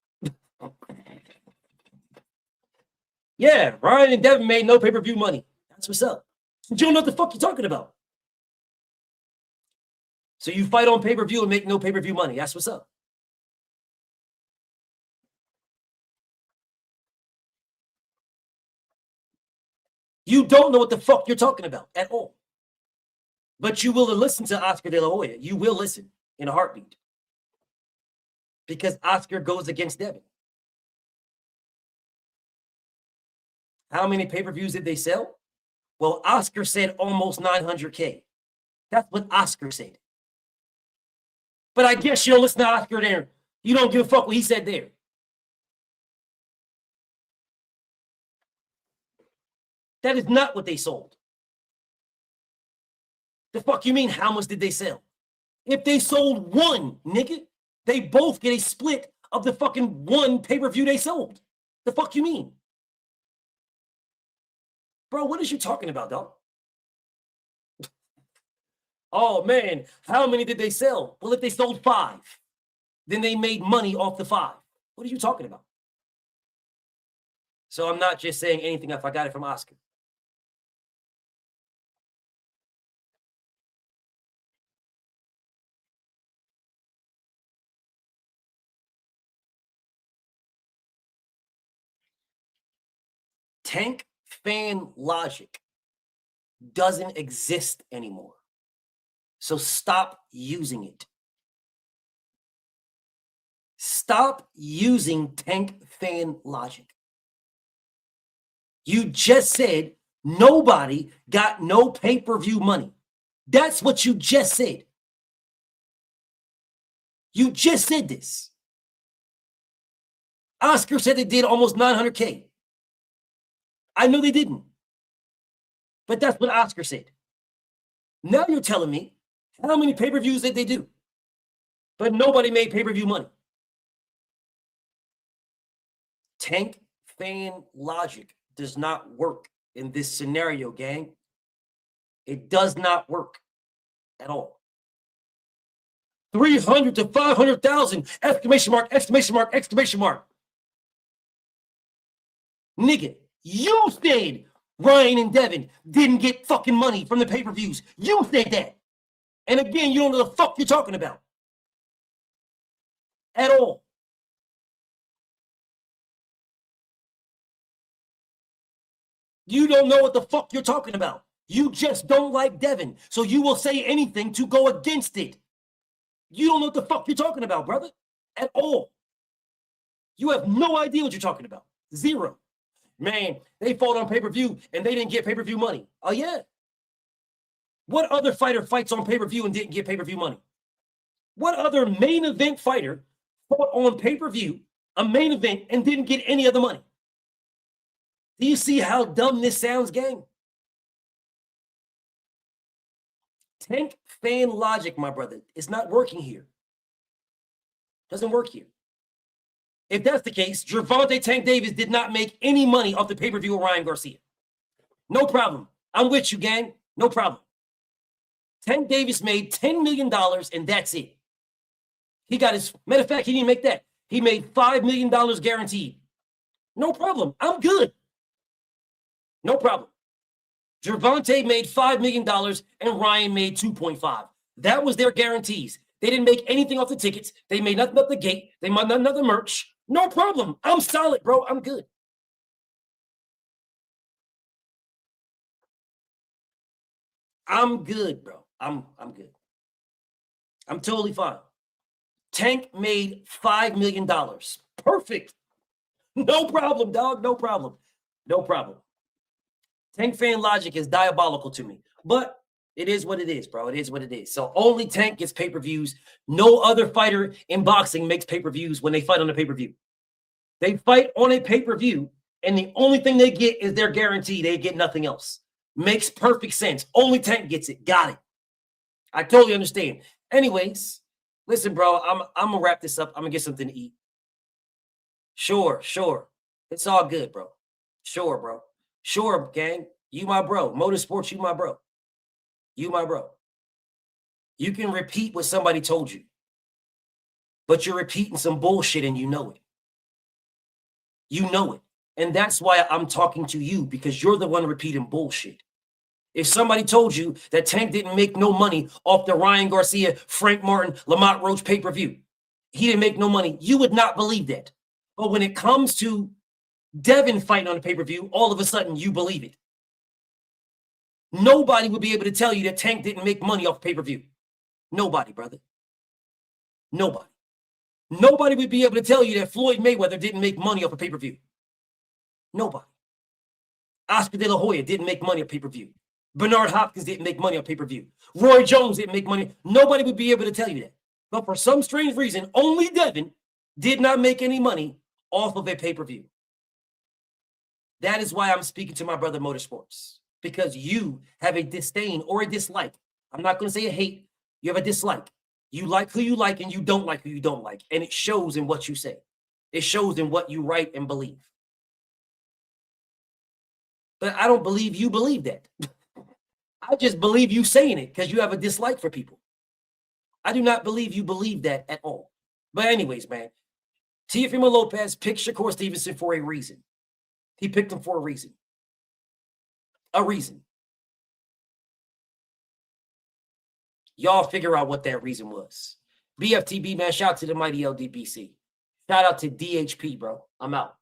Yeah, Ryan and Devin made no pay-per-view money. That's what's up. You don't know what the fuck you're talking about. So you fight on pay-per-view and make no pay-per-view money. That's what's up. You don't know what the fuck you're talking about at all. But you will listen to Oscar De La Hoya. You will listen in a heartbeat. Because Oscar goes against Devin. How many pay-per-views did they sell? Well, Oscar said almost 900K. That's what Oscar said. But I guess you don't listen to Oscar there. You don't give a fuck what he said there. That is not what they sold. The fuck you mean, how much did they sell? If they sold one, nigga, they both get a split of the fucking one pay-per-view they sold. The fuck you mean? Bro, what is you talking about, dog? Oh, man, how many did they sell? Well, if they sold 5, then they made money off the 5. What are you talking about? So I'm not just saying anything if I got it from Oscar. Tank fan logic doesn't exist anymore. So stop using it. Stop using tank fan logic. You just said nobody got no pay-per-view money. That's what you just said. You just said this. Oscar said they did almost 900K. I know they didn't. But that's what Oscar said. Now you're telling me how many pay-per-views did they do? But nobody made pay-per-view money. Tank fan logic does not work in this scenario, gang. It does not work at all. 300 to 500,000, exclamation mark, exclamation mark, exclamation mark. Nigga, you said Ryan and Devin didn't get fucking money from the pay-per-views. You said that. And again, you don't know the fuck you're talking about. At all. You don't know what the fuck you're talking about. You just don't like Devin. So you will say anything to go against it. You don't know what the fuck you're talking about, brother. At all. You have no idea what you're talking about. Zero. Man, they fought on pay-per-view and they didn't get pay-per-view money. Oh, yeah. What other fighter fights on pay-per-view and didn't get pay-per-view money? What other main event fighter fought on pay-per-view, a main event, and didn't get any other money? Do you see how dumb this sounds, gang? Tank fan logic, my brother, is not working here. Doesn't work here. If that's the case, Gervonta Tank Davis did not make any money off the pay-per-view of Ryan Garcia. No problem. I'm with you, gang. No problem. Tank Davis made $10 million and that's it. He got his, matter of fact, he didn't make that. He made $5 million guaranteed. No problem. I'm good. No problem. Gervonta made $5 million and Ryan made 2.5. That was their guarantees. They didn't make anything off the tickets. They made nothing off the gate. They made nothing off the merch. No problem. I'm solid, bro. I'm good. I'm good, bro. I'm good. I'm totally fine. Tank made $5 million. Perfect. No problem, dog. No problem. No problem. Tank fan logic is diabolical to me. But it is what it is, bro. It is what it is. So only Tank gets pay-per-views. No other fighter in boxing makes pay-per-views when they fight on a pay-per-view. They fight on a pay-per-view, and the only thing they get is their guarantee. They get nothing else. Makes perfect sense. Only Tank gets it. Got it. I totally understand. Anyways, listen, bro, I'm going to wrap this up. I'm going to get something to eat. Sure. It's all good, bro. Sure, bro. Sure, gang. You my bro. Motorsports, you my bro. You my bro. You can repeat what somebody told you, but you're repeating some bullshit and you know it. You know it. And that's why I'm talking to you, because you're the one repeating bullshit. If somebody told you that Tank didn't make no money off the Ryan Garcia, Frank Martin, Lamont Roach pay-per-view, he didn't make no money, you would not believe that. But when it comes to Devin fighting on the pay-per-view, all of a sudden you believe it. Nobody would be able to tell you that Tank didn't make money off pay-per-view. Nobody, brother. Nobody. Nobody would be able to tell you that Floyd Mayweather didn't make money off a pay-per-view. Nobody. Oscar De La Hoya didn't make money off pay-per-view. Bernard Hopkins didn't make money off pay-per-view. Roy Jones didn't make money. Nobody would be able to tell you that. But for some strange reason, only Devin did not make any money off of a pay-per-view. That is why I'm speaking to my brother Motorsports, because you have a disdain or a dislike. I'm not going to say a hate. You have a dislike. You like who you like and you don't like who you don't like. And it shows in what you say. It shows in what you write and believe. But I don't believe you believe that. I just believe you saying it because you have a dislike for people. I do not believe you believe that at all. But anyways, man, Teofimo Lopez picked Shakur Stevenson for a reason. He picked him for a reason. A reason. Y'all figure out what that reason was. BFTB, man, shout out to the mighty LDBC. Shout out to DHP, bro. I'm out.